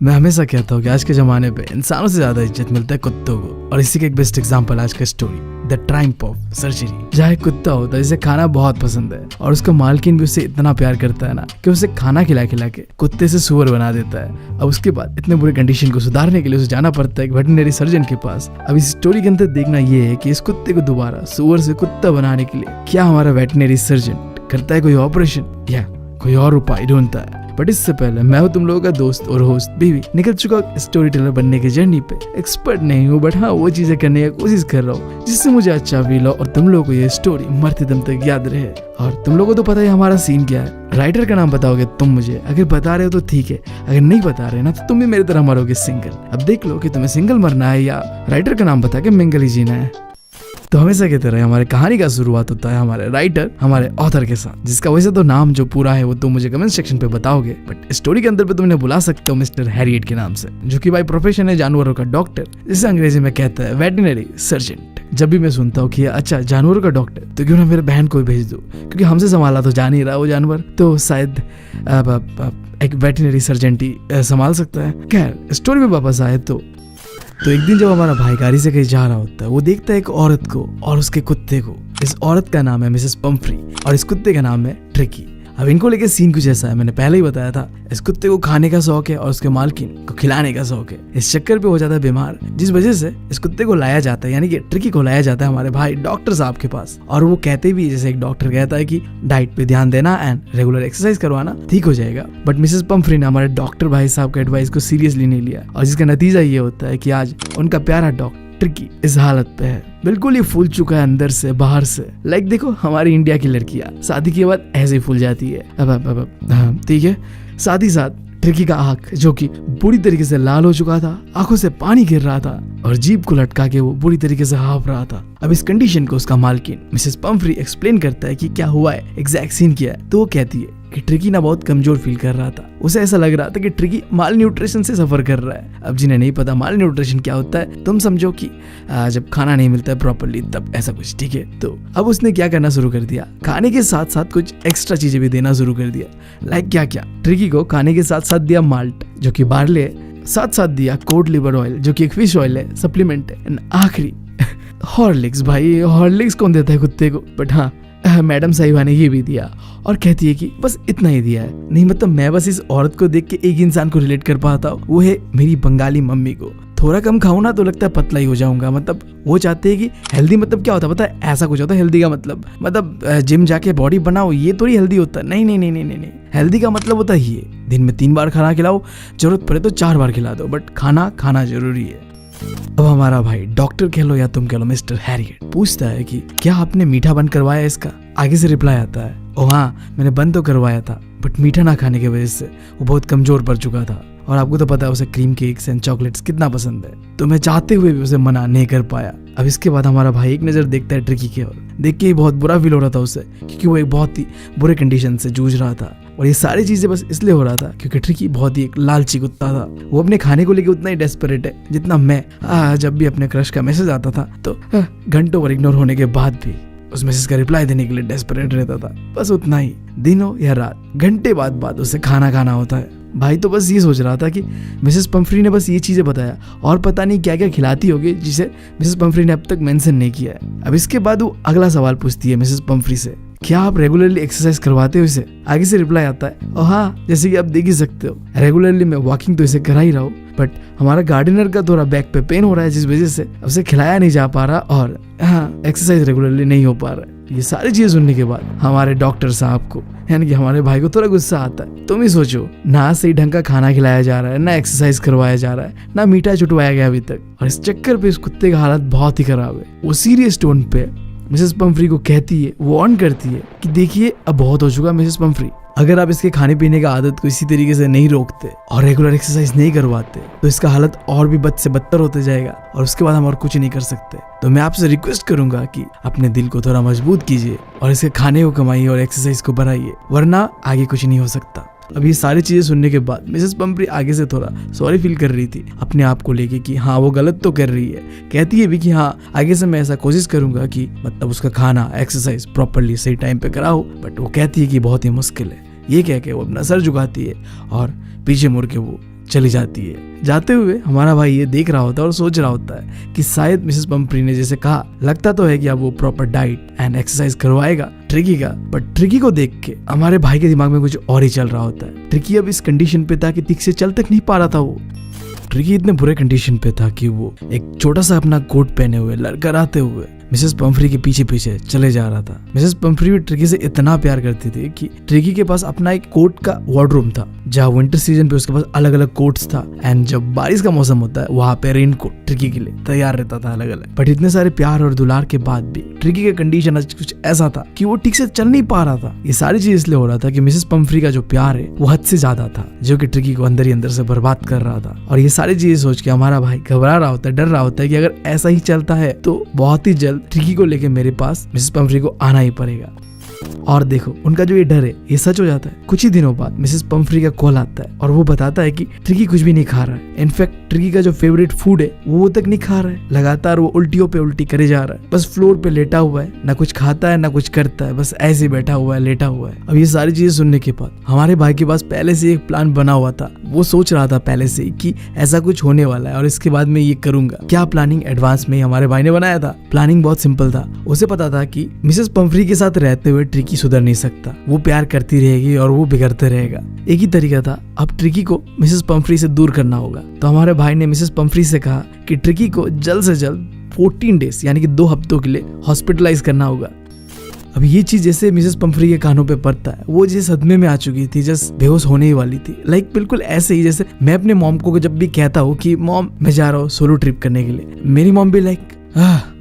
मैं हमेशा कहता हूँ कि आज के ज़माने पे इंसानों से ज़्यादा इज्जत मिलता है कुत्तों को। और इसी का एक बेस्ट एग्जांपल आज का story the Triumph of surgery. जहाँ एक कुत्ता होता है जिसे खाना बहुत पसंद है और उसका मालकिन भी उसे इतना प्यार करता है ना कि उसे खाना खिला खिला के कुत्ते से सुअर बना देता है। अब उसके बाद इतने बुरे कंडीशन को सुधारने के लिए उसे जाना पड़ता है एक वेटरनरी सर्जन के पास। अब इस स्टोरी के अंदर देखना ये है कि इस कुत्ते को दोबारा सुअर से कुत्ता बनाने के लिए क्या हमारा वेटरनरी सर्जन करता है कोई ऑपरेशन या कोई और उपाय ढूंढता है। बट इससे पहले मैं हूँ तुम लोगों का दोस्त और होस्ट बीवी, निकल चुका स्टोरी टेलर बनने की जर्नी पे। एक्सपर्ट नहीं हूँ बट हाँ वो चीजें करने की कोशिश कर रहा हूँ जिससे मुझे अच्छा फील हो और तुम लोगों को ये स्टोरी मरते दम तक याद रहे। और तुम लोगों को तो पता है हमारा सीन क्या है। राइटर का नाम बताओगे तुम मुझे, अगर बता रहे हो तो ठीक है, अगर नहीं बता रहे ना तो तुम भी मेरी तरह मरोगे सिंगल। अब देख लो कि तुम्हें सिंगल मरना है या राइटर का नाम बता के मिंगल ही जीना है। तो हमेशा की तरह हमारे कहानी का शुरुआत होता है हमारे राइटर, हमारे ऑथर के साथ, जिसका वैसे तो नाम जो पूरा है वो तुम मुझे कमेंट सेक्शन पे बताओगे, बट स्टोरी के अंदर पे तुम इन्हें बुला सकते हो मिस्टर हैरियट के नाम से, जो कि बाय प्रोफेशन है जानवरों का डॉक्टर, जिसे अंग्रेजी में कहते हैं वेटरनरी सर्जन। जब भी मैं सुनता हूँ कि अच्छा जानवरों का डॉक्टर, तो क्यों ना मेरे बहन को भेज दो, क्योंकि हमसे संभाला तो जा नहीं रहा वो जानवर, तो शायद एक वेटरनरी सर्जन ही संभाल सकता है। खैर स्टोरी में वापस आए तो एक दिन जब हमारा भाई गाड़ी से कहीं जा रहा होता है, वो देखता है एक औरत को और उसके कुत्ते को। इस औरत का नाम है मिसेस पंफ्री और इस कुत्ते का नाम है ट्रिकी। अब इनको लेके सीन कुछ ऐसा है, मैंने पहले ही बताया था, इस कुत्ते को खाने का शौक है और उसके मालकिन को खिलाने का शौक है। इस चक्कर पे हो जाता है बीमार, जिस वजह से इस कुत्ते को लाया जाता है, यानी कि ट्रिकी को लाया जाता है हमारे भाई डॉक्टर साहब के पास। और वो कहते भी जैसे एक डॉक्टर कहता है कि डाइट पे ध्यान देना एंड रेगुलर एक्सरसाइज करवाना, ठीक हो जाएगा। बट मिसेस पंफ्री ने हमारे डॉक्टर भाई साहब के एडवाइस को सीरियसली नहीं लिया और जिसका नतीजा ये होता है कि आज उनका प्यारा डॉग ट्रिकी इस हालत पे है, बिल्कुल ही फूल चुका है अंदर से बाहर से। लाइक देखो हमारी इंडिया की लड़कियां शादी के बाद ऐसे ही फूल जाती है। अब ठीक है, साथ ही साथ ट्रिकी का आँख जो कि बुरी तरीके से लाल हो चुका था, आंखों से पानी गिर रहा था और जीभ को लटका के वो बुरी तरीके से हाँफ रहा था। अब इस कंडीशन को उसका मालकिन मिसेस पंफ्री एक्सप्लेन करता है कि क्या हुआ है, एग्जैक्ट सीन क्या है। तो वो कहती है कि ट्रिकी ना बहुत कमजोर फील कर रहा था, उसे ऐसा लग रहा था कि ट्रिकी माल न्यूट्रिशन से सफर कर रहा है। अब जिन्हें नहीं पता माल न्यूट्रिशन क्या होता है, तुम समझो कि जब खाना नहीं मिलता है प्रॉपर्ली तब ऐसा कुछ, ठीक है। तो अब उसने क्या करना शुरू कर दिया, खाने के साथ साथ कुछ एक्स्ट्रा चीजें भी देना शुरू कर दिया। लाइक क्या क्या, ट्रिकी को खाने के साथ साथ दिया माल्ट जो कि बार्ले है, साथ साथ दिया कोड लिवर ऑयल जो कि एक फिश ऑयल है, सप्लीमेंट है, एंड आखिरी हॉर्लिक्स। भाई हॉर्लिक्स कौन देता है कुत्ते को, बट हाँ मैडम साहिबा ने ये भी दिया और कहती है कि बस इतना ही दिया है। नहीं मतलब मैं बस इस औरत को देख के एक इंसान को रिलेट कर पाता हूँ, वो है मेरी बंगाली मम्मी को। थोड़ा कम खाऊं ना तो लगता है पतला ही हो जाऊंगा। मतलब वो चाहते हैं कि हेल्दी मतलब क्या होता है पता है, ऐसा कुछ होता है हेल्दी का मतलब जिम जाके बॉडी बनाओ, ये थोड़ी हेल्दी होता है। नहीं नहीं नहीं नहीं नहीं, हेल्दी का मतलब होता है ये दिन में 3 बार खाना खिलाओ, जरूरत पड़े तो 4 बार खिला दो, बट खाना जरूरी है। अब हमारा भाई डॉक्टर कह लो या तुम कह लो मिस्टर हैरियट पूछता है कि क्या आपने मीठा बंद करवाया इसका। आगे से रिप्लाई आता है, ओ हाँ मैंने बंद तो करवाया था, बट मीठा ना खाने की वजह से वो बहुत कमजोर पड़ चुका था और आपको तो पता है उसे क्रीम केक्स एंड चॉकलेट्स कितना पसंद है, तो मैं चाहते हुए भी उसे मना नहीं कर पाया। अब इसके बाद हमारा भाई एक नजर देखता है ट्रिकी की ओर, देख के ही बहुत बुरा फील हो रहा था उसे, क्योंकि वो एक बहुत ही बुरे कंडीशन से जूझ रहा था और ये सारी चीजें बस इसलिए हो रहा था क्योंकि ट्रिकी बहुत ही एक लालची कुत्ता था। वो अपने खाने को लेके उतना ही डेस्परेट है जितना मैं जब भी अपने क्रश का मैसेज आता था तो घंटों पर इग्नोर होने के बाद भी उस मैसेज का रिप्लाई देने के लिए डेस्परेट रहता था। बस उतना ही, दिन हो या रात, घंटे बाद उसे खाना होता है। भाई तो बस ये सोच रहा था कि मिसेस पंफ्री ने बस ये चीजें बताया और पता नहीं क्या क्या खिलाती होगी जिसे मिसेस पंफ्री ने अब तक मेंशन नहीं किया है। अब इसके बाद वो अगला सवाल पूछती है मिसेस पंफ्री से, क्या आप रेगुलरली एक्सरसाइज करवाते हो इसे। आगे से रिप्लाई आता है, और हाँ जैसे कि आप देख ही सकते हो रेगुलरली मैं वॉकिंग तो इसे करा ही रहा हूँ, बट हमारा गार्डनर का थोड़ा बैक पे पेन हो रहा है जिस वजह से उसे खिलाया नहीं जा पा रहा और हाँ एक्सरसाइज रेगुलरली नहीं हो पा रहा है। ये सारी चीजें सुनने के बाद हमारे डॉक्टर साहब को यानी कि हमारे भाई को थोड़ा गुस्सा आता है। तुम ही सोचो, ना सही ढंग का खाना खिलाया जा रहा है, ना एक्सरसाइज करवाया जा रहा है, ना मीठा चुटवाया गया अभी तक, और इस चक्कर पे इस कुत्ते का हालत बहुत ही खराब है। वो सीरियस टोन पे मिसेस पंफ्री को कहती है, वार्न करती है कि देखिए अब बहुत हो चुका मिसेस पंफ्री, अगर आप इसके खाने पीने का आदत को इसी तरीके से नहीं रोकते और रेगुलर एक्सरसाइज नहीं करवाते तो इसका हालत और भी बद से बदतर होते जाएगा और उसके बाद हम और कुछ नहीं कर सकते। तो मैं आपसे रिक्वेस्ट करूंगा कि अपने दिल को थोड़ा मजबूत कीजिए और इसके खाने को कमाइए और एक्सरसाइज को बढ़ाइए, वरना आगे कुछ नहीं हो सकता। अब ये सारी चीजें सुनने के बाद मिसेस पंफ्री आगे से थोड़ा सॉरी फील कर रही थी अपने आप को लेके कि हाँ वो गलत तो कर रही है। कहती है भी कि हाँ आगे से मैं ऐसा कोशिश करूंगा कि मतलब उसका खाना एक्सरसाइज प्रॉपर्ली सही टाइम पे कराओ, बट वो कहती है कि बहुत ही मुश्किल है। ये कह के वो अपना सर झुकाती है और पीछे मुड़ के वो चली जाती है। जाते हुए हमारा भाई ये देख रहा होता है और सोच रहा होता है कि शायद मिसेस पंफ्री ने जैसे कहा, लगता तो है कि अब वो प्रॉपर डाइट एंड एक्सरसाइज करवाएगा ट्रिकी का, बट ट्रिकी को देख के हमारे भाई के दिमाग में कुछ और ही चल रहा होता है। ट्रिकी अब इस कंडीशन पे था कि ठीक से चल तक नहीं पा रहा था वो। ट्रिकी इतने बुरे कंडीशन पे था कि वो एक छोटा सा अपना कोट पहने हुए लड़कर आते हुए मिसेस पंफ्री के पीछे पीछे चले जा रहा था। मिसेस पंफ्री भी ट्रिकी से इतना प्यार करती थी कि ट्रिकी के पास अपना एक कोट का वार्डरूम था, जहाँ विंटर सीजन पे उसके पास अलग अलग कोट्स था, एंड जब बारिश का मौसम होता है वहाँ पे रेन कोट ट्रिकी के लिए तैयार रहता था अलग अलग। बट इतने सारे प्यार और दुलार के बाद भी ट्रिकी का कंडीशन आज कुछ ऐसा था कि वो ठीक से चल नहीं पा रहा था। ये सारी चीज इसलिए हो रहा था कि मिसेस पंफ्री का जो प्यार है वो हद से ज्यादा था, जो कि ट्रिकी को अंदर ही अंदर से बर्बाद कर रहा था। और ये सारी चीजें सोच के हमारा भाई घबरा रहा होता है, डर रहा होता है कि अगर ऐसा ही चलता है तो बहुत ही जल्द ट्रिकी को लेके मेरे पास मिसेस पंफ्री को आना ही पड़ेगा। और देखो उनका जो ये डर है ये सच हो जाता है। कुछ ही दिनों बाद मिसेस पंफ्री का कॉल आता है और वो बताता है कि ट्रिकी कुछ भी नहीं खा रहा है। इनफैक्ट ट्रिकी का जो फेवरेट फूड है वो तक नहीं खा रहा है। लगातार वो उल्टियों पे उल्टी करे जा रहा है, बस फ्लोर पे लेटा हुआ है, ना कुछ खाता है ना कुछ करता है, बस ऐसे बैठा हुआ है, लेटा हुआ है। अब ये सारी चीजें सुनने के बाद हमारे भाई के पास पहले से एक प्लान बना हुआ था। वो सोच रहा था पहले से कि ऐसा कुछ होने वाला है और इसके बाद मैं ये करूंगा। क्या प्लानिंग एडवांस में हमारे भाई ने बनाया था। प्लानिंग बहुत सिंपल था। उसे पता था कि मिसेस पंफ्री के साथ रहते हुए ट्रिकी सुधर नहीं सकता, वो प्यार करती रहेगी और वो बिगड़ते रहेगा। एक ही तरीका था, अब ट्रिकी को मिसेस पंफ्री से दूर करना होगा। तो हमारे भाई ने मिसेस पंफ्री से कहा कि ट्रिकी को जल्द से जल्द 14 डेज यानी कि 2 हफ्तों के लिए हॉस्पिटलाइज करना होगा। अब ये चीज जैसे मिसेस पंफ्री के कानों पे पड़ता है, वो जिस सदमे में आ चुकी थी, जस्ट बेहोश होने ही वाली थी। लाइक बिल्कुल ऐसे ही जैसे मैं अपने मॉम को जब भी कहता हूँ कि मॉम मैं जा रहा हूँ सोलो ट्रिप करने के लिए, मेरी मॉम भी लाइक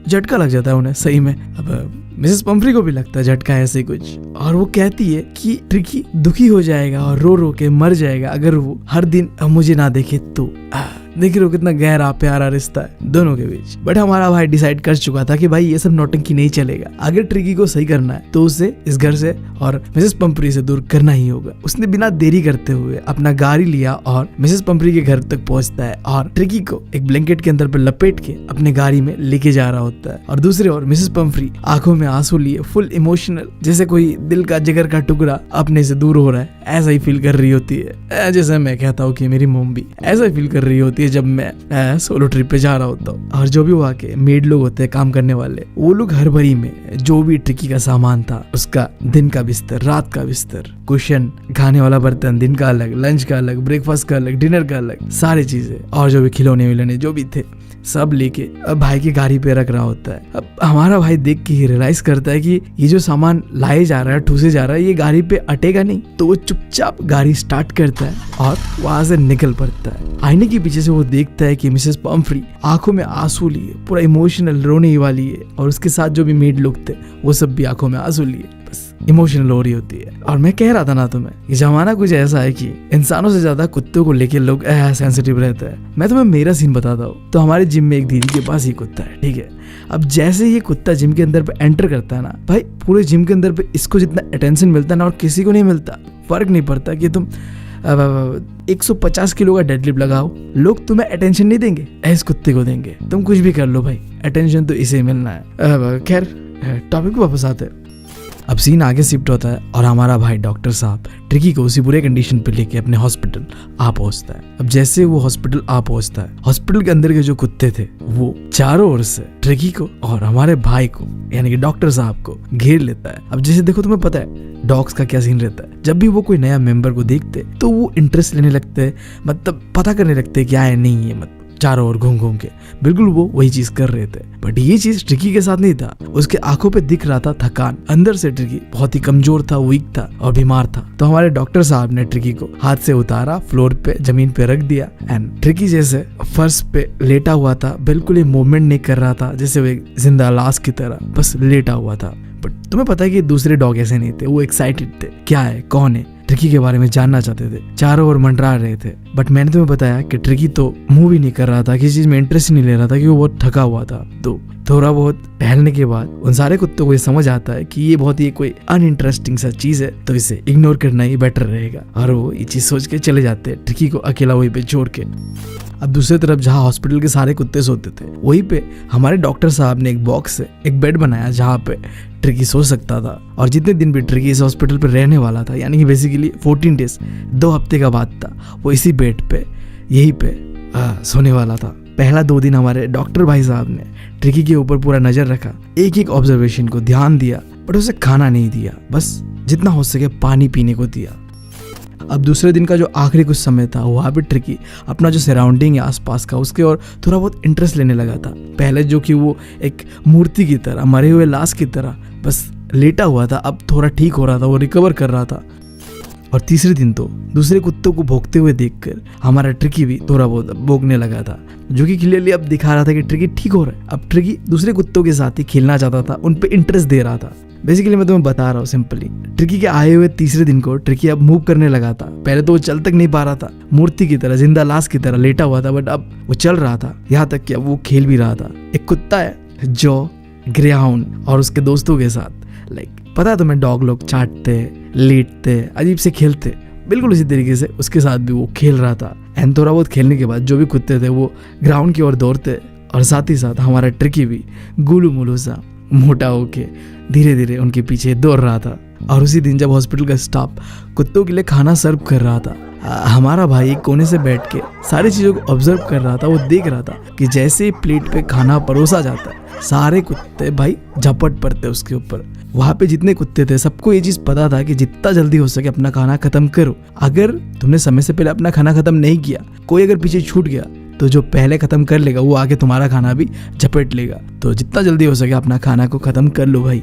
झटका लग जाता है उन्हें सही में। अब मिसेस पंफ्री को भी लगता है झटका ऐसे कुछ, और वो कहती है कि ट्रिकी दुखी हो जाएगा और रो रो के मर जाएगा अगर वो हर दिन मुझे ना देखे तो। देख रहे हो कितना गहरा प्यारा रिश्ता है दोनों के बीच। बट हमारा भाई डिसाइड कर चुका था कि भाई ये सब नौटंकी नहीं चलेगा। अगर ट्रिकी को सही करना है तो उसे इस घर से और मिसेस पंफ्री से दूर करना ही होगा। उसने बिना देरी करते हुए अपना गाड़ी लिया और मिसेस पंफ्री के घर तक पहुंचता है और ट्रिकी को एक ब्लैंकेट के अंदर पे लपेट के अपने गाड़ी में लेके जा रहा होता है। और दूसरी ओर मिसेस पंफ्री आंखों में आंसू लिए फुल इमोशनल, जैसे कोई दिल का जिगर का टुकड़ा अपने से दूर हो रहा है, ऐसा ही फील कर रही होती है। जैसे मैं कहता हूँ कि मेरी मॉम भी ऐसा ही फील कर रही होती है जब मैं सोलो ट्रिप पे जा रहा होता हूँ। और जो भी वहाँ के मेड लोग होते हैं काम करने वाले, वो लोग हर भरी में जो भी ट्रिकी का सामान था, उसका दिन का बिस्तर, रात का बिस्तर, कुशन, खाने वाला बर्तन, दिन का अलग, लंच का अलग, ब्रेकफास्ट का अलग, डिनर का अलग, सारी चीजें और जो भी खिलौने विलौने जो भी थे सब लेके अब भाई की गाड़ी पे रख रहा होता है। अब हमारा भाई देख के ही रियलाइज करता है कि ये जो सामान लाए जा रहा है, ठूसे जा रहा है, ये गाड़ी पे अटेगा नहीं। तो वो चुपचाप गाड़ी स्टार्ट करता है और वहां से निकल पड़ता है। आईने के पीछे से वो देखता है कि मिसेस पंफ्री आंखों में आंसू लिए पूरा इमोशनल रोने ही वाली है, और उसके साथ जो भी मेड लोग थे वो सब भी आंखों में आंसू लिए बस इमोशनल हो रही होती है। और मैं कह रहा था ना तुम्हें, ये जमाना कुछ ऐसा है कि इंसानों से ज्यादा कुत्तों को लेके लोग सेंसिटिव रहते हैं। मैं तुम्हें मेरा सीन बताता हूँ। तो हमारे जिम में एक दीदी के पास ही कुत्ता है, ठीक है। अब जैसे ये कुत्ता जिम के अंदर पे एंटर करता है ना भाई, पूरे जिम के अंदर पे इसको जितना अटेंशन मिलता है ना और किसी को नहीं मिलता। फर्क नहीं पड़ता कि तुम 150 किलो का डेडलिफ्ट लगाओ, लोग तुम्हें अटेंशन नहीं देंगे, इस कुत्ते को देंगे। तुम कुछ भी कर लो भाई, अटेंशन तो इसे मिलना है। खैर टॉपिक पे वापस आते हैं। अब सीन आगे शिफ्ट होता है और हमारा भाई डॉक्टर साहब ट्रिकी को उसी बुरे कंडीशन पे लेके अपने हॉस्पिटल आ पहुंचता है। अब जैसे वो हॉस्पिटल आ पहुंचता है, हॉस्पिटल के अंदर के जो कुत्ते थे वो चारों ओर से ट्रिकी को और हमारे भाई को यानी कि डॉक्टर साहब को घेर लेता है। अब जैसे देखो तुम्हें पता है डॉग्स का क्या सीन रहता है, जब भी वो कोई नया मेंबर को देखते तो वो इंटरेस्ट लेने लगते हैं, मतलब पता करने लगते हैं क्या है नहीं है, मतलब चारों ओर घूम घूम के बिल्कुल वो वही चीज कर रहे थे। बट ये चीज ट्रिकी के साथ नहीं था। उसके आंखों पे दिख रहा था थकान, अंदर से ट्रिकी बहुत ही कमजोर था, वीक था और बीमार था। तो हमारे डॉक्टर साहब ने ट्रिकी को हाथ से उतारा, फ्लोर पे जमीन पे रख दिया एंड ट्रिकी जैसे फर्श पे लेटा हुआ था, बिल्कुल ही मूवमेंट नहीं कर रहा था, जैसे वो एक जिंदा लाश की तरह बस लेटा हुआ था। बट तुम्हें पता है कि दूसरे डॉग ऐसे नहीं थे, वो एक्साइटेड थे, क्या है कौन है ट्रिकी के बारे में जानना चाहते थे, चारों ओर मंडरा रहे थे। बट मैंने तुम्हें बताया कि ट्रिकी तो मूव ही नहीं कर रहा था, किसी चीज में इंटरेस्ट ही नहीं ले रहा था, कि वो बहुत थका हुआ था। तो थोड़ा बहुत टहलने के बाद उन सारे कुत्तों को ये समझ आता है कि ये बहुत ही कोई अनइंटरेस्टिंग सा चीज है, तो इसे इग्नोर करना ही बेटर रहेगा। और वो ये चीज सोच के चले जाते हैं ट्रिकी को अकेला वहीं पे छोड़ के। अब दूसरी तरफ जहाँ हॉस्पिटल के सारे कुत्ते सोते थे, वहीं पे हमारे डॉक्टर साहब ने एक बॉक्स से एक बेड बनाया जहाँ पे ट्रिकी सो सकता था। और जितने दिन भी ट्रिकी इस हॉस्पिटल पे रहने वाला था, यानी कि बेसिकली 14 डेज 2 हफ्ते का बाद था, वो इसी बेड पे यहीं पे सोने वाला था। पहला 2 दिन हमारे डॉक्टर भाई साहब ने ट्रिकी के ऊपर पूरा नजर रखा, एक एक ऑब्जर्वेशन को ध्यान दिया, बट उसे खाना नहीं दिया, बस जितना हो सके पानी पीने को दिया। अब दूसरे दिन का जो आखिरी कुछ समय था वहाँ पे ट्रिकी अपना जो सराउंडिंग है आसपास का उसके और थोड़ा बहुत इंटरेस्ट लेने लगा था। पहले जो कि वो एक मूर्ति की तरह, मरे हुए लाश की तरह बस लेटा हुआ था, अब थोड़ा ठीक हो रहा था, वो रिकवर कर रहा था। और तीसरे दिन तो दूसरे कुत्तों को भौंकते हुए देखकर हमारा ट्रिकी भी थोड़ा बहुत भौंकने लगा था, जो कि क्लियरली अब दिखा रहा था कि ट्रिकी ठीक हो रहा है। अब ट्रिकी दूसरे कुत्तों के साथ ही खेलना चाहता था, उन पे इंटरेस्ट दे रहा था। बेसिकली मैं तुम्हें बता रहा हूँ सिंपली, ट्रिकी के आए हुए तीसरे दिन को ट्रिकी अब मूव करने लगा था। पहले तो वो चल तक नहीं पा रहा था, मूर्ति की तरह, जिंदा लाश की तरह लेटा हुआ था, बट अब वो चल रहा था, यहाँ तक कि अब वो खेल भी रहा था। एक कुत्ता है जो ग्रेहाउंड और उसके दोस्तों के साथ, लाइक पता है तुम्हें, डॉग लोग चाटते, लेटते, अजीब से खेलते, बिल्कुल उसी तरीके से उसके साथ भी वो खेल रहा था। एंड थोड़ा बहुत खेलने के बाद जो भी कुत्ते थे वो ग्राउंड की ओर दौड़ते, और साथ ही साथ हमारा ट्रिकी भी गुलू मुलू सा मोटा होके धीरे धीरे उनके पीछे दौड़ रहा था। और उसी दिन जब हॉस्पिटल का स्टाफ कुत्तों के लिए खाना सर्व कर रहा था, हमारा भाई एक कोने से बैठ के सारी चीजों को ऑब्जर्व कर रहा था। वो देख रहा था कि जैसे प्लेट पे खाना परोसा जाता है, सारे कुत्ते भाई झपट पड़ते उसके ऊपर। वहां पे जितने कुत्ते थे सबको ये चीज पता था कि जितना जल्दी हो सके अपना खाना खत्म करो। अगर तुमने समय से पहले अपना खाना खत्म नहीं किया, कोई अगर पीछे छूट गया, तो जो पहले खत्म कर लेगा वो आके तुम्हारा खाना भी झपेट लेगा। तो जितना जल्दी हो सके अपना खाना को खत्म कर लो भाई।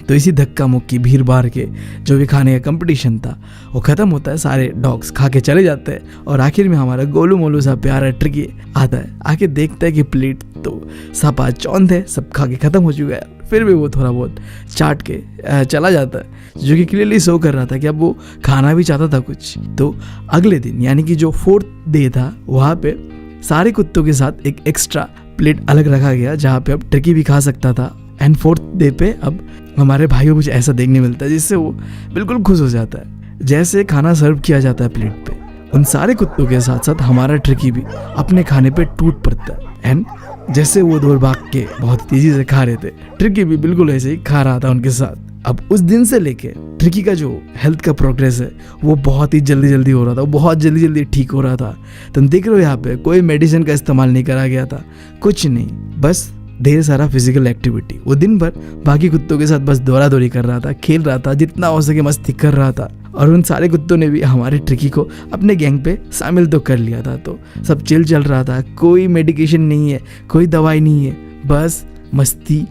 तो इसी धक्का मुक्की भीड़ भाड़ के जो भी खाने का कंपटीशन था वो खत्म होता है, सारे डॉग्स खा के चले जाते हैं, और आखिर में हमारा गोलू मोलू सा प्यारा ट्रिकी आता है, आके देखता है कि प्लेट तो सपा चौंध है, सब खा के खत्म हो चुका है। फिर भी वो थोड़ा बहुत चाट के चला जाता है, जो कि क्लियरली शो कर रहा था कि अब वो खाना भी चाहता था कुछ। तो अगले दिन यानी कि जो 4th डे था, वहाँ पे सारे कुत्तों के साथ एक एक्स्ट्रा प्लेट अलग रखा गया, जहाँ पे अब ट्रिकी भी खा सकता था। एंड 4th डे पे अब हमारे भाई को कुछ ऐसा देखने मिलता है जिससे वो बिल्कुल खुश हो जाता है। जैसे खाना सर्व किया जाता है प्लेट पे, उन सारे कुत्तों के साथ साथ हमारा ट्रिकी भी अपने खाने पे टूट पड़ता है। एंड जैसे वो दौड़ भाग के बहुत तेजी से खा रहे थे, ट्रिकी भी बिल्कुल ऐसे ही खा रहा था उनके साथ। अब उस दिन से लेके ट्रिकी का जो हेल्थ का प्रोग्रेस है वो बहुत ही जल्दी जल्दी हो रहा था, वो बहुत जल्दी जल्दी ठीक हो रहा था। तुम देख रहे हो यहाँ पे कोई मेडिसिन का इस्तेमाल नहीं करा गया था, कुछ नहीं, बस ढेर सारा फिजिकल एक्टिविटी। वो दिन भर बाकी कुत्तों के साथ बस दौड़ा दौड़ी कर रहा था, खेल रहा था, जितना हो सके मस्ती कर रहा था। और उन सारे कुत्तों ने भी हमारे ट्रिकी को अपने गैंग पे शामिल तो कर लिया था। तो सब चिल चल रहा था, कोई मेडिकेशन नहीं है, कोई दवाई नहीं है, बस मस्ती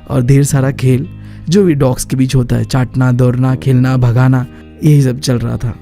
और ढेर सारा खेल, जो भी डॉग्स के बीच होता है, चाटना, दौड़ना, खेलना, भगाना, यही सब चल रहा था।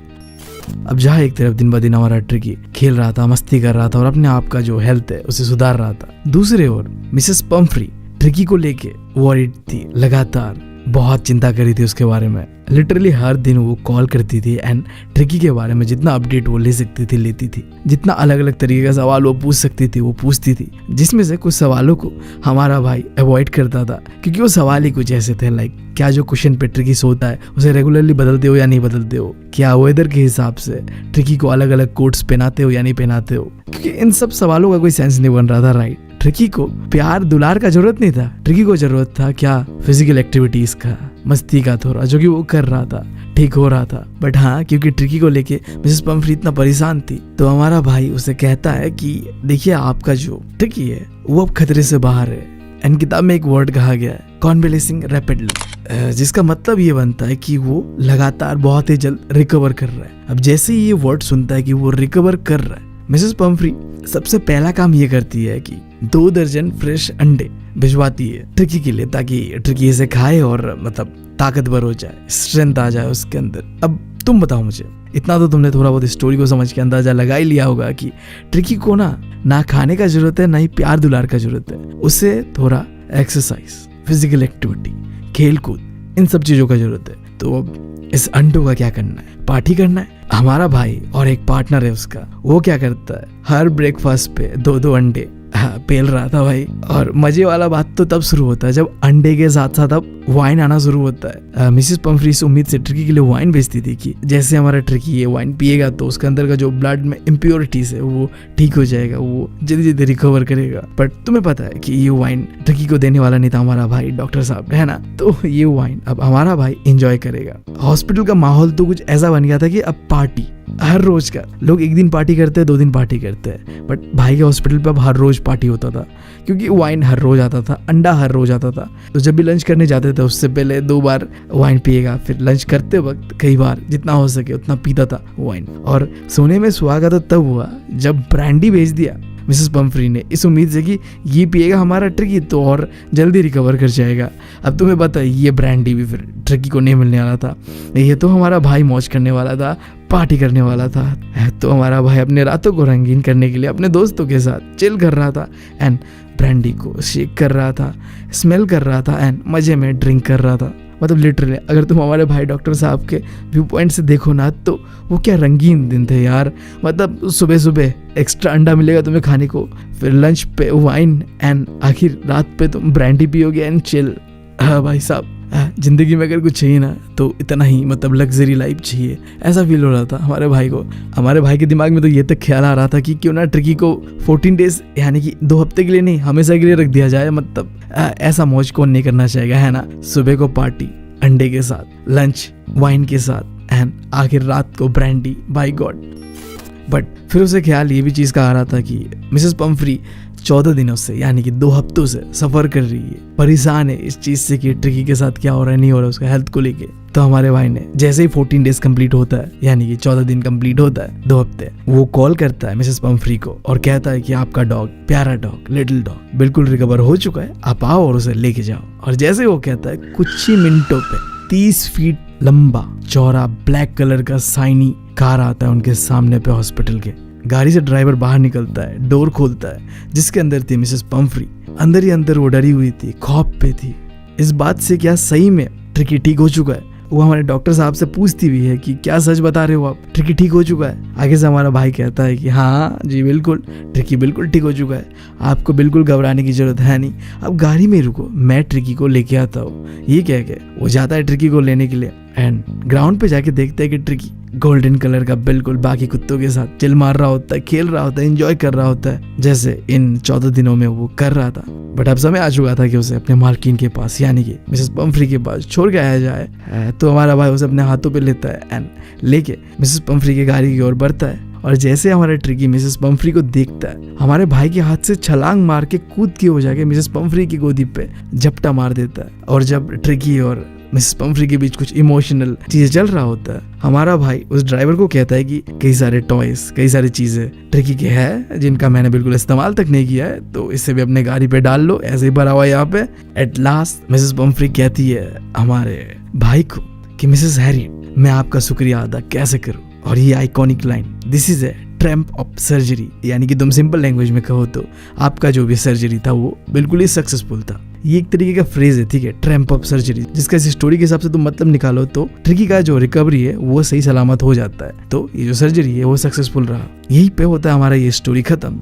अब जहाँ एक तरफ दिन ब दिन हमारा ट्रिकी खेल रहा था, मस्ती कर रहा था और अपने आप का जो हेल्थ है उसे सुधार रहा था, दूसरे ओर मिसेस पम्फ्री ट्रिकी को लेके वरीड थी, लगातार बहुत चिंता करी थी उसके बारे में। लिटरली हर दिन वो कॉल करती थी एंड ट्रिकी के बारे में जितना अपडेट वो ले सकती थी लेती थी, जितना अलग अलग तरीके का सवाल वो पूछ सकती थी वो पूछती थी, जिसमें से कुछ सवालों को हमारा भाई अवॉइड करता था, क्योंकि वो सवाल ही कुछ ऐसे थे लाइक क्या जो क्वेश्चन पे ट्रिकी सोता है उसे रेगुलरली बदलते हो या नहीं बदलते हो, क्या वेदर के हिसाब से ट्रिकी को अलग अलग कोट्स पहनाते हो या नहीं पहनाते हो, क्योंकि इन सब सवालों का कोई सेंस नहीं बन रहा था। राइट, ट्रिकी को प्यार दुलार का जरूरत नहीं था, ट्रिकी को जरूरत था क्या, फिजिकल एक्टिविटीज का, मस्ती का थोड़ा, जो कि वो कर रहा था, ठीक हो रहा था। बट हाँ, क्योंकि ट्रिकी को लेके मिसेस पम्फ्री इतना परेशान थी, तो हमारा भाई उसे कहता है कि देखिए आपका जो ट्रिकी है वो अब खतरे से बाहर है। एंड किताब में एक वर्ड कहा गया है, कॉन्वेलेसिंग रैपिडली, जिसका मतलब ये बनता है कि वो लगातार बहुत ही जल्द रिकवर कर रहा है। अब जैसे ही ये वर्ड सुनता है कि वो रिकवर कर रहा है, मिसेस पम्फ्री सबसे पहला काम ये करती है कि 2 दर्जन फ्रेश अंडे भिजवाती है ट्रिकी के लिए, ताकि ट्रिकी इसे खाए और मतलब ताकतवर हो जाए, स्ट्रेंथ आ जाए उसके अंदर। अब तुम बताओ मुझे, इतना तो तुमने थोड़ा बहुत स्टोरी को समझ के अंदाजा लगा ही लिया होगा कि ट्रिकी को ना खाने का जरूरत है, ना ही प्यार दुलार का जरूरत है, उसे थोड़ा एक्सरसाइज, फिजिकल एक्टिविटी, खेल कूद, इन सब चीजों का जरूरत है। तो अब इस अंडों का क्या करना है, पार्टी करना है। हमारा भाई और एक पार्टनर है उसका, वो क्या करता है, हर ब्रेकफास्ट पे 2-2 अंडे पेल रहा था भाई। और मजे वाला बात तो तब शुरू होता है जब अंडे के साथ साथ अब वाइन आना शुरू होता है। मिसेस पम्फ्री इस उम्मीद से ट्रिकी के लिए वाइन भेजती थी कि जैसे हमारा ट्रिकी ये वाइन पिएगा तो उसके अंदर का जो ब्लड में इम्प्योरिटीज है वो ठीक हो जाएगा, वो जल्दी जल्दी रिकवर करेगा। बट तुम्हें पता है कि ये वाइन ट्रिकी को देने वाला नहीं था हमारा भाई डॉक्टर साहब, है ना। तो ये वाइन अब हमारा भाई एंजॉय करेगा। हॉस्पिटल का माहौल तो कुछ ऐसा बन गया था कि अब पार्टी हर रोज का। लोग एक दिन पार्टी करते हैं, 2 दिन पार्टी करते हैं, बट भाई के हॉस्पिटल पे अब हर रोज पार्टी होता था, क्योंकि वाइन हर रोज आता था, अंडा हर रोज आता था। तो जब भी लंच करने जाते थे उससे पहले 2 बार वाइन पिएगा, फिर लंच करते वक्त कई बार जितना हो सके उतना पीता था वाइन। और सोने में सुहागा तो तब हुआ जब ब्रांडी भेज दिया मिसेस पम्फ्री ने, इस उम्मीद से कि ये पिएगा हमारा ट्रिकी तो और जल्दी रिकवर कर जाएगा। अब तुम्हें पता है ये ब्रांडी भी फिर ट्रिकी को नहीं मिलने वाला था। ये तो हमारा भाई मौज करने वाला था, पार्टी करने वाला था। तो हमारा भाई अपने रातों को रंगीन करने के लिए अपने दोस्तों के साथ चिल कर रहा था एंड ब्रांडी को शेक कर रहा था, स्मेल कर रहा था एंड मजे में ड्रिंक कर रहा था। मतलब लिटरली अगर तुम हमारे भाई डॉक्टर साहब के व्यू पॉइंट से देखो ना तो वो क्या रंगीन दिन थे यार। मतलब सुबह सुबह एक्स्ट्रा अंडा मिलेगा तुम्हें खाने को, फिर लंच पे वाइन एंड आखिर रात पे तुम ब्रांडी पियोगे एंड चिल। हाँ भाई साहब, जिंदगी में अगर कुछ चाहिए ना तो इतना ही मतलब लग्जरी लाइफ चाहिए, ऐसा फील हो रहा था हमारे भाई को। हमारे भाई के दिमाग में तो ये तक ख्याल आ रहा था कि क्यों ना ट्रिकी को 14 डेज यानी कि 2 हफ्ते के लिए नहीं, हमेशा के लिए रख दिया जाए। मतलब ऐसा मौज कौन नहीं करना चाहेगा, है ना। सुबह को पार्टी अंडे के साथ, लंच वाइन के साथ एंड आखिर रात को ब्रांडी, बाय गॉड। बट फिर उसे ख्याल ये भी चीज़ का आ रहा था कि मिसेस पम्फ्री 14 दिनों से यानी कि 2 हफ्तों से सफ़र कर रही है, परेशान है इस चीज़ से कि ट्रिकी के साथ क्या हो रहा है, नहीं हो रहा है, उसका हेल्थ को लेके। तो हमारे भाई ने जैसे ही 14 डेज कंप्लीट होता है यानी कि 14 दिन कंप्लीट होता है, 2 हफ्ते, वो कॉल करता है मिसेस पम्फ्री को और कहता है कि आपका डॉग, प्यारा डॉग, लिटिल डॉग बिल्कुल रिकवर हो चुका है, आप आओ और उसे लेके जाओ। और जैसे वो कहता है कुछ ही मिनटों पे 30 फीट लंबा चौड़ा ब्लैक कलर का साइनी कार आता है उनके सामने पे हॉस्पिटल के। गाड़ी से ड्राइवर बाहर निकलता है, डोर खोलता है, जिसके अंदर थी मिसेस पम्फ्री। अंदर ही अंदर वो डरी हुई थी, खौफ पे थी इस बात से क्या सही में ट्रिकी ठीक हो चुका है। वो हमारे डॉक्टर साहब से पूछती भी है कि क्या सच बता रहे हो आप, ट्रिकी ठीक हो चुका है। आगे से हमारा भाई कहता है कि हाँ जी बिल्कुल, ट्रिकी बिल्कुल ठीक हो चुका है, आपको बिल्कुल घबराने की जरूरत है नहीं, अब गाड़ी में रुको, मैं ट्रिकी को लेके आता हूँ। ये कह के वो जाता है ट्रिकी को लेने के लिए एंड ग्राउंड पे जाके देखता है कि ट्रिकी गोल्डन कलर का बिल्कुल बाकी कुत्तों के साथ चिल मार रहा होता है, खेल रहा होता है, एंजॉय कर रहा होता है जैसे इन 14 दिनों में वो कर रहा था। बट अब समय आ चुका था कि उसे अपने मालकिन के पास यानी कि मिसेस पम्फ्री के पास छोड़ के आया जाए। तो हमारा भाई उसे अपने हाथों पे लेता है एंड लेके मिसेस पम्फ्री के गाड़ी की ओर बढ़ता है। और जैसे हमारा ट्रिकी मिसेस पम्फ्री को देखता है, हमारे भाई के हाथ से छलांग मार के कूद के हो जाके मिसेस पम्फ्री की गोदी पे झपटा मार देता है। और जब ट्रिकी और मिसेस पम्फ्री के बीच कुछ इमोशनल चीजें चल रहा होता है, हमारा भाई उस ड्राइवर को कहता है कि कई सारे टॉयज, कई सारी चीजें ट्रिकी के हैं जिनका मैंने बिल्कुल इस्तेमाल तक नहीं किया है, तो इससे भी अपने गाड़ी पे डाल लो, ऐसे ही भरा हुआ यहाँ पे। एट लास्ट मिसेस पम्फ्री कहती है हमारे भाई को कि मिसेस हैरियट, मैं आपका शुक्रिया अदा कैसे करूं। और ये iconic line, this is a tramp of surgery, यानी कि तुम सिंपल लैंग्वेज में कहो तो आपका जो भी सर्जरी था वो बिल्कुल ही सक्सेसफुल था। ये एक तरीके का फ्रेज है, ठीक है, ट्रैम्प ऑफ सर्जरी, जिसका इस स्टोरी के हिसाब से तुम मतलब निकालो तो ट्रिकी का जो रिकवरी है वो सही सलामत हो जाता है। तो ये जो सर्जरी है वो सक्सेसफुल रहा। यही पे होता है हमारा ये स्टोरी खत्म।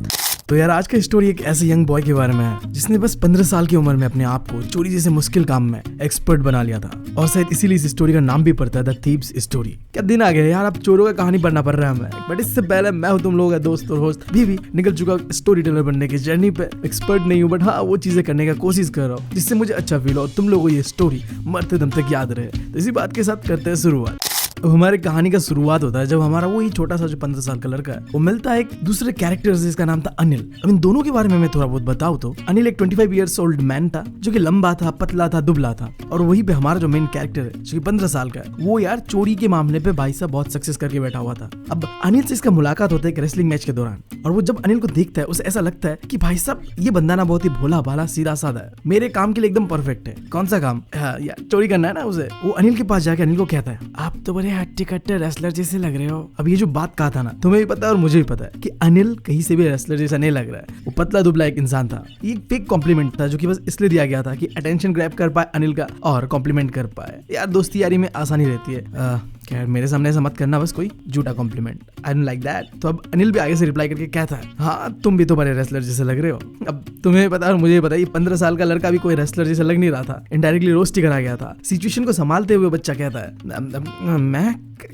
तो यार आज का स्टोरी एक ऐसे यंग बॉय के बारे में है जिसने बस 15 साल की उम्र में अपने आप को चोरी जैसे मुश्किल काम में एक्सपर्ट बना लिया था। और शायद इसीलिए इस स्टोरी का नाम भी पड़ता है द थीव्स स्टोरी। क्या दिन आ गया यार, अब चोरों का कहानी पढ़ना पड़ रहा है हमें। बट इससे पहले मैं हूँ तुम लोगों का दोस्त और होस्ट भी निकल चुका स्टोरी टेलर बनने की जर्नी पे। एक्सपर्ट नहीं हूँ बट हाँ वो चीजें करने का कोशिश कर रहा हूँ जिससे मुझे अच्छा फील हो और तुम लोगों को ये स्टोरी मरते दम तक याद रहे। तो इसी बात के साथ करते हैं शुरुआत। हमारी कहानी का शुरुआत होता है जब हमारा वही छोटा सा जो 15 साल का लड़का है वो मिलता है एक दूसरे कैरेक्टर से जिसका नाम था अनिल। अब इन दोनों के बारे में मैं थोड़ा बहुत बताऊं तो अनिल एक 25 इयर्स ओल्ड मैन था जो कि लंबा था, पतला था, दुबला था। और वहीं पे हमारा जो मेन कैरेक्टर है जो कि 15 साल का है वो यार चोरी के मामले पे भाई साहब बहुत सक्सेस करके बैठा हुआ था। अब अनिल से इसका मुलाकात होता है एक रेसलिंग मैच के दौरान और वो जब अनिल को देखता है उसे ऐसा लगता है कि भाई साहब ये बंदा ना बहुत ही भोला भाला सीधा साधा है, मेरे काम के लिए एकदम परफेक्ट है। कौन सा काम? यार चोरी करना है ना उसे। वो अनिल के पास जाके अनिल को कहता है आप तो बड़े हट्टे कट्टे रेसलर जैसे लग रहे हो। अब ये जो बात कहा था ना तुम्हें भी पता है और मुझे भी पता है कि अनिल कहीं से भी रेसलर जैसा नहीं लग रहा है। वो पतला दुबला एक इंसान था। ये फेक कॉम्प्लीमेंट था जो कि बस इसलिए दिया गया था कि अटेंशन ग्रैब कर पाए अनिल का और कॉम्प्लीमेंट कर पाए। यार दोस्ती यारी में आसानी रहती है। खैर मेरे सामने ऐसा मत करना, बस कोई झूठा compliment, I don't like that. तो अब अनिल भी आगे से रिप्लाई करके कहता है हाँ तुम भी तो बड़े रेसलर जैसे लग रहे हो। अब तुम्हें पता और मुझे पता, ये 15 साल का लड़का भी कोई रेसलर जैसा लग नहीं रहा था, इनडायरेक्टली रोस्ट ही करा गया था। सिचुएशन को संभालते हुए बच्चा कहता है मैं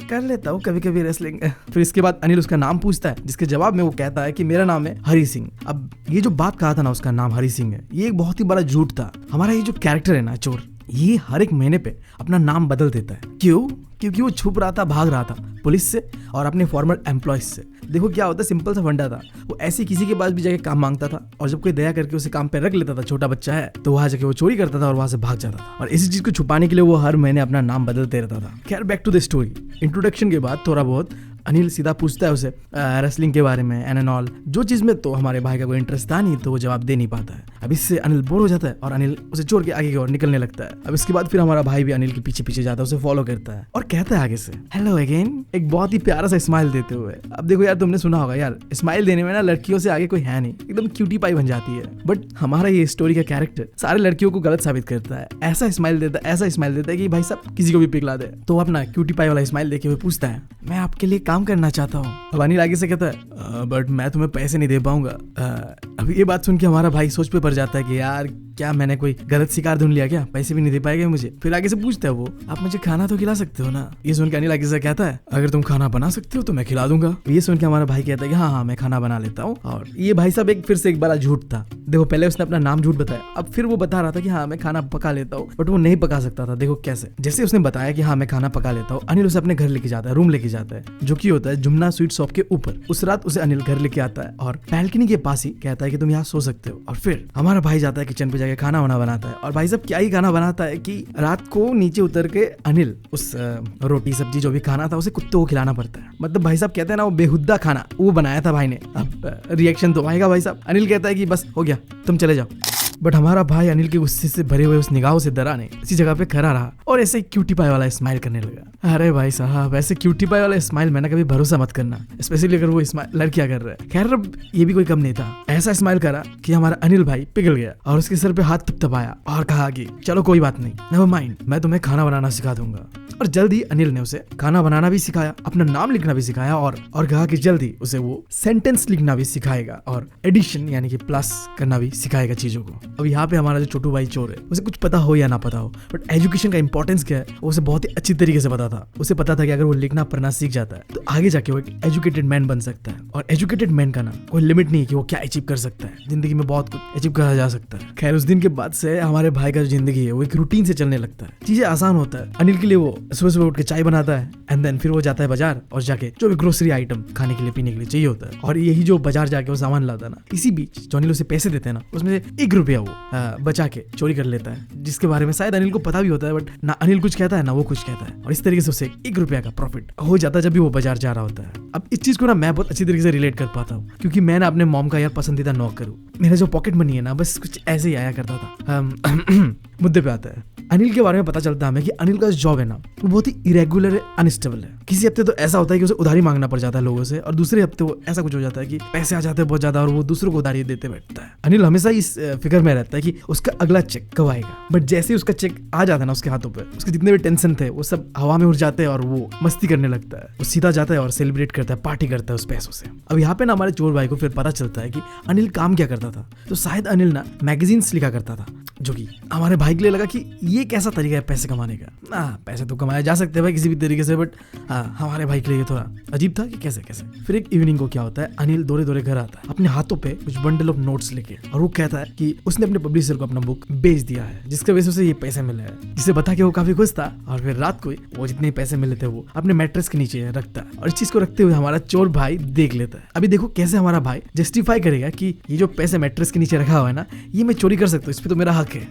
कर लेता हूँ कभी कभी रेसलिंग। फिर इसके बाद अनिल उसका नाम पूछता है जिसके जवाब में वो कहता है कि मेरा नाम है हरी सिंह। अब ये जो बात कहा था ना उसका नाम हरी सिंह है, ये एक बहुत ही बड़ा झूठ था। हमारा ये जो कैरेक्टर है ना चोर, ये हर एक महीने पे अपना नाम बदल देता है। क्यों? क्योंकि वो छुप रहा था, भाग रहा था पुलिस से और अपने फॉर्मर एम्प्लॉयज से। देखो क्या होता है, सिंपल सा फंडा था, वो ऐसे किसी के पास भी जाके काम मांगता था और जब कोई दया करके उसे काम पे रख लेता था, छोटा बच्चा है, तो वहां जाके वो चोरी करता था और वहां से भाग जाता था। और इसी चीज को छुपाने के लिए वो हर महीने अपना नाम बदलते रहता था। खैर, back to the story. Introduction के बाद थोड़ा बहुत अनिल सीधा पूछता है उसे रेसलिंग के बारे में एंड ऑल, जो चीज में तो हमारे भाई का कोई इंटरेस्ट था नहीं, तो वो जवाब दे नहीं पाता है। अब इससे अनिल बोर हो जाता है और अनिल उसे छोड़ के आगे की ओर निकलने लगता है। अब इसके बाद फिर हमारा भाई भी अनिल के पीछे पीछे जाता है, उसे फॉलो करता है और कहता है आगे से हेलो अगेन, एक बहुत ही प्यारा सा स्माइल देते हुए। अब देखो यार, तुमने सुना होगा यार, स्माइल देने में ना लड़कियों से आगे कोई है नहीं, एकदम क्यूटी पाई बन जाती है। बट हमारा ये स्टोरी का कैरेक्टर सारे लड़कियों को गलत साबित करता है। ऐसा स्माइल देता है कि भाई साहब किसी को भी पिघला दे। तो अपना क्यूटी पाई वाला स्माइल देखे हुए पूछता है, मैं आपके लिए काम करना चाहता हूँ। अब अनिल आगे से कहता है बट मैं तुम्हें पैसे नहीं दे पाऊंगा। अब ये बात सुन के हमारा भाई सोच पे पड़ जाता है कि यार क्या मैंने कोई गलत शिकार ढूंढ लिया क्या, पैसे भी नहीं दे पाएंगे मुझे। फिर आगे से पूछता है वो, आप मुझे खाना तो खिला सकते हो ना। ये सुन के अनिल आगे से कहता है, अगर तुम खाना बना सकते हो तो मैं खिला दूंगा। ये सुन के हमारा भाई कहता है कि हाँ मैं खाना बना लेता हूँ। और ये भाई साहब फिर से एक बड़ा झूठ था। देखो पहले उसने अपना नाम झूठ बताया, अब फिर वो बता रहा था कि हाँ मैं खाना पका लेता हूँ, बट वो नहीं पका सकता था। देखो कैसे, जैसे उसने बताया कि हाँ मैं खाना पका लेता हूँ, अनिल उसे अपने घर लेके जाता है, रूम लेके जाता है, जो कि होता है जुमना स्वीट शॉप के ऊपर। उस रात उसे अनिल घर लेके आता है और बैल्कनी के पास ही कहता है कि तुम यहाँ सो सकते हो। और फिर हमारा भाई जाता है किचन पे जाके खाना वाना बनाता है। और भाई साहब क्या ही खाना बनाता है कि रात को नीचे उतर के अनिल उस रोटी सब्जी जो भी खाना था उसे कुत्तों को खिलाना पड़ता है। मतलब भाई साहब कहते हैं ना, वो बेहुद्दा खाना वो बनाया था भाई ने। अब रिएक्शन तो आएगा भाई साहब। अनिल कहता है कि बस हो गया, तुम चले जाओ। बट हमारा भाई अनिल के गुस्से से भरे हुए उस निगाहों से डरा नहीं, इसी जगह पे खड़ा रहा और ऐसे क्यूटी पाई वाला स्माइल करने लगा। अरे भाई साहब, ऐसे क्यूटी पाई वाला स्माइल मैंने कभी भरोसा मत करना, स्पेशली अगर वो स्माइल लड़कियां कर रहा है। खैर अब ये भी कोई कम नहीं था, ऐसा स्माइल करा कि हमारा अनिल भाई पिघल गया और उसके सर पे हाथ थपथपाया और कहा कि चलो कोई बात नहीं, नेवर माइंड, मैं तुम्हें खाना बनाना सिखा दूंगा। और जल्दी अनिल ने उसे खाना बनाना भी सिखाया, अपना नाम लिखना भी सिखाया और कहा कि जल्दी उसे वो सेंटेंस लिखना भी सिखाएगा और एडिशन यानी कि प्लस करना भी सिखाएगा चीजों को। अब यहाँ पे हमारा जो छोटू भाई चोर है, उसे कुछ पता हो या ना पता हो, बट एजुकेशन का इंपॉर्टेंस क्या है वो उसे बहुत ही अच्छी तरीके से पता था। उसे पता था कि अगर वो लिखना पढ़ना सीख जाता है तो आगे जाके वो एक एजुकेटेड मैन बन सकता है। और एजुकेटेड मैन का ना कोई लिमिट नहीं है कि वो क्या अचीव कर सकता है, जिंदगी में बहुत कुछ अचीव करा जा सकता है। खैर उस दिन के बाद से हमारे भाई का जो जिंदगी है वो एक रूटीन से चलने लगता है, चीजें आसान होता है। अनिल के लिए वो सुबह सुबह उठ के चाय बनाता है एंड देन फिर वो जाता है बाजार और जाके जो भी ग्रोसरी आइटम खाने के लिए पीने के लिए चाहिए होता है, और यही जो बाजार जाके वो सामान लाता है ना, इसी बीच जो अनिल उसे पैसे देते हैं ना, उसमें से 1 रुपया वो बचा के चोरी कर लेता है, जिसके बारे में शायद अनिल को पता भी होता है, बट ना अनिल कुछ कहता है ना वो कुछ कहता है। और इस तरीके से उसे 1 रुपया का प्रॉफिट हो जाता है जब भी वो बाजार जा रहा होता है। अब इस चीज को ना मैं बहुत अच्छी तरीके से रिलेट कर पाता हूँ, क्योंकि मैं ना अपने मॉम का यार पसंदीदा नौकर हूँ। मेरा जो पॉकेट मनी है ना बस कुछ ऐसे ही आया करता था। मुद्दे पे आता है, अनिल के बारे में पता चलता है हमें कि अनिल का जॉब है ना वो बहुत ही इरेगुलर है, अनस्टेबल है। किसी हफ्ते तो ऐसा होता है कि उसे उधारी मांगना पड़ जाता है लोगों से, और दूसरे हफ्ते वो ऐसा कुछ हो जाता है कि पैसे आ जाते हैं बहुत ज्यादा और वो दूसरों को उधारी देते बैठता है। अनिल हमेशा इस फिक्र में रहता है कि उसका अगला चेक कब आएगा, बट जैसे ही उसका चेक आ जाता है ना उसके हाथों पे, उसके जितने भी टेंशन थे वो सब हवा में उड़ जाते हैं और वो मस्ती करने लगता है। वो सीधा जाता है और सेलिब्रेट करता है, पार्टी करता है उस पैसों से। अब यहाँ पे ना हमारे चोर भाई को फिर पता चलता है कि अनिल काम क्या करता था। तो शायद अनिल ना मैगजीन्स लिखा करता था, जो कि हमारे भाई के लिए लगा कि ये कैसा तरीका है पैसे कमाने का। पैसे तो कमाए जा सकते हैं भाई किसी भी तरीके से, बट हमारे भाई के लिए थोड़ा अजीब था कि कैसे कैसे। फिर एक इवनिंग को क्या होता है, अनिल दौड़े दौड़े घर आता है अपने हाथों पे कुछ बंडल ऑफ नोट्स लेके, और वो कहता है कि उसने अपने पब्लिशर को अपना बुक बेच दिया है, जिसके वजह से उसे ये पैसे मिले हैं। जिसे बता के वो काफी खुश था, और फिर रात को वो जितने पैसे मिले थे वो अपने मैट्रेस के नीचे रखता है, और इस चीज को रखते हुए हमारा चोर भाई देख लेता है। अभी देखो कैसे हमारा भाई जस्टिफाई करेगा कि ये जो पैसे मैट्रेस के नीचे रखा हुआ है ना, ये मैं चोरी कर सकता हूँ, इस पे तो मेरा हक है।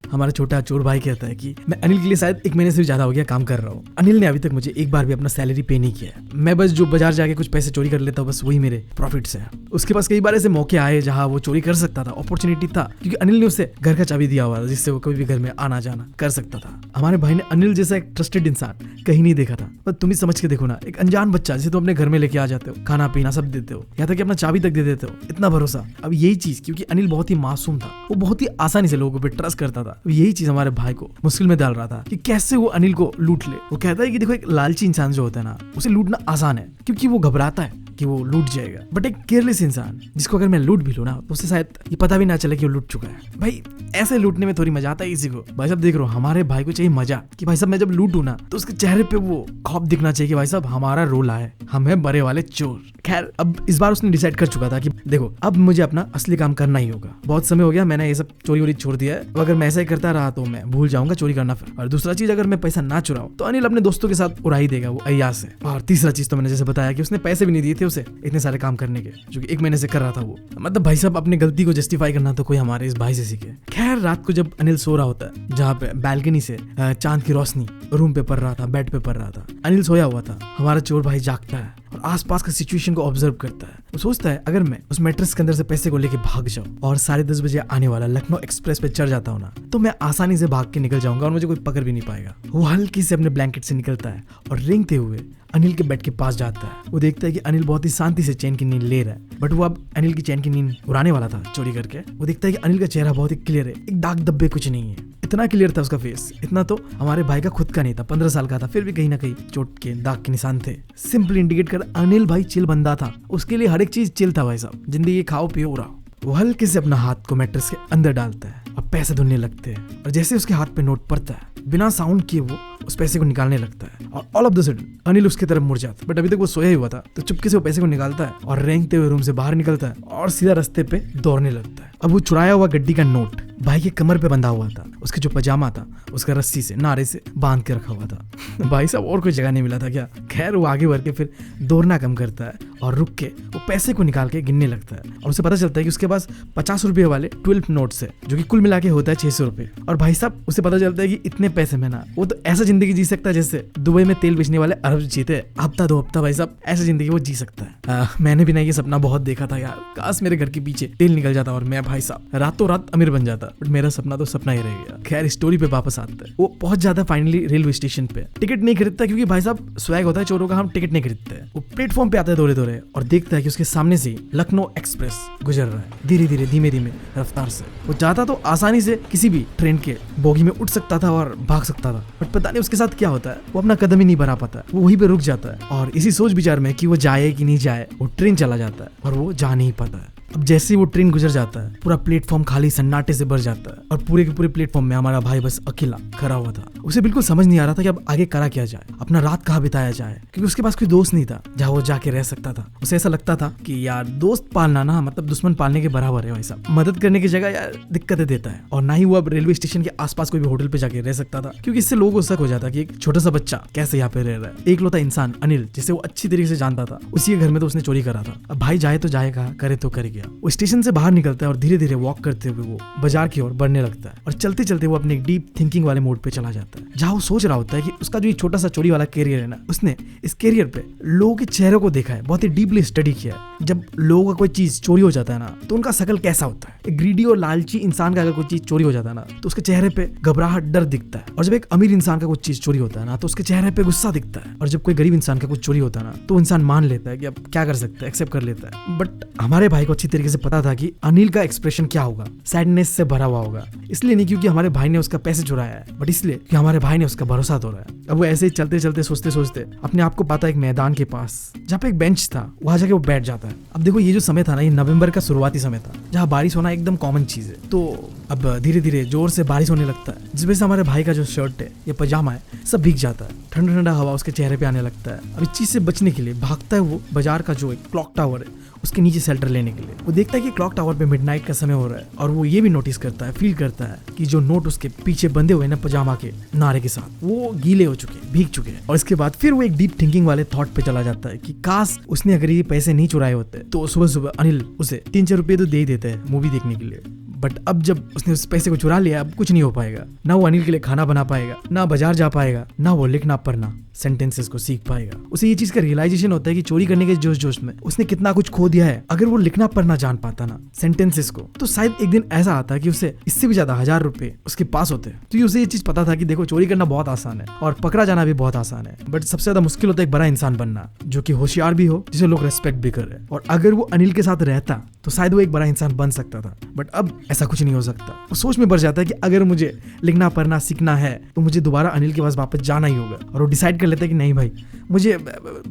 हमारा छोटा चोर भाई कहता है कि मैं अनिल के लिए शायद 1 महीने से भी ज्यादा हो गया काम कर रहा हूँ। अनिल ने अभी तक मुझे एक बार भी अपना सैलरी पे नहीं किया है। मैं बस जो बाजार जाके कुछ पैसे चोरी कर लेता हूँ, बस वही मेरे प्रॉफिट्स है। उसके पास कई बार ऐसे मौके आए जहाँ वो चोरी कर सकता था, अपॉर्चुनिटी था, क्योंकि अनिल ने उसे घर का चाबी दिया हुआ था, जिससे वो कभी भी घर में आना जाना कर सकता था। हमारे भाई ने अनिल जैसा एक ट्रस्टेड इंसान कहीं नहीं देखा था। पर तुम ही समझ के देखो ना, एक अनजान बच्चा जिसे तुम अपने घर में लेके आ जाते हो, खाना पीना सब देते हो, यहाँ तक कि अपना चाबी तक दे देते हो, इतना भरोसा। अब यही चीज, क्योंकि अनिल बहुत ही मासूम था, वो बहुत ही आसानी से लोगों पर ट्रस्ट करता था, यही चीज हमारे भाई को मुश्किल में डाल रहा था कि कैसे वो अनिल को लूट ले। वो कहता है कि देखो एक लालची इंसान जो होता है ना, उसे लूटना आसान है क्योंकि वो घबराता है, कि वो लूट जाएगा, बट एक केयरलेस इंसान जिसको अगर मैं लूट भी लूं ना तो उसे शायद ये पता भी ना चले कि वो लूट चुका है। भाई ऐसे लूटने में थोड़ी मजा आता है किसी को। भाई साहब देख रहे हो, हमारे भाई को चाहिए मजा कि भाई साहब मैं जब लूटूं ना तो उसके चेहरे पे वो खौफ दिखना चाहिए कि भाई साहब हमारा रोल आए, हम है बड़े वाले चोर। खैर अब इस बार उसने डिसाइड कर चुका था कि देखो अब मुझे अपना असली काम करना ही होगा। बहुत समय हो गया, मैंने ये सब चोरी वोरी छोड़ दिया है। अगर मैं ऐसा ही करता रहा तो मैं भूल जाऊंगा चोरी करना फिर। और दूसरा चीज, अगर मैं पैसा ना चुराऊं तो अनिल अपने दोस्तों के साथ उड़ा ही देगा वो अय्याज से। और तीसरा चीज तो मैंने जैसे बताया कि उसने पैसे भी नहीं दिए थे उसे इतने सारे काम करने के, जो कि 1 महीने से कर रहा था वो। मतलब भाई साहब अपनी गलती को जस्टिफाई करना तो कोई हमारे इस भाई से सीखे। खैर रात को जब अनिल सो रहा होता है, जहाँ पे बैल्कनी से चांद की रोशनी रूम पे पड़ रहा था, बेड पे पड़ रहा था, अनिल सोया हुआ था। हमारा चोर भाई जागता है और आसपास का सिचुएशन को ऑब्जर्व करता है। वो सोचता है अगर मैं उस मैट्रेस के अंदर से पैसे को लेके भाग जाऊं और 10:30 बजे आने वाला लखनऊ एक्सप्रेस पे चढ़ जाता हूं ना तो मैं आसानी से भाग के निकल जाऊंगा और मुझे कोई पकड़ भी नहीं पाएगा। वो हल्की से अपने ब्लैंकेट से निकलता है और रेंगते हुए अनिल के बेड के पास जाता है। वो देखता है कि अनिल बहुत ही शांति से चैन की नींद ले रहा है, बट वो अब अनिल की चैन की नींद उड़ाने वाला था चोरी करके। वो देखता है कि अनिल का चेहरा बहुत ही क्लियर है, एक दाग धब्बे कुछ नहीं है। इतना क्लियर था उसका फेस, इतना तो हमारे भाई का खुद का नहीं था। 15 साल का था, फिर भी कहीं ना कहीं चोट के दाग के निशान थे। सिंपल इंडिकेट कर अनिल भाई चिल बंदा था, उसके लिए हर एक चीज चिल था भाई साहब। जिंदगी खाओ पियो उड़ाओ। वो हल्के से अपना हाथ को मैट्रेस के अंदर डालता है और पैसे धुलने लगते हैं। और जैसे उसके हाथ पे नोट पड़ता है, बिना साउंड किए वो उस पैसे को निकालने लगता है और all of the sudden Anil उसकी तरफ मुड़ जाता है। बट अभी तक वो सोया ही हुआ था, तो चुपके से वो पैसे को निकालता है और रेंगते हुए रूम से बाहर निकलता है और सीधा रास्ते पे दौड़ने लगता है। अब वो चुराया हुआ गड्डी का नोट भाई के कमर पे बंधा हुआ था। उसके जो पजामा था उसका रस्सी से नारे से बांध के रखा हुआ था। भाई साहब और कोई जगह नहीं मिला था क्या? खैर वो आगे बढ़ के फिर दौड़ना कम करता है और रुक के वो पैसे को निकाल के गिनने लगता है। और उसे पता चलता है कि उसके पास 50 रुपए वाले 12 नोट्स है, जो कि कुल मिला के होता है 600 रुपए। और भाई साहब उसे पता चलता है कि इतने पैसे में ना वो तो ऐसा जिंदगी जी सकता है जैसे दुबई में तेल बेचने वाले अरब जीते। हफ्ता 2 हफ्ता भाई साहब ऐसा जिंदगी वो जी सकता है। मैंने भी ना ये सपना बहुत देखा था यार, काश मेरे घर के पीछे तेल निकल जाता और मैं भाई साहब रातों रात अमीर बन जाता। बट मेरा सपना तो सपना ही रह गया। खैर स्टोरी पे वापस आता है। वो पहुंच जाता है फाइनली रेलवे स्टेशन पे। टिकट नहीं खरीदता क्योंकि भाई साहब स्वैग होता है चोरों का, हम टिकट नहीं खरीदते। वो प्लेटफॉर्म पे आता है दौड़े दौड़े और देखता है कि उसके सामने से लखनऊ एक्सप्रेस गुजर रहा है, धीरे धीरे धीमे धीमे रफ्तार से। वो चाहता तो आसानी से किसी भी ट्रेन के बोगी में उठ सकता था और भाग सकता था, बट पता नहीं उसके साथ क्या होता है, वो अपना कदम ही नहीं बढ़ा पाता। वो वहीं पे रुक जाता है और इसी सोच विचार में कि वो जाए कि नहीं जाए, वो ट्रेन चला जाता है और वो जा नहीं पाता है। अब जैसे ही वो ट्रेन गुजर जाता है, पूरा प्लेटफॉर्म खाली सन्नाटे से भर जाता है और पूरे के पूरे प्लेटफॉर्म में हमारा भाई बस अकेला खड़ा हुआ था। उसे बिल्कुल समझ नहीं आ रहा था कि अब आगे करा क्या जाए, अपना रात कहाँ बिताया जाए, क्योंकि उसके पास कोई दोस्त नहीं था जहाँ वो जाके रह सकता था। उसे ऐसा लगता था कि यार दोस्त पालना ना मतलब दुश्मन पालने के बराबर है भाई साहब। मदद करने की जगह यार दिक्कतें देता है। और ना ही वो अब रेलवे स्टेशन के आसपास कोई भी होटल पे जाके रह सकता था, क्योंकि इससे लोगों को शक हो जाता कि एक छोटा सा बच्चा कैसे यहाँ पे रह रहा है। एक लौता इंसान अनिल, जिसे वो अच्छी तरीके से जानता था, उसी के घर में तो उसने चोरी करा था। अब भाई जाए तो जाए कहाँ, करे तो कर गया। वो स्टेशन से बाहर निकलता है और धीरे धीरे वॉक करते हुए वो बाजार की ओर बढ़ने लगता है। और चलते चलते वो अपने डीप थिंकिंग वाले मोड पे चला जाता है, जहाँ वो सोच रहा होता है कि उसका जो छोटा सा चोरी वाला कैरियर है ना, उसने इस कैरियर पे लोगों के चेहरों को देखा है, बहुत ही डीपली स्टडी किया है। जब लोगों का कोई चीज चोरी हो जाता है ना तो उनका शकल कैसा होता है। एक ग्रीडी और लालची इंसान का अगर कोई चीज चोरी हो जाता है ना तो उसके चेहरे पे घबराहट, डर दिखता है। और जब एक अमीर इंसान का कुछ चीज चोरी होता है ना तो उसके चेहरे पे गुस्सा दिखता है। और जब कोई गरीब इंसान का कुछ चोरी होता है ना तो इंसान मान लेता है कि अब क्या कर सकता है, एक्सेप्ट कर लेता है। बट हमारे भाई को अच्छी तरीके से पता था कि अनिल का एक्सप्रेशन क्या होगा, सैडनेस से भरा हुआ होगा। इसलिए नहीं क्योंकि हमारे भाई ने उसका पैसे चुराया है, बट इसलिए कि हमारे भाई ने उसका भरोसा तोड़ा है। अब वो ऐसे ही चलते चलते सोचते सोचते अपने आप को पाता एक मैदान के पास, जहाँ पे एक बेंच था, वहां जाके वो बैठ जाता है। अब देखो ये जो समय था ना, ये नवंबर का शुरुआती समय था, जहाँ बारिश होना एकदम कॉमन चीज है। तो अब धीरे धीरे जोर से बारिश होने लगता है, जिस वजह से हमारे भाई का जो शर्ट है या पजामा है सब भीग जाता है। ठंडा ठंडा हवा उसके चेहरे पे आने लगता है। अब इस चीज से बचने के लिए भागता है वो बाजार का जो एक क्लॉक टावर है उसके नीचे शेल्टर लेने के लिए। वो देखता है कि क्लॉक टावर पे मिडनाइट का समय हो रहा है और वो ये भी नोटिस करता है, फील करता है कि जो नोट उसके पीछे बंधे हुए ना पजामा के नारे के साथ, वो गीले हो चुके हैं, भीग चुके हैं। और इसके बाद फिर वो एक डीप थिंकिंग वाले थॉट पे चला जाता है कि काश उसने अगर ये पैसे नहीं चुराए होते तो सुबह सुबह अनिल उसे 3-4 रुपए तो दे ही देते हैं मूवी देखने के लिए। बट अब जब उसने उस पैसे को चुरा लिया, अब कुछ नहीं हो पाएगा। ना वो अनिल के लिए खाना बना पाएगा, ना बाजार जा पाएगा, ना वो लिखना पढ़ना सेंटेंसेस को सीख पाएगा। उसे ये चीज का रियलाइजेशन होता है कि चोरी करने के जोश जोश में उसने कितना कुछ खो दिया है। अगर वो लिखना पढ़ना जान पाता ना सेंटेंसेस को, तो शायद एक दिन ऐसा आता कि उसे इससे भी ज्यादा 1000 रुपए उसके पास होते। तो उसे ये चीज पता था कि देखो चोरी करना बहुत आसान है और पकड़ा जाना भी बहुत आसान है, बट सबसे ज्यादा मुश्किल होता है एक बड़ा इंसान बनना, जो कि होशियार भी हो, जिसे लोग रेस्पेक्ट भी करे। और अगर वो अनिल के साथ रहता तो शायद वो एक बड़ा इंसान बन सकता था। बट अब ऐसा कुछ नहीं हो सकता। वो सोच में पड़ जाता है कि अगर मुझे लिखना पढ़ना सीखना है तो मुझे दोबारा अनिल के पास वापस जाना ही होगा। और वो डिसाइड कर लेता है कि नहीं भाई, मुझे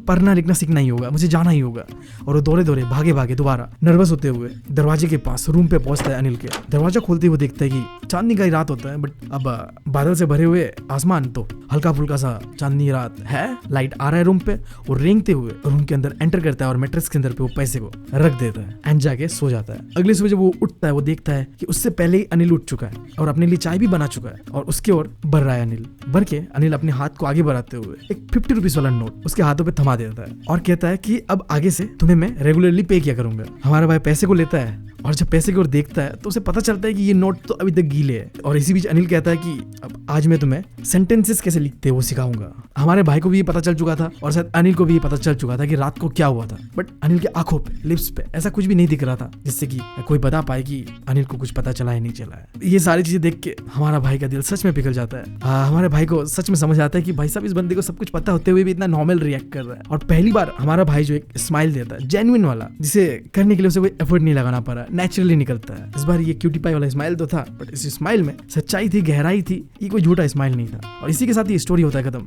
पढ़ना लिखना सीखना ही होगा, मुझे जाना ही होगा। और वो दौड़े दौड़े भागे भागे दोबारा नर्वस होते हुए दरवाजे के पास रूम पे पहुंचता है अनिल के। दरवाजा खोलते हुए देखता है कि चांदनी का ही रात होता है, बट अब बादल से भरे हुए आसमान, तो हल्का फुल्का सा चांदनी रात है। लाइट आ रहा है रूम पे और रेंगते हुए रूम के अंदर एंटर करता है और मैट्रेस के अंदर पे वो पैसे को रख देता है एंड जाके सो जाता है। अगली सुबह जब वो उठता है वो देखता है कि उससे पहले ही अनिल उठ चुका है और अपने लिए चाय भी बना चुका है और उसके ओर बढ़ रहा है अनिल। बढ़ के अनिल अपने हाथ को आगे बढ़ाते हुए एक 50 रुपीज वाला नोट उसके हाथों पे थमा देता है और कहता है कि अब आगे से तुम्हें मैं रेगुलरली पे किया करूंगा। हमारा भाई पैसे को लेता है और जब पैसे की ओर देखता है तो उसे पता चलता है कि ये नोट तो अभी तक गीले है। और इसी बीच अनिल कहता है कि अब आज मैं तुम्हें सेंटेंसेस कैसे लिखते हैं वो सिखाऊंगा। हमारे भाई को भी ये पता चल चुका था और शायद अनिल को भी ये पता चल चुका था कि रात को क्या हुआ था, बट अनिल के आंखों पे, लिप्स पे ऐसा कुछ भी नहीं दिख रहा था जिससे कि कोई बता पाए कि अनिल को कुछ पता चला है नहीं चला है। ये सारी चीजें देख के हमारा भाई का दिल सच में पिघल जाता है। हमारे भाई को सच में समझ आता है कि भाई साहब इस बंदे को सब कुछ पता होते हुए भी इतना नॉर्मल रिएक्ट कर रहा है। और पहली बार हमारा भाई जो एक स्माइल देता है जेन्युइन वाला, जिसे करने के लिए उसे कोई एफर्ट नहीं लगाना पड़ा, नेचुरली निकलता है। इस बार ये क्यूटी पाई वाला स्माइल तो था, बट इस स्माइल में सच्चाई थी, गहराई थी, ये कोई झूठा स्माइल नहीं था। और इसी के साथ ये स्टोरी होता है खत्म।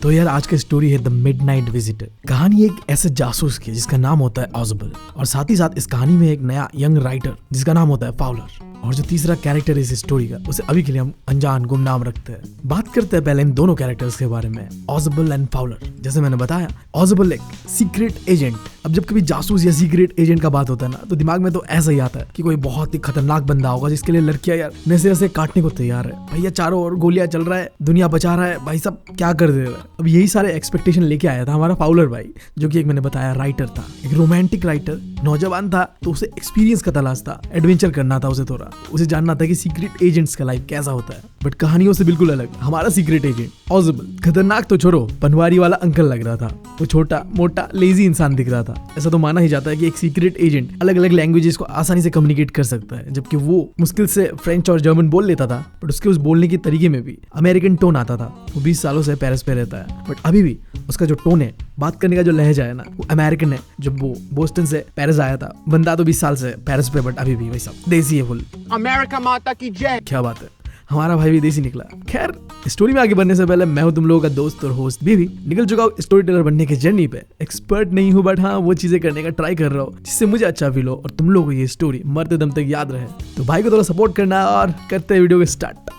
तो यार आज की स्टोरी है द मिडनाइट विजिटर। कहानी एक ऐसे जासूस की जिसका नाम होता है ऑजबल, और साथ ही साथ इस कहानी में एक नया यंग राइटर जिसका नाम होता है फाउलर। और जो तीसरा कैरेक्टर है इस स्टोरी का, उसे अभी के लिए हम अनजान गुमनाम रखते हैं। बात करते हैं पहले इन दोनों कैरेक्टर्स के बारे में, ऑजबल एंड फाउलर। जैसे मैंने बताया, ऑजबल एक सीक्रेट एजेंट। अब जब कभी जासूस या सीक्रेट एजेंट का बात होता है ना, तो दिमाग में तो ऐसा ही आता है कि कोई बहुत ही खतरनाक बंदा होगा जिसके लिए लड़कियां यार नशे नशे काटने को तैयार है। भैया चारों ओर गोलियां चल रहा है, दुनिया बचा रहा है, भाई सब क्या कर दे रहा है। अब यही सारे एक्सपेक्टेशन लेके आया था हमारा फाउलर भाई, जो कि एक मैंने बताया राइटर था, एक रोमांटिक राइटर। नौजवान था तो उसे एक्सपीरियंस का तलाश था, एडवेंचर करना था उसे, थोड़ा उसे जानना था कि सीक्रेट एजेंट्स का लाइफ कैसा होता है। बट कहानियों से बिल्कुल अलग हमारा सीक्रेट एजेंट ऑजबल। खतरनाक तो छोड़ो, पनवारी वाला अंकल लग रहा था। वो छोटा मोटा लेजी इंसान दिख रहा था। ऐसा तो माना ही जाता है कि एक सीक्रेट एजेंट अलग अलग लैंग्वेजेस को आसानी से कम्युनिकेट कर सकता है, जबकि वो मुश्किल से फ्रेंच और जर्मन बोल लेता था, बट उसके उस बोलने के तरीके में भी अमेरिकन टोन आता था। वो 20 सालों से पेरिस पे रहता है, बट अभी भी उसका जो टोन है, बात करने का जो लहजा है ना, वो अमेरिकन है। जब वो बोस्टन से पेरिस आया था, बंदा तो 20 साल से पेरिस पे, बट अभी भी वही सब देसी है फुल। अमेरिका माता की जय। क्या बात है, हमारा भाई भी देसी निकला। खैर, स्टोरी में आगे बढ़ने से पहले मैं हूं तुम लोगों का दोस्त और होस्ट भी निकल चुका हूं स्टोरी टेलर बनने के जर्नी पे। एक्सपर्ट नहीं हूं, बट हाँ वो चीजें करने का ट्राई कर रहा हूं जिससे मुझे अच्छा फील हो और तुम लोगों को ये स्टोरी मरते दम तक याद रहे। तो भाई को थोड़ा सपोर्ट करना और करते हैं वीडियो को स्टार्ट।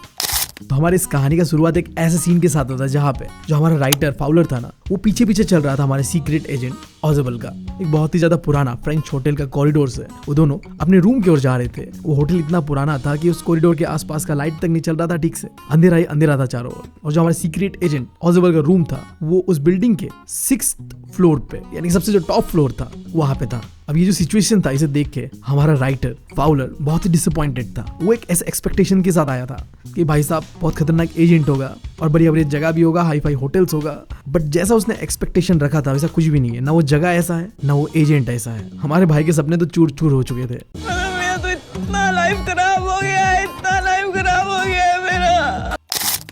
तो हमारी इस कहानी का शुरुआत एक ऐसे सीन के साथ होता है जहाँ पे जो हमारा राइटर फाउलर था ना, वो पीछे पीछे चल रहा था हमारे सीक्रेट एजेंट ऑजबल का। एक बहुत ही ज्यादा पुराना फ्रेंच होटल का कॉरिडोर से वो दोनों अपने रूम की ओर जा रहे थे। वो होटल इतना पुराना था कि उस कॉरिडोर के आसपास का लाइट तक नहीं चल रहा था ठीक से, अंधेरा ही अंधेरा था चारों ओर। और जो हमारे सीक्रेट एजेंट ऑजबल का रूम था, वो उस बिल्डिंग के 6th फ्लोर पे, यानी सबसे जो टॉप फ्लोर था वहां पे था। अब ये जो सिचुएशन था, इसे देख के हमारा राइटर फाउलर बहुत ही डिसअपॉइंटेड था। वो एक ऐसे एक्सपेक्टेशन के साथ आया था कि भाई साहब बहुत खतरनाक एजेंट होगा और बढ़िया बढ़िया जगह भी होगा, हाई फाई होटल्स होगा। बट जैसा उसने एक्सपेक्टेशन रखा था वैसा कुछ भी नहीं है। ना वो जगह ऐसा है, ना वो एजेंट ऐसा है। हमारे भाई के सपने तो चूर चूर हो चुके थे। मेरा तो इतना लाइफ खराब हो गया है, इतना लाइफ खराब हो गया है मेरा।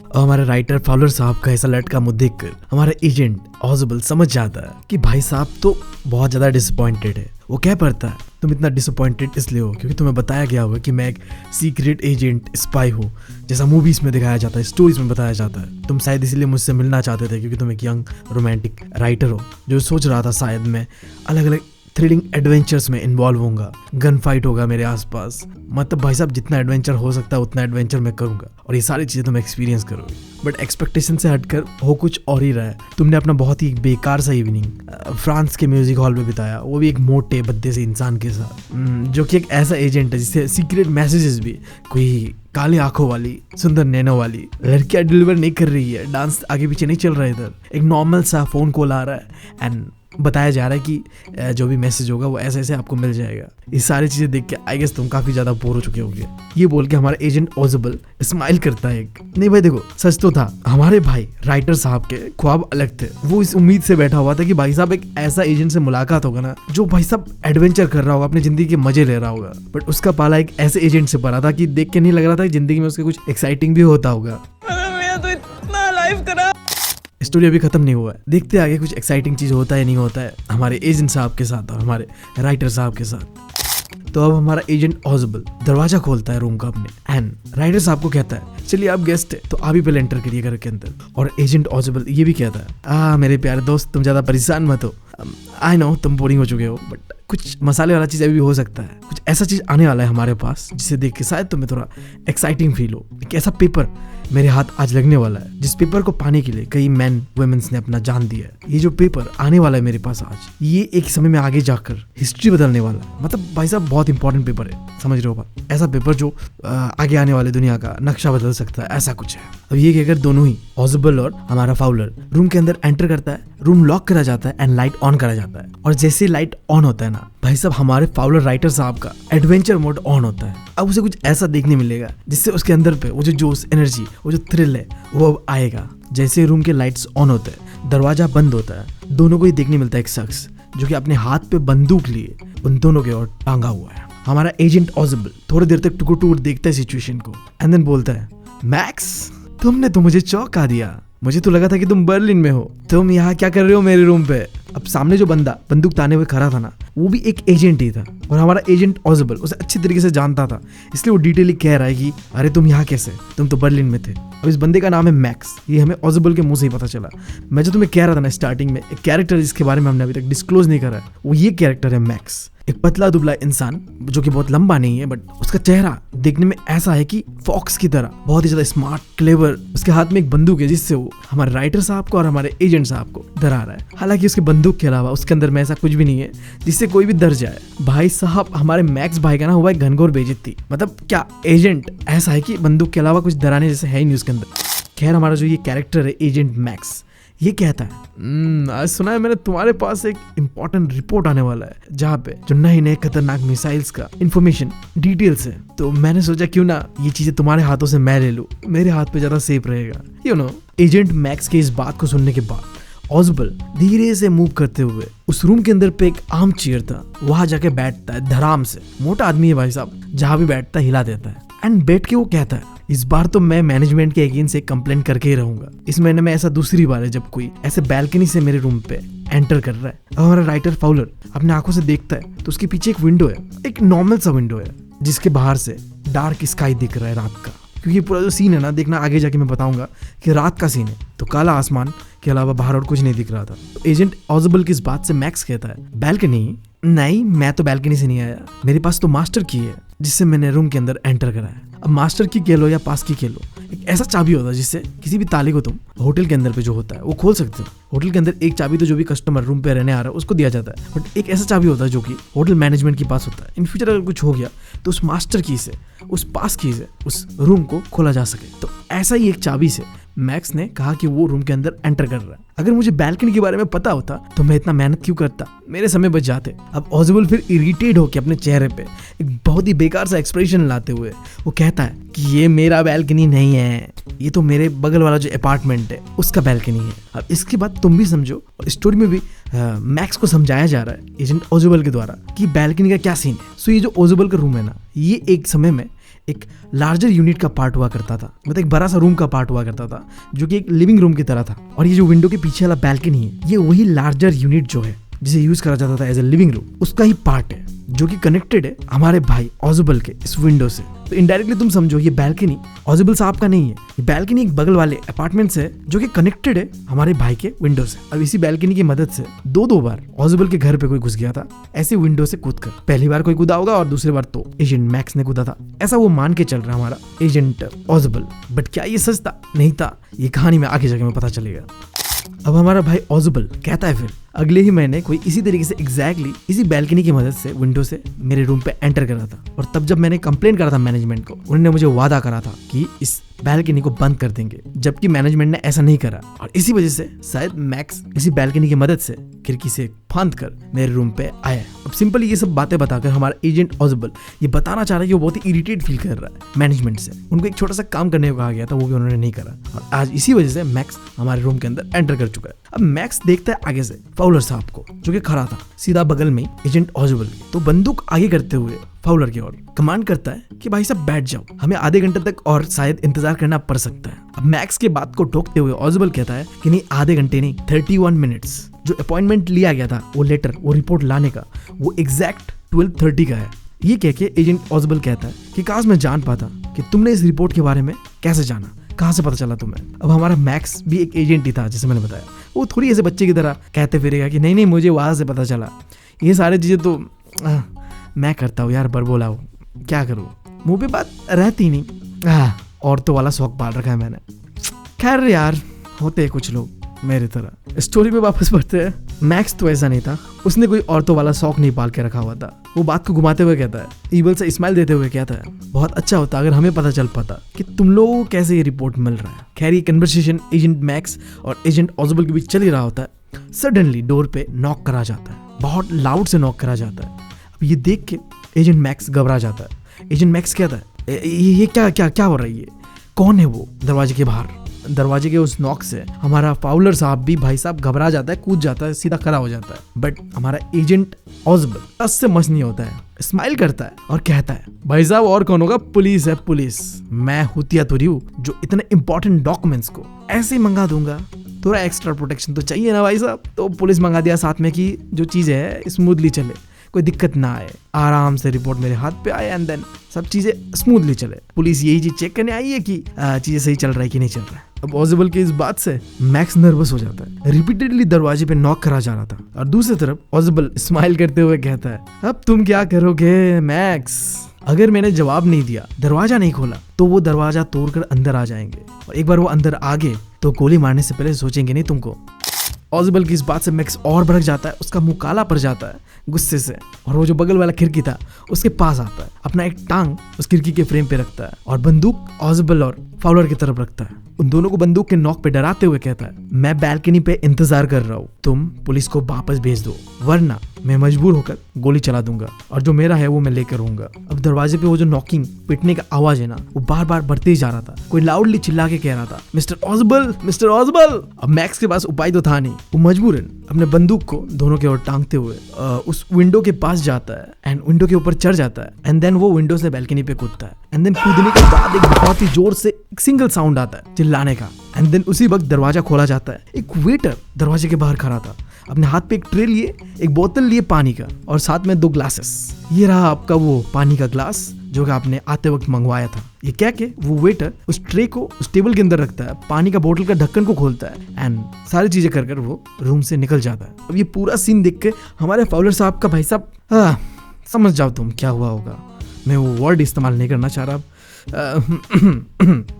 और हमारे राइटर फाउलर साहब का ऐसा लटका मुंह देखकर हमारा एजेंट ऑजबल समझ जाता है कि भाई साहब तो बहुत ज्यादा डिसअपॉइंटेड है। वो कह पड़ता है, तुम इतना डिसअपॉइंटेड इसलिए हो क्योंकि तुम्हें बताया गया होगा कि मैं एक सीक्रेट एजेंट स्पाई हूँ, जैसा मूवीज में दिखाया जाता है, स्टोरीज में बताया जाता है। तुम शायद इसीलिए मुझसे मिलना चाहते थे क्योंकि तुम एक यंग रोमांटिक राइटर हो जो सोच रहा था शायद मैं अलग अलग थ्रिलिंग एडवेंचर्स में इन्वॉल्व होऊंगा, गन फाइट होगा मेरे आसपास। मतलब भाई साहब जितना एडवेंचर हो सकता है उतना एडवेंचर मैं करूंगा और ये सारी चीजें तुम एक्सपीरियंस करोगे। बट एक्सपेक्टेशन से हटकर हो कुछ और ही रहा है। तुमने अपना बहुत ही बेकार सा इवनिंग फ्रांस के म्यूजिक हॉल में बिताया, वो भी एक मोटे भद्दे से इंसान के साथ, जो कि एक ऐसा एजेंट है जिससे सीक्रेट मैसेजेस भी कोई काले आंखों वाली सुंदर नैनो वाली लड़कियां डिलीवर नहीं कर रही है। डांस आगे पीछे नहीं चल रहा है, इधर एक नॉर्मल सा फोन कॉल आ रहा है एंड बताया जा रहा है कि जो भी मैसेज होगा वो ऐसे ऐसे आपको मिल जाएगा। ये सारी चीजें देख के आई गेस तुम काफी ज्यादा बोर हो चुके होंगे। ये बोल के हमारा एजेंट ऑजबल स्माइल करता है। नहीं भाई देखो, सच तो था, हमारे भाई राइटर साहब के ख्वाब अलग थे। वो इस उम्मीद से बैठा हुआ था कि भाई साहब एक ऐसा एजेंट से मुलाकात होगा ना जो भाई साहब एडवेंचर कर रहा होगा, अपनी जिंदगी के मजे ले रहा होगा। बट उसका पाला एक ऐसे एजेंट से पड़ा था कि देख के नहीं लग रहा था कि जिंदगी में उसके कुछ एक्साइटिंग भी होता होगा। मेरा तो इतना लाइफ खराब। स्टोरी अभी खत्म नहीं हुआ है, देखते आगे कुछ एक्साइटिंग चीज होता है नहीं होता है हमारे एजेंट साहब के साथ और हमारे राइटर साहब के साथ। तो अब हमारा एजेंट ऑजिबल दरवाजा खोलता है रूम का अपने एंड राइटर साहब को कहता है चलिए आप गेस्ट है तो आप ही पहले एंटर करिए घर के अंदर। और एजेंट ऑजिबल ये भी कहता है मेरे प्यारे दोस्त तुम ज्यादा परेशान मत हो, आई नो तुम बोरिंग हो चुके हो बट कुछ मसाले वाला चीज अभी भी हो सकता है, कुछ ऐसा चीज आने वाला है हमारे पास जिसे देख के शायद तुम्हें थोड़ा एक्साइटिंग फील हो। एक ऐसा पेपर मेरे हाथ आज लगने वाला है जिस पेपर को पाने के लिए कई मैन वुमेन्स ने अपना जान दिया है। ये जो पेपर आने वाला है मेरे पास आज, ये एक समय में आगे जाकर हिस्ट्री बदलने वाला है। मतलब भाई साहब बहुत इंपॉर्टेंट पेपर है, समझ रहे हो बात? ऐसा पेपर जो आगे आने वाले दुनिया का नक्शा बदल सकता है, ऐसा कुछ है। अब ये कहकर दोनों ही ऑजिबल और हमारा फाउलर रूम के अंदर एंटर करता है, रूम लॉक करा जाता है एंड लाइट ऑन करा जाता है। और जैसे लाइट ऑन होता है ना भाई साहब, हमारे फाउलर राइटर साहब का एडवेंचर मोड ऑन होता है। अब उसे कुछ ऐसा देखने मिलेगा जिससे उसके अंदर पे वो जो जोश, एनर्जी, वो जो थ्रिल है वो अब आएगा। जैसे रूम के लाइट्स ऑन होते हैं, दरवाजा बंद होता है, दोनों को ही देखने मिलता है एक शख्स जो कि अपने हाथ पे बंदूक लिए उन दोनों के ओर टांगा हुआ है। हमारा एजेंट ऑजिबल थोड़ी देर तक टुकुर टुकुर देखता है सिचुएशन को एंड देन बोलता है मैक्स तुमने तो मुझे चौंका दिया, मुझे तो लगा था कि तुम बर्लिन में हो, तुम यहाँ क्या कर रहे हो मेरे रूम पे? अब सामने जो बंदा बंदूक ताने हुए खड़ा था ना, वो भी एक एजेंट ही था और हमारा एजेंट ऑजिबल उसे अच्छी तरीके से जानता था, इसलिए वो डिटेली कह रहा है कि अरे तुम यहाँ कैसे, तुम तो बर्लिन में थे। अब इस बंदे का नाम है मैक्स, ये हमें ऑजिबल के मुंह से ही पता चला। मैं जो तुम्हें कह रहा था ना स्टार्टिंग में, एक कैरेक्टर जिसके बारे में हमने अभी तक डिस्क्लोज नहीं करा है, वो ये कैरेक्टर है मैक्स। एक पतला दुबला इंसान जो कि बहुत लंबा नहीं है बट उसका चेहरा देखने में ऐसा है कि फॉक्स की तरह, बहुत ही ज्यादा स्मार्ट, क्लेवर। उसके हाथ में एक बंदूक है जिससे वो हमारे राइटर साहब को और हमारे एजेंट साहब को डरा रहा है। हालांकि उसके बंदूक के अलावा उसके अंदर में ऐसा कुछ भी नहीं है जिससे कोई भी डर जाए। भाई साहब हमारे मैक्स भाई का ना हुआ है घनघोर बेइज्जती। मतलब क्या एजेंट ऐसा है कि बंदूक के अलावा कुछ डराने जैसे है ही नहीं उसके अंदर। खैर हमारा जो ये कैरेक्टर है एजेंट मैक्स, ये कहता है आज सुना है मैंने तुम्हारे पास एक इम्पोर्टेंट रिपोर्ट आने वाला है जहाँ पे जो नए नए खतरनाक मिसाइल्स का इंफॉर्मेशन डिटेल्स है, तो मैंने सोचा क्यों ना ये चीजें तुम्हारे हाथों से मैं ले लूं, मेरे हाथ पे ज्यादा सेफ रहेगा, यू नो। एजेंट मैक्स के इस बात को सुनने के बाद ऑजिबल धीरे से मूव करते हुए उस रूम के अंदर पे एक आर्म चेयर था, वहां जाके बैठता है धराम से। मोटा आदमी है भाई साहब, जहां भी बैठता है हिला देता है एंड बैठ के वो कहता है इस बार तो मैं मैनेजमेंट के अगेंस्ट से कंप्लेंट करके ही रहूंगा। इस महीने में ऐसा दूसरी बार है जब कोई ऐसे बैल्कनी से मेरे रूम पे एंटर कर रहा है। अब हमारा राइटर फाउलर अपने आंखों से देखता है तो उसके पीछे एक विंडो है, एक नॉर्मल सा विंडो है जिसके बाहर से डार्क स्काई दिख रहा है रात का, क्योंकि पूरा जो सीन है ना, देखना आगे जाके मैं बताऊंगा कि रात का सीन है तो काला आसमान के अलावा बाहर और कुछ नहीं दिख रहा था। तो एजेंट ऑजिबल की इस बात से मैक्स कहता है बैल्कनी नहीं, मैं तो बैल्कनी से नहीं आया, मेरे पास तो मास्टर की है जिससे मैंने रूम के अंदर एंटर करा है। अब मास्टर की कह लो या पास की कह लो, एक ऐसा चाबी होता है जिससे किसी भी ताले को तुम होटल के अंदर पे जो होता है वो खोल सकते हो। होटल के अंदर एक चाबी तो जो भी कस्टमर रूम पे रहने आ रहा है उसको दिया जाता है, बट एक ऐसा चाबी होता है जो कि होटल मैनेजमेंट के पास होता है। इन फ्यूचर अगर कुछ हो गया तो उस मास्टर की से, उस पास की से उस रूम को खोला जा सके। तो ऐसा ही एक चाबी से मैक्स ने कहा कि वो रूम के अंदर एंटर कर रहा है। अगर मुझे बैल्कनी के बारे में पता होता तो मैं इतना मेहनत क्यों करता, मेरे समय बच जाते। अब ऑजिबल फिर इरिटेट होकर अपने चेहरे पे एक बहुत ही बेकार सा एक्सप्रेशन लाते हुए वो कहता है कि ये मेरा बैल्कनी नहीं है, ये तो मेरे बगल वाला जो अपार्टमेंट है उसका बैल्कनी है। अब इसके बाद तुम भी समझो, और स्टोरी में भी मैक्स को समझाया जा रहा है एजेंट ऑजिबल के द्वारा कि बैल्कनी का क्या सीन है। सो ये जो ऑजिबल का रूम है ना, ये एक समय में एक लार्जर यूनिट का पार्ट हुआ करता था, मतलब एक बड़ा सा रूम का पार्ट हुआ करता था जो कि एक लिविंग रूम की तरह था। और ये जो विंडो के पीछे वाला बैल्कनी है, ये वही लार्जर यूनिट जो है जिसे यूज करा जाता था एज ए लिविंग रूम, उसका ही पार्ट है जो कि कनेक्टेड है हमारे भाई ऑजिबल के इस विंडो से। तो इनडायरेक्टली तुम समझो ये बैल्कनी ऑजिबल साहब का नहीं है, ये बैल्कनी एक बगल वाले अपार्टमेंट से जो कि कनेक्टेड है हमारे भाई के विंडो से। अब इसी बैल्कनी की मदद से दो बार ऑजिबल के घर पे कोई घुस गया था ऐसे विंडो से कूद कर। पहली बार कोई कूदा होगा और दूसरी बार तो एजेंट मैक्स ने कूदा था, ऐसा वो मान के चल रहा हमारा एजेंट ऑजिबल। बट क्या ये सच था? नहीं था, ये कहानी में आगे जाके में पता चलेगा। अब हमारा भाई ऑजिबल कहता है फिर अगले ही महीने कोई इसी तरीके से एग्जैक्टली इसी बैल्कनी की मदद से विंडो से मेरे रूम पे एंटर करा था। और तब जब मैंने कंप्लेंट करा था मैनेजमेंट को, उन्होंने मुझे वादा करा था कि इस बैल्कनी को बंद कर देंगे, जबकि मैनेजमेंट ने ऐसा नहीं करा। और इसी वजह से शायद मैक्स इसी बैल्कनी की मदद से खिड़की से फांद कर मेरे रूम पे आया। अब सिंपली ये सब बातें बताकर हमारा एजेंट ऑजिबल ये बताना चाह रहा है कि वो बहुत ही इरिटेट फील कर रहा है मैनेजमेंट से। उनको एक छोटा सा काम करने को कहा गया था, वो भी उन्होंने नहीं करा, और आज इसी वजह से मैक्स हमारे रूम के अंदर एंटर कर चुका है। अब मैक्स देखता है आगे से फाउलर साहब को जो कि खड़ा था सीधा बगल में एजेंट ऑजिबल के। तो बंदूक आगे करते हुए फाउलर की ओर कमांड करता है कि भाई साहब बैठ जाओ, हमें आधे घंटे तक और शायद इंतजार करना पड़ सकता है। अब मैक्स के बात को टोकते हुए ऑजिबल कहता है कि नहीं, आधे घंटे नहीं, 31 मिनट्स। जो अपॉइंटमेंट लिया गया था वो लेटर, वो रिपोर्ट लाने का, वो एग्जैक्ट 12:30 का है। ये कह के एजेंट ऑजबल कहता है कि काश मैं जान पाता कि तुमने इस रिपोर्ट के बारे में कैसे जाना, कहाँ से पता चला तुम्हें। अब हमारा मैक्स भी एक एजेंट ही था, जैसे मैंने बताया। वो थोड़ी ऐसे बच्चे की तरह कहते फिरेगा कि नहीं मुझे वहां से पता चला। ये सारी चीजें तो मैं करता हूँ यार, बरबोला हूँ, क्या करूँ, मुंह पे बात रहती नहीं। औरतों वाला शौक पाल रखा है मैंने। खैर यार, होते हैं कुछ लोग मेरी तरह। स्टोरी पे वापस बढ़ते हैं। मैक्स तो ऐसा नहीं था, उसने कोई औरतों वाला शौक नहीं पाल के रखा हुआ था। वो बात को घुमाते हुए कहता है, ईबल से स्माइल देते हुए कहता है, बहुत अच्छा होता अगर हमें पता चल पाता कि तुम लोगों को कैसे ये रिपोर्ट मिल रहा है। खैर ये कन्वर्सेशन एजेंट मैक्स और एजेंट ऑजबल के बीच चल ही रहा होता है। सडनली डोर पे नॉक करा जाता है, बहुत लाउड से नॉक करा जाता है। अब ये देख के एजेंट मैक्स घबरा जाता है। एजेंट मैक्स कहता है, ये क्या हो रहा है, ये कौन है वो दरवाजे के बाहर। दरवाजे के उस नॉक से हमारा फाउलर साहब भी भाई साहब घबरा जाता है, कूद जाता है, सीधा खड़ा हो जाता है। बट हमारा एजेंट ऑजबल उससे मच नहीं होता है, स्माइल करता है और कहता है, भाई साहब और कौन होगा, पुलिस है पुलिस। मैं हुतिया तुरी हूँ जो इतने इंपॉर्टेंट डॉक्यूमेंट्स को ऐसे ही मंगा दूंगा, थोड़ा एक्स्ट्रा प्रोटेक्शन तो चाहिए ना भाई साहब। तो पुलिस मंगा दिया साथ में कि जो चीजें है स्मूथली चले, कोई दिक्कत ना आए, आराम से रिपोर्ट मेरे हाथ पे आए एंड देन सब चीजें स्मूथली चले। पुलिस यही चीज चेक करने आई है कि चीजें सही चल रहा है कि नहीं चल रहा है। अब ऑजबल की इस बात से मैक्स नर्वस हो जाता है। रिपीटेडली दरवाजे पे नॉक करा जा रहा था और दूसरी तरफ ऑजबल स्माइल करते हुए कहता है, अब तुम क्या करोगे मैक्स, अगर मैंने जवाब नहीं दिया, दरवाजा नहीं खोला, तो वो दरवाजा तोड़कर अंदर आ जाएंगे और एक बार वो अंदर आ गए तो गोली मारने से पहले सोचेंगे नहीं तुमको। ऑजबल की इस बात से मैक्स और भड़क जाता है, उसका मुंह काला पड़ जाता है गुस्से से और वो जो बगल वाला खिड़की था उसके पास आता है, अपना एक टांग उस खिड़की के फ्रेम पे रखता है और बंदूक ऑजबल और फाउलर की तरफ रखता है। उन दोनों को बंदूक के नॉक पे डराते हुए कहता है, मैं बैल्कनी पे इंतजार कर रहा हूँ, तुम पुलिस को वापस भेज दो वरना मैं मजबूर होकर गोली चला दूंगा और जो मेरा है वो मैं लेकर रहूंगा। अब दरवाजे पे वो जो नॉकिंग पिटने का आवाज है ना, वो बार बार बढ़ते ही जा रहा था। कोई लाउडली चिल्ला के कह रहा था, मिस्टर ऑजबल, मिस्टर ऑजबल। अब मैक्स के पास उपाय तो था नहीं, वो मजबूरन अपने बंदूक को दोनों की ओर टांगते हुए उस विंडो के पास जाता है एंड विंडो के ऊपर चढ़ जाता है एंड देन वो विंडो से बैल्कनी पे कूदता है एंड देन कूदने के बाद एक बहुत ही जोर से एक सिंगल साउंड आता है चिल्लाने का एंड देन उसी वक्त दरवाजा खोला जाता है। एक वेटर दरवाजे के बाहर खड़ा था, अपने हाथ पे एक ट्रे लिए, एक बोतल लिए पानी का और साथ में 2 ग्लासेस। ये रहा आपका वो पानी का ग्लास जो कि आपने आते वक्त मंगवाया था। ये कह के वो वेटर उस ट्रे को उस टेबल के अंदर रखता है, पानी का बोतल का ढक्कन को खोलता है एंड सारी चीजें कर वो रूम से निकल जाता है। अब ये पूरा सीन देख के हमारे फाउलर साहब का भाई साहब समझ जाओ तुम क्या हुआ होगा, मैं वो वर्ड इस्तेमाल नहीं करना चाह रहा।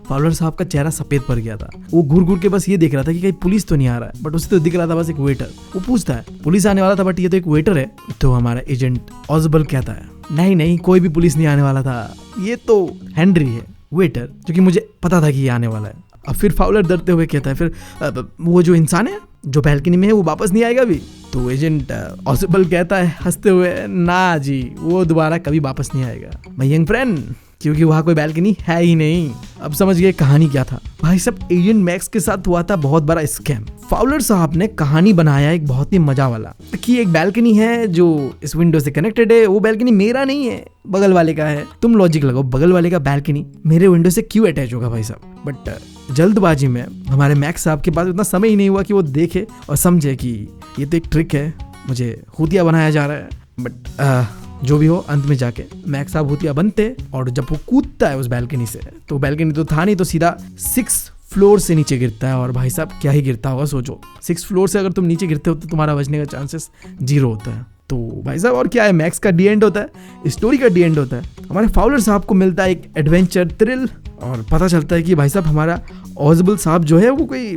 फाउलर साहब का चेहरा सफेद पड़ गया था, वो घूर घूर के बस ये देख रहा था कि कहीं पुलिस तो नहीं आ रहा है, बट उसे तो दिख रहा था बस एक वेटर। वो पूछता है, पुलिस आने वाला था बट ये तो एक वेटर है। तो हमारा एजेंट ऑजबल कहता है, नहीं कोई भी पुलिस नहीं आने वाला था, ये तो हेनरी है वेटर, जो कि मुझे पता था कि ये आने वाला है। अब फिर फाउलर डरते हुए कहता है, फिर वो जो इंसान है जो बैल्कनी में है वो वापस नहीं आएगा अभी। तो एजेंट ऑजबल कहता है हंसते हुए, ना जी, वो दोबारा कभी वापस नहीं आएगा माय यंग फ्रेंड, क्योंकि वहां कोई बैल्कनी है ही नहीं। अब समझ गए कहानी क्या था भाई साहब। एजेंट मैक्स के साथ हुआ था बहुत बड़ा स्कैम। फाउलर साहब ने कहानी बनाया एक बहुत ही मजा वाला कि एक बैल्कनी है जो इस विंडो से कनेक्टेड है, वो बैल्कनी मेरा नहीं है, बगल वाले का है। तुम लॉजिक लगाओ, बगल वाले का बैल्कनी मेरे विंडो से क्यों अटैच होगा भाई साहब। बट जल्दबाजी में हमारे मैक्स साहब के पास उतना समय ही नहीं हुआ कि वो देखे और समझे कि ये तो एक ट्रिक है, मुझे हुतिया बनाया जा रहा है। बट जो भी हो, अंत में जाके मैक्स साहब भूतिया बनते और जब वो कूदता है उस बैल्कनी से, तो बैल्कनी तो था नहीं, तो सीधा 6 फ्लोर से नीचे गिरता है। और भाई साहब क्या ही गिरता होगा सोचो, 6 फ्लोर से अगर तुम नीचे गिरते हो तो तुम्हारा बचने का चांसेस 0 होता है। तो भाई साहब और क्या है, मैक्स का डी एंड होता है, स्टोरी का डी एंड होता है। हमारे फाउलर साहब को मिलता है एक एडवेंचर थ्रिल और पता चलता है कि भाई साहब हमारा ऑजबल साहब जो है वो कोई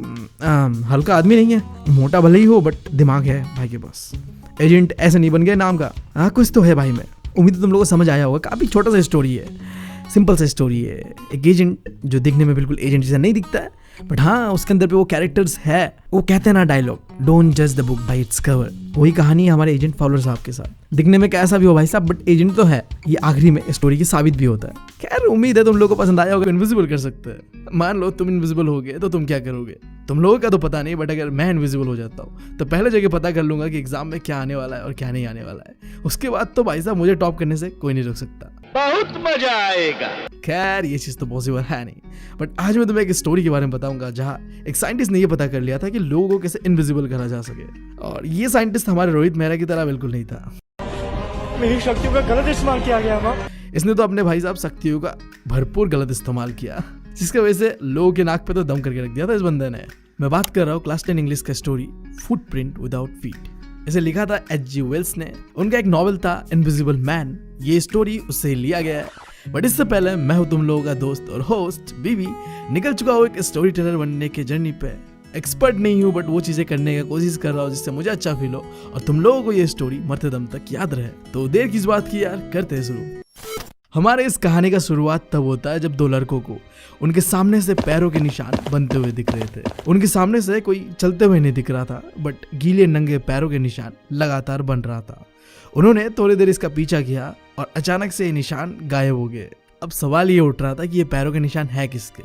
हल्का आदमी नहीं है, मोटा भले ही हो बट दिमाग है भाई के पास। एजेंट ऐसे नहीं बन गया नाम का, हाँ कुछ तो है भाई में। उम्मीद है तुम लोगों को समझ आया होगा, काफी छोटा सा स्टोरी है, सिंपल सा स्टोरी है। एक एजेंट जो दिखने में बिल्कुल एजेंट जैसा नहीं दिखता है, बट हाँ उसके अंदर पे वो कैरेक्टर्स है। वो कहते हैं ना डायलॉग, डोंट जज the book by its cover, वही कहानी है हमारे एजेंट फाउलर साहब के साथ। दिखने में कैसा भी हो भाई साहब, बट एजेंट तो है, ये आखिरी में स्टोरी की साबित भी होता है। खैर उम्मीद है तुम लोगों को पसंद आया होगा। इनविजिबल कर सकते हैं, मान लो तुम इनविजिबल हो गए तो तुम क्या करोगे, तुम लोगों का तो पता नहीं, बट अगर मैं इनविजिबल हो जाता हूँ तो पहले जगह पता कर लूंगा कि एग्जाम में क्या आने वाला है और क्या नहीं आने वाला है। उसके बाद तो भाई साहब मुझे टॉप करने से कोई नहीं रोक सकता, बहुत मजा आएगा। खैर ये चीज तो पॉसिबल है नहीं, बट आज मैं तुम्हें एक स्टोरी के बारे में बताऊंगा जहां एक साइंटिस्ट ने ये पता कर लिया था कि लोगों को कैसे इनविजिबल करा जा सके। और ये साइंटिस्ट हमारे रोहित मेहरा की तरह बिल्कुल नहीं था। मेरी शक्तियों का गलत इस्तेमाल किया गया माँ। इसने तो अपने भाई साहब शक्तियों का भरपूर गलत इस्तेमाल किया, जिसकी वजह से लोगों के नाक पे तो दम करके रख दिया था इस बंदे ने। मैं बात कर रहा हूँ क्लास 10 इंग्लिश का स्टोरी फुटप्रिंट विदाउट फीट। इसे लिखा था H.G. वेल्स ने। उनका एक नॉवेल था इनविजिबल मैन। ये स्टोरी उससे ही लिया गया है। बट इससे पहले मैं हूँ तुम लोगों का दोस्त और होस्ट बीबी, निकल चुका हूँ एक स्टोरी टेलर बनने के जर्नी पे। एक्सपर्ट नहीं हूँ बट वो चीजें करने की कोशिश कर रहा हूँ जिससे मुझे अच्छा फील हो और तुम लोगों को ये स्टोरी मरते दम तक याद रहे। तो देर किस बात की यार, करते हैं शुरू। हमारे इस कहानी का शुरुआत तब होता है जब दो लड़कों को उनके सामने से पैरों के निशान बनते हुए दिख रहे थे। उनके सामने से कोई चलते हुए नहीं दिख रहा था बट गीले नंगे पैरों के निशान लगातार बन रहा था। उन्होंने थोड़ी देर इसका पीछा किया और अचानक से ये निशान गायब हो गए। अब सवाल ये उठ रहा था कि ये पैरों के निशान है किसके।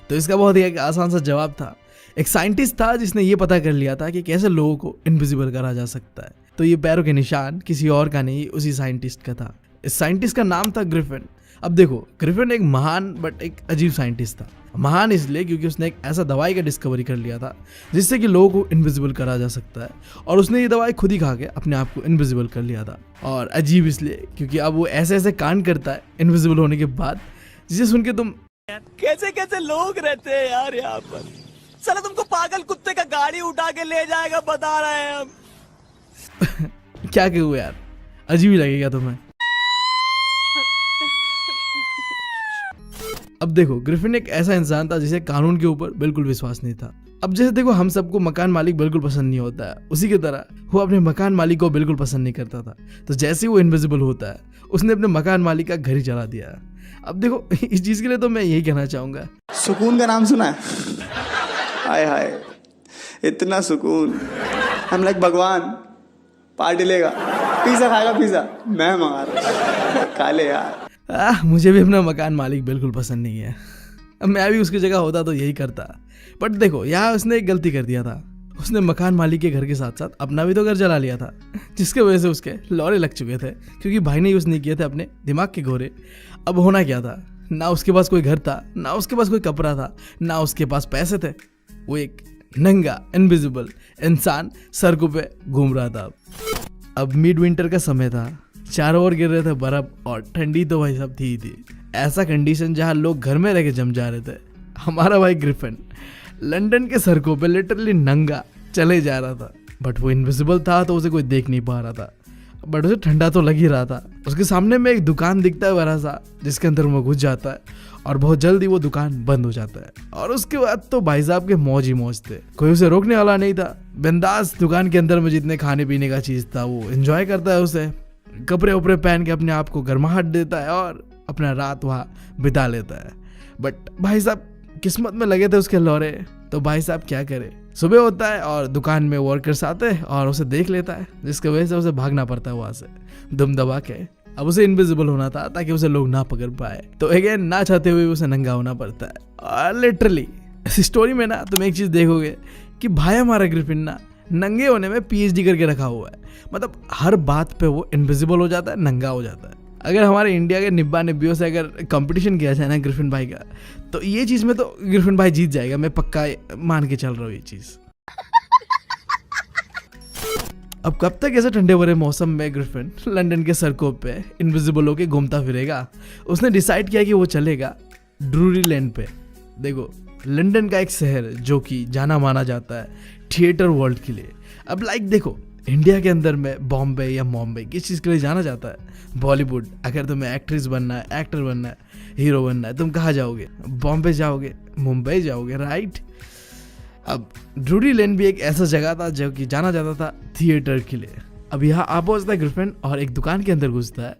तो इसका बहुत ही एक आसान सा जवाब था। एक साइंटिस्ट था जिसने ये पता कर लिया था कि कैसे लोगों को इनविजिबल करा जा सकता है। तो ये पैरों के निशान किसी और का नहीं, उसी साइंटिस्ट का था। इस साइंटिस्ट का नाम था ग्रिफिन। अब देखो, ग्रिफिन एक महान बट एक अजीब साइंटिस्ट था। महान इसलिए क्योंकि उसने एक ऐसा दवाई का डिस्कवरी कर लिया था जिससे कि लोगों को इनविजिबल करा जा सकता है, और उसने ये दवाई खुद ही खा के अपने आप को इनविजिबल कर लिया था। और अजीब इसलिए क्योंकि अब वो ऐसे ऐसे कांड करता है इनविजिबल होने के बाद जिसे सुन के तुम कैसे कैसे लोग रहते हैं यार यहाँ पर। साला तुमको पागल कुत्ते का गाड़ी उठा के ले जाएगा, बता रहे हैं हम। क्या कहूँ यार, अजीब ही लगेगा तुम्हें। अब देखो, ग्रिफिन एक ऐसा इंसान था जिसे कानून के ऊपर बिल्कुल विश्वास नहीं था। अब जैसे देखो, हम सबको मकान मालिक बिल्कुल पसंद नहीं होता है, उसी की तरह वो अपने मकान मालिक को बिल्कुल पसंद नहीं करता था। तो जैसे ही वो इनविजिबल होता है, उसने अपने मकान मालिक का घर ही जला दिया। अब देखो, इस चीज के लिए तो मैं यही कहना चाहूंगा, सुकून का नाम सुना है? हाय हाय, इतना सुकून। हम लाइक भगवान पार्टी लेगा, पिज्जा खाएगा, पिज्जा मैं मंगा रहा, खा ले यार। मुझे भी अपना मकान मालिक बिल्कुल पसंद नहीं है। अब मैं भी उसकी जगह होता तो यही करता। बट देखो, यहाँ उसने एक गलती कर दिया था। उसने मकान मालिक के घर के साथ साथ अपना भी तो घर जला लिया था, जिसके वजह से उसके लौरे लग चुके थे क्योंकि भाई ने यूज नहीं किए थे अपने दिमाग के घोरे। अब होना क्या था, ना उसके पास कोई घर था, ना उसके पास कोई कपड़ा था, ना उसके पास पैसे थे। वो एक नंगा इनविजिबल इंसान सड़कों पे घूम रहा था। अब मिड विंटर का समय था, चारों ओर गिर रहे थे बर्फ और ठंडी तो भाई सब थी। ऐसा कंडीशन जहां लोग घर में रह के जम जा रहे थे। हमारा भाई ग्रिफिन लंदन के सड़कों पे लिटरली नंगा चले जा रहा था। बट वो इनविजिबल था तो उसे कोई देख नहीं पा रहा था, बट उसे ठंडा तो लग ही रहा था। उसके सामने में एक दुकान दिखता है बड़ा सा, जिसके अंदर वो घुस जाता है और बहुत जल्दी वो दुकान बंद हो जाता है। और उसके बाद तो भाई साहब के मौज ही मौज थे, कोई उसे रोकने वाला नहीं था। बिंदास दुकान के अंदर में जितने खाने पीने का चीज था वो एंजॉय करता है, उसे कपड़े उपड़े पहन के अपने आप को गर्माहट देता है और अपना रात वहाँ बिता लेता है। बट भाई साहब किस्मत में लगे थे उसके लौरे, तो भाई साहब क्या करे, सुबह होता है और दुकान में वर्कर्स आते हैं और उसे देख लेता है, जिसकी वजह से उसे भागना पड़ता है वहां से दुम दबा के। अब उसे इनविजिबल होना था ताकि उसे लोग ना पकड़ पाए, तो अगेन ना चाहते हुए उसे नंगा होना पड़ता है। और लिटरली इस स्टोरी में ना तुम एक चीज देखोगे कि भाई हमारा ग्रिफिन ना नंगे होने में PhD करके रखा हुआ है। मतलब हर बात पे वो इनविजिबल हो जाता है, नंगा हो जाता है। अगर हमारे इंडिया के निब्बा निब्बियों से अगर कंपटीशन किया जाए ना ग्रिफिन भाई का, तो ये चीज में तो ग्रिफिन भाई जीत जाएगा, मैं पक्का मान के चल रहा हूँ ये चीज। अब कब तक ऐसे ठंडे भरे मौसम में ग्रिफिन लंदन के सड़कों पे इनविजिबल होके घूमता फिरेगा? उसने डिसाइड किया कि वो चलेगा ड्रूरी लैंड पे। देखो, लंदन का एक शहर जो कि जाना माना जाता है थिएटर वर्ल्ड के लिए। अब लाइक देखो, इंडिया के अंदर में बॉम्बे या मुंबई किस चीज़ के लिए जाना जाता है? बॉलीवुड। अगर तुम्हें एक्ट्रेस बनना है, एक्टर बनना है, हीरो बनना है, तुम कहाँ जाओगे? बॉम्बे जाओगे, मुंबई जाओगे, राइट? अब ड्रूरी लेन भी एक ऐसा जगह था जो कि जाना जाता था थिएटर के लिए। अब यहाँ आ पहुँचता है ग्रिफिन और एक दुकान के अंदर घुसता है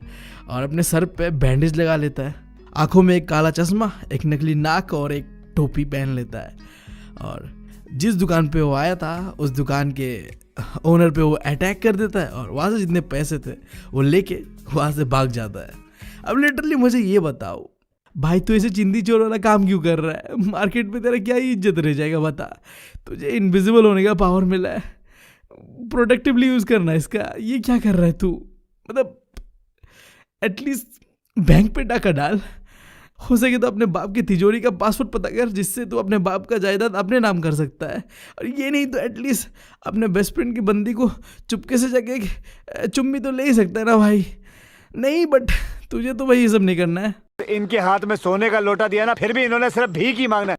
और अपने सर पे बैंडेज लगा लेता है, आंखों में एक काला चश्मा, एक नकली नाक और एक टोपी पहन लेता है। और जिस दुकान पे वो आया था उस दुकान के ओनर पे वो अटैक कर देता है और वहाँ से जितने पैसे थे वो लेके वहाँ से भाग जाता है। अब लिटरली मुझे ये बताओ भाई, तू ऐसे चिंदी चोर वाला काम क्यों कर रहा है? मार्केट में तेरा क्या ही इज्जत रह जाएगा? बता, तुझे इनविजिबल होने का पावर मिला है, प्रोडक्टिवली यूज करना इसका, ये क्या कर रहा है तू? मतलब एटलीस्ट बैंक पे डाका डाल, हो सके तो अपने बाप की तिजोरी का पासवर्ड पता कर, जिससे तू अपने बाप का जायदाद अपने नाम कर सकता है। और ये नहीं तो एटलीस्ट अपने बेस्ट फ्रेंड की बंदी को चुपके से जाके चुम्मी तो ले ही सकता है ना भाई। नहीं बट तुझे तो भाई ये सब नहीं करना है। इनके हाथ में सोने का लोटा दिया ना, फिर भी इन्होंने सिर्फ भीख ही मांगना है।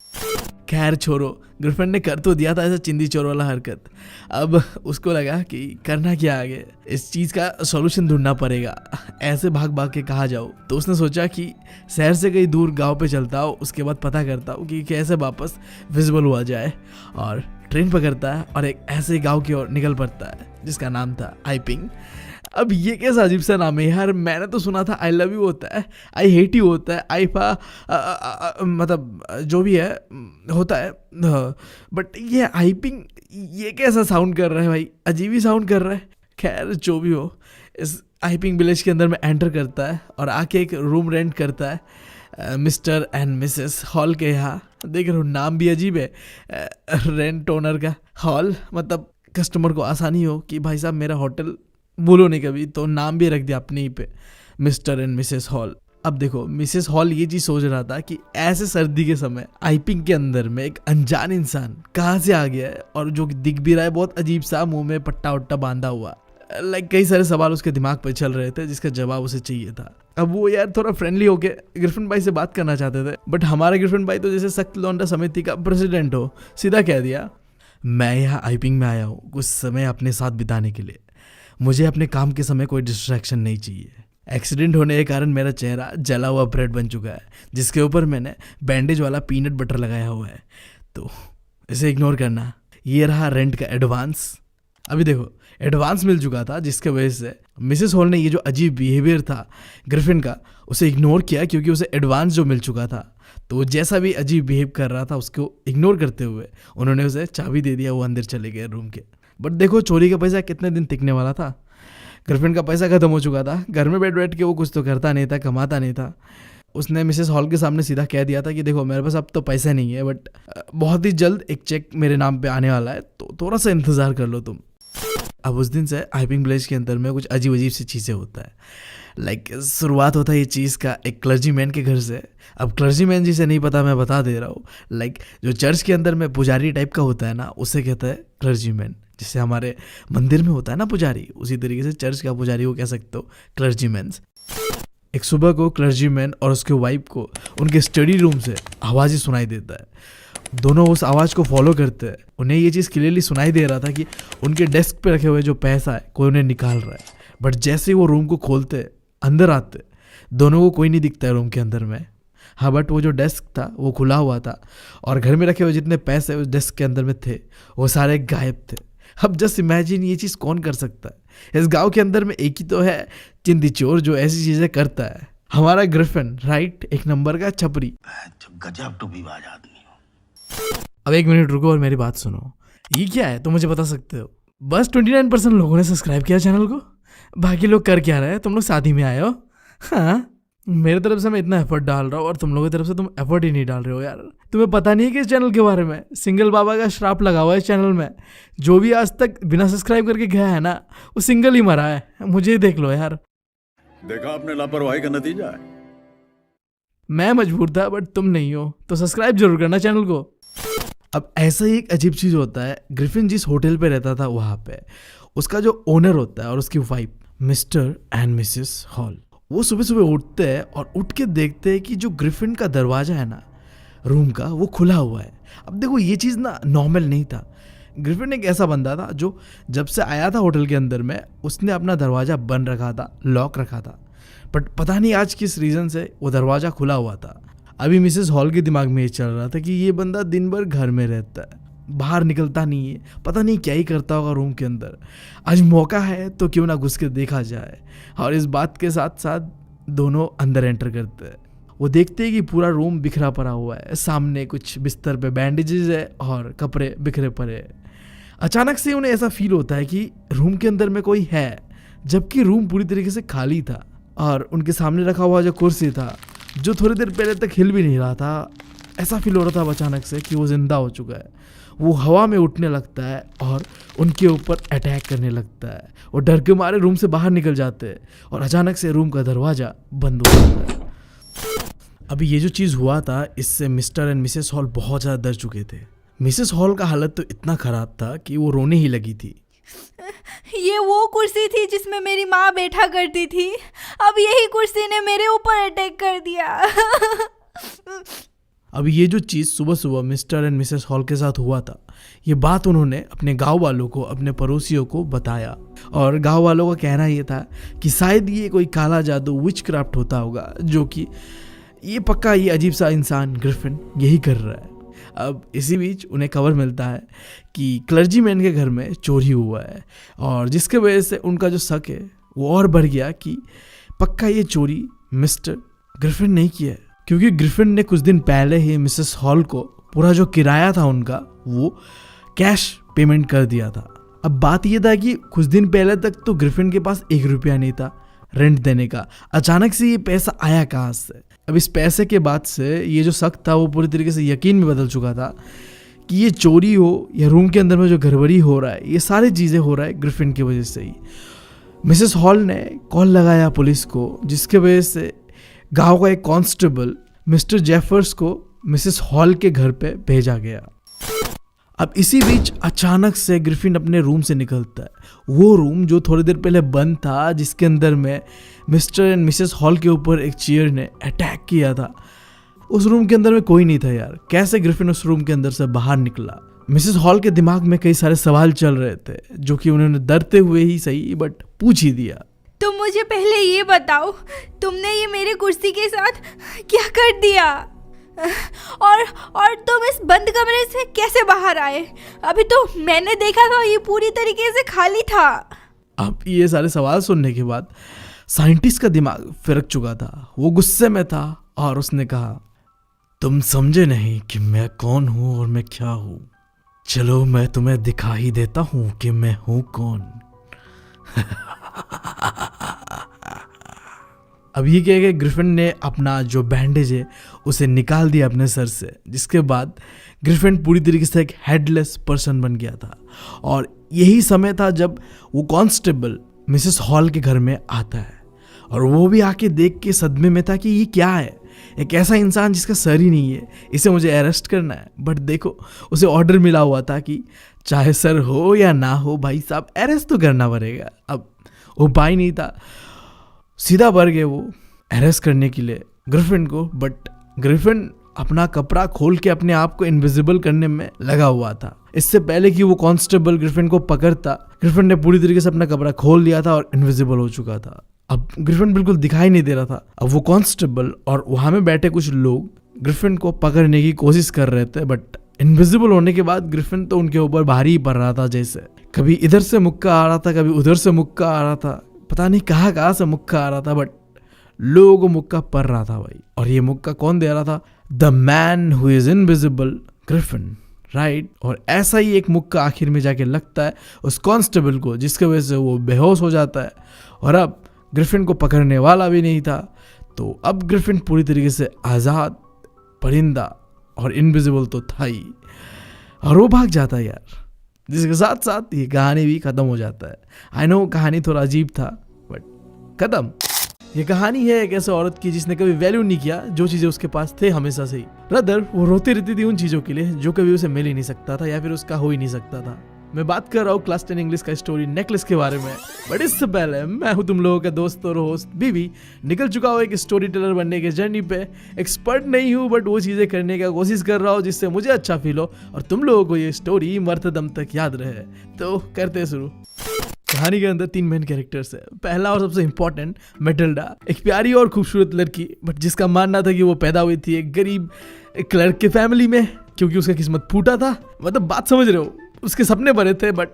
खैर छोड़ो, गर्लफ्रेंड ने कर तो दिया था ऐसा चिंदी चोर वाला हरकत। अब उसको लगा कि करना क्या आगे, इस चीज़ का सॉल्यूशन ढूंढना पड़ेगा। ऐसे भाग भाग के कहाँ जाओ, तो उसने सोचा कि शहर से कहीं दूर गांव पे चलता हूँ, उसके बाद पता करता हूँ कि कैसे वापस विजिबल हुआ जाए। और ट्रेन पकड़ता है और एक ऐसे गाँव की ओर निकल पड़ता है जिसका नाम था आईपिंग। अब ये कैसा अजीब सा नाम है यार, मैंने तो सुना था आई लव यू होता है, आई हेट यू होता है, मतलब जो भी है होता है, बट ये आईपिंग ये कैसा साउंड कर रहा है भाई, अजीब ही साउंड कर रहा है। खैर जो भी हो, इस आईपिंग विलेज के अंदर में एंटर करता है और आके एक रूम रेंट करता है मिस्टर एंड मिसेस हॉल के यहाँ। देख रहे हो नाम भी अजीब है, रेंट ओनर का हॉल, मतलब कस्टमर को आसानी हो कि भाई साहब मेरा होटल बोलो नहीं कभी, तो नाम भी रख दिया अपने ही पे, मिस्टर एंड मिसेस हॉल। अब देखो मिसेस हॉल ये चीज सोच रहा था कि ऐसे सर्दी के समय आईपिंग के अंदर में एक अनजान इंसान कहाँ से आ गया है, और जो दिख भी रहा है बहुत अजीब सा, मुंह में पट्टा वट्टा बांधा हुआ। लाइक कई सारे सवाल उसके दिमाग पे चल रहे थे जिसका जवाब उसे चाहिए था। अब वो यार थोड़ा फ्रेंडली होके गिरफ्रेंड भाई से बात करना चाहते थे, बट हमारा गिरफ्रेंड भाई तो जैसे सख्त लौंडा समिति का प्रेसिडेंट हो, सीधा कह दिया मैं यहाँ आईपिंग में आया हूँ कुछ समय अपने साथ बिताने के लिए, मुझे अपने काम के समय कोई डिस्ट्रैक्शन नहीं चाहिए। एक्सीडेंट होने के कारण मेरा चेहरा जला हुआ ब्रेड बन चुका है जिसके ऊपर मैंने बैंडेज वाला पीनट बटर लगाया हुआ है, तो इसे इग्नोर करना। ये रहा रेंट का एडवांस। अभी देखो एडवांस मिल चुका था जिसके वजह से मिसेस हॉल ने ये जो अजीब बिहेवियर था ग्रिफिन का उसे इग्नोर किया, क्योंकि उसे एडवांस जो मिल चुका था, तो जैसा भी अजीब बिहेव कर रहा था उसको इग्नोर करते हुए उन्होंने उसे चाबी दे दिया, वो अंदर चले गए रूम के। बट देखो चोरी का पैसा कितने दिन टिकने वाला था, गर्लफ्रेंड का पैसा खत्म हो चुका था, घर में बैठ बैठ के वो कुछ तो करता नहीं था, कमाता नहीं था। उसने मिसेस हॉल के सामने सीधा कह दिया था कि देखो मेरे पास अब तो पैसा नहीं है, बट बहुत ही जल्द एक चेक मेरे नाम पे आने वाला है, तो थोड़ा सा इंतज़ार कर लो तुम। अब उस दिन से आईपिंग विलेज के अंदर में कुछ अजीब अजीब सी चीज़ें होता है। लाइक शुरुआत होता है ये चीज़ का एक क्लर्जीमैन के घर से। अब क्लर्जीमैन जिसे नहीं पता मैं बता दे रहा हूँ, लाइक जो चर्च के अंदर में पुजारी टाइप का होता है ना, उसे कहता है क्लर्जीमैन। जैसे हमारे मंदिर में होता है ना पुजारी, उसी तरीके से चर्च का पुजारी को कह सकते हो क्लर्जीमैन। एक सुबह को क्लर्जीमैन और उसके वाइफ को उनके स्टडी रूम से आवाज़ सुनाई देता है। दोनों उस आवाज़ को फॉलो करते हैं। उन्हें ये चीज़ क्लियरली सुनाई दे रहा था कि उनके डेस्क पे रखे हुए जो पैसा है कोई उन्हें निकाल रहा है, बट जैसे ही वो रूम को खोलते अंदर आते दोनों को कोई नहीं दिखता है रूम के अंदर में। हाँ बट वो जो डेस्क था वो खुला हुआ था और घर में रखे हुए जितने पैसे उस डेस्क के अंदर में थे वो सारे गायब थे। अब जस्ट इमेजिन ये चीज़ कौन कर सकता है। इस गांव के अंदर में एक ही तो है चिंदी चोर जो ऐसी चीज़ें करता है, हमारा ग्रिफिन, राइट, एक नंबर का छपरी। गजब टूबीबाज आदमी। अब एक मिनट रुको और मेरी बात सुनो। ये क्या है तुम मुझे बता सकते हो? बस 29% लोगों ने सब्सक्राइब किया चैनल को, बाकी लोग कर क्या रहे हैं? तुम लोग शादी में आए हो? हाँ, मेरे तरफ से मैं इतना एफर्ट डाल रहा हूँ और तुम लोगों की तरफ से तुम एफर्ट ही नहीं डाल रहे हो यार। तुम्हें पता नहीं है कि इस चैनल के बारे में सिंगल बाबा का श्राप लगा हुआ है इस चैनल में। जो भी आज तक बिना सब्सक्राइब करके गया है ना वो सिंगल ही मरा है। मुझे ही देख लो यार। देखा आपने लापरवाही का नतीजा है। मैं मजबूर था बट तुम नहीं हो, तो सब्सक्राइब जरूर करना चैनल को। अब ऐसा ही एक अजीब चीज़ होता है, ग्रिफिन जिस होटल पे रहता था वहाँ पे उसका जो ओनर होता है और उसकी wife mister and Mrs hall, वो सुबह सुबह उठते हैं और उठ के देखते हैं कि जो ग्रिफिन का दरवाज़ा है ना रूम का वो खुला हुआ है। अब देखो ये चीज़ ना नॉर्मल नहीं था। ग्रिफिन एक ऐसा बंदा था जो जब से आया था होटल के अंदर में उसने अपना दरवाज़ा बंद रखा था, लॉक रखा था, बट पता नहीं आज किस रीज़न से वो दरवाज़ा खुला हुआ था। अभी मिसेस हॉल के दिमाग में ये चल रहा था कि ये बंदा दिन भर घर में रहता है, बाहर निकलता नहीं है, पता नहीं क्या ही करता होगा रूम के अंदर। आज मौका है तो क्यों ना घुस के देखा जाए। और इस बात के साथ साथ दोनों अंदर एंटर करते हैं। वो देखते हैं कि पूरा रूम बिखरा पड़ा हुआ है, सामने कुछ बिस्तर पे बैंडेजेस है और कपड़े बिखरे पड़े हैं। अचानक से उन्हें ऐसा फील होता है कि रूम के अंदर में कोई है, जबकि रूम पूरी तरीके से खाली था। और उनके सामने रखा हुआ जो कुर्सी था जो थोड़ी देर पहले तक हिल भी नहीं रहा था, ऐसा फील हो रहा था अचानक से कि वो जिंदा हो चुका है। वो हवा में उठने लगता है और उनके ऊपर अटैक करने लगता है। वो डर के मारे रूम से बाहर निकल जाते हैं और अचानक से रूम का दरवाज़ा बंद हो जाता है। अभी ये जो चीज़ हुआ था इससे मिस्टर एंड मिसेस हॉल बहुत ज़्यादा डर चुके थे। मिसेस हॉल का हालत तो इतना ख़राब था कि वो रोने ही लगी थी। ये वो कुर्सी थी जिसमें मेरी माँ बैठा करती थी। अब यही कुर्सी ने मेरे ऊपर अटैक कर दिया। अब ये जो चीज़ सुबह सुबह मिस्टर एंड मिसेस हॉल के साथ हुआ था, ये बात उन्होंने अपने गांव वालों को, अपने पड़ोसियों को बताया। और गांव वालों का कहना ये था कि शायद ये कोई काला जादू, विच क्राफ्ट होता होगा, जो कि ये पक्का ये अजीब सा इंसान ग्रिफिन यही कर रहा है। अब इसी बीच उन्हें खबर मिलता है कि क्लर्जीमैन के घर में चोरी हुआ है, और जिसके वजह से उनका जो शक है वो और बढ़ गया कि पक्का ये चोरी मिस्टर ग्रिफिन नहीं किया है, क्योंकि ग्रिफिन ने कुछ दिन पहले ही मिसेस हॉल को पूरा जो किराया था उनका वो कैश पेमेंट कर दिया था। अब बात ये था कि कुछ दिन पहले तक तो ग्रिफिन के पास 1 रुपया नहीं था रेंट देने का। अचानक से ये पैसा आया कहाँ से? अब इस पैसे के बाद से ये जो शक था वो पूरी तरीके से यकीन में बदल चुका था कि ये चोरी हो या रूम के अंदर में जो गड़बड़ी हो रहा है, ये सारी चीज़ें हो रहा है ग्रिफिन की वजह से ही। मिसेस हॉल ने कॉल लगाया पुलिस को, जिसके वजह से गांव का एक कांस्टेबल मिस्टर जेफर्स को मिसेस हॉल के घर पे भेजा गया। अब इसी बीच अचानक से ग्रिफिन अपने रूम से निकलता है, वो रूम जो थोड़ी देर पहले बंद था, जिसके अंदर में मिस्टर एंड मिसेस हॉल के ऊपर एक चीयर ने अटैक किया था। उस रूम के अंदर में कोई नहीं था यार, कैसे ग्रिफिन उस रूम के अंदर से बाहर निकला? मिसेस हॉल के दिमाग में कई सारे सवाल चल रहे थे, जो कि उन्होंने डरते हुए ही सही बट पूछ ही दिया। तुम मुझे पहले ये बताओ, तुमने ये मेरे कुर्सी के साथ क्या कर दिया? और तुम इस बंद कमरे से कैसे बाहर आए? अभी तो मैंने देखा था ये पूरी तरीके से खाली था। अब ये सारे सवाल सुनने के बाद साइंटिस्ट का दिमाग फिरक चुका था, वो गुस्से में था और उसने कहा, तुम समझे नहीं कि मैं कौन हूं और मैं क्या हूं। चलो मैं तुम्हें दिखा ही देता हूं कि मैं हूं कौन। अब ये कह के ग्रिफिन ने अपना जो बैंडेज है उसे निकाल दिया अपने सर से, जिसके बाद ग्रिफिन पूरी तरीके से एक हेडलेस पर्सन बन गया था। और यही समय था जब वो कांस्टेबल मिसेस हॉल के घर में आता है, और वो भी आके देख के सदमे में था कि ये क्या है, एक ऐसा इंसान जिसका सर ही नहीं है, इसे मुझे अरेस्ट करना है। बट देखो, उसे ऑर्डर मिला हुआ था कि चाहे सर हो या ना हो भाई साहब, अरेस्ट तो करना पड़ेगा। अब उपाय नहीं था, सीधा बढ़ गए वो अरेस्ट करने के लिए ग्रिफिन को। बट ग्रिफिन अपना कपड़ा खोल के अपने आप को इनविजिबल करने में लगा हुआ था। इससे पहले कि वो कांस्टेबल ग्रिफिन को पकड़ता, ग्रिफिन ने पूरी तरीके से अपना कपड़ा खोल लिया था और इनविजिबल हो चुका था। अब ग्रिफिन बिल्कुल दिखाई नहीं दे रहा था। अब वो कांस्टेबल और वहां में बैठे कुछ लोग ग्रिफिन को पकड़ने की कोशिश कर रहे थे, बट इनविजिबल होने के बाद ग्रिफिन तो उनके ऊपर भारी ही पड़ रहा था। जैसे कभी इधर से मुक्का आ रहा था, कभी उधर से मुक्का आ रहा था, पता नहीं कहाँ से मुक्का आ रहा था, बट लोगों को मुक्का पड़ रहा था भाई। और ये मुक्का कौन दे रहा था? The man who is invisible, Griffin, right. और ऐसा ही एक मुक्का आखिर में जाके लगता है उस कांस्टेबल को, जिसके वजह से वो बेहोश हो जाता है। और अब ग्रिफिन को पकड़ने वाला भी नहीं था, तो अब ग्रिफिन पूरी तरीके से आज़ाद परिंदा और इनविजिबल तो था ही, और वो भाग जाता है यार। जिसके साथ साथ ये कहानी भी खत्म हो जाता है। आई नो कहानी थोड़ा अजीब था, बट खत्म। ये कहानी है एक ऐसे औरत की जिसने कभी वैल्यू नहीं किया जो चीजें उसके पास थे हमेशा से ही। रदर वो रोती रहती थी उन चीजों के लिए जो कभी उसे मिल ही नहीं सकता था या फिर उसका हो ही नहीं सकता था। मैं बात कर रहा हूँ क्लास 10 इंग्लिश का स्टोरी नेकलेस के बारे में। बट इससे पहले मैं हूँ तुम लोगों का दोस्त और होस्ट बीबी, निकल चुका हूँ एक स्टोरी टेलर बनने के जर्नी पे। एक्सपर्ट नहीं हूँ, बट वो चीज़ें करने का कोशिश कर रहा हूँ जिससे मुझे अच्छा फील हो और तुम लोगों को ये स्टोरी मरते दम तक याद रहे। तो करते शुरू। कहानी के अंदर 3 मेन कैरेक्टर्स है। पहला और सबसे इम्पोर्टेंट मैटिल्डा, एक प्यारी और खूबसूरत लड़की, बट जिसका मानना था कि वो पैदा हुई थी एक गरीब क्लर्क के फैमिली में, क्योंकि उसका किस्मत फूटा था। मतलब बात समझ रहे हो, उसके सपने बड़े थे बट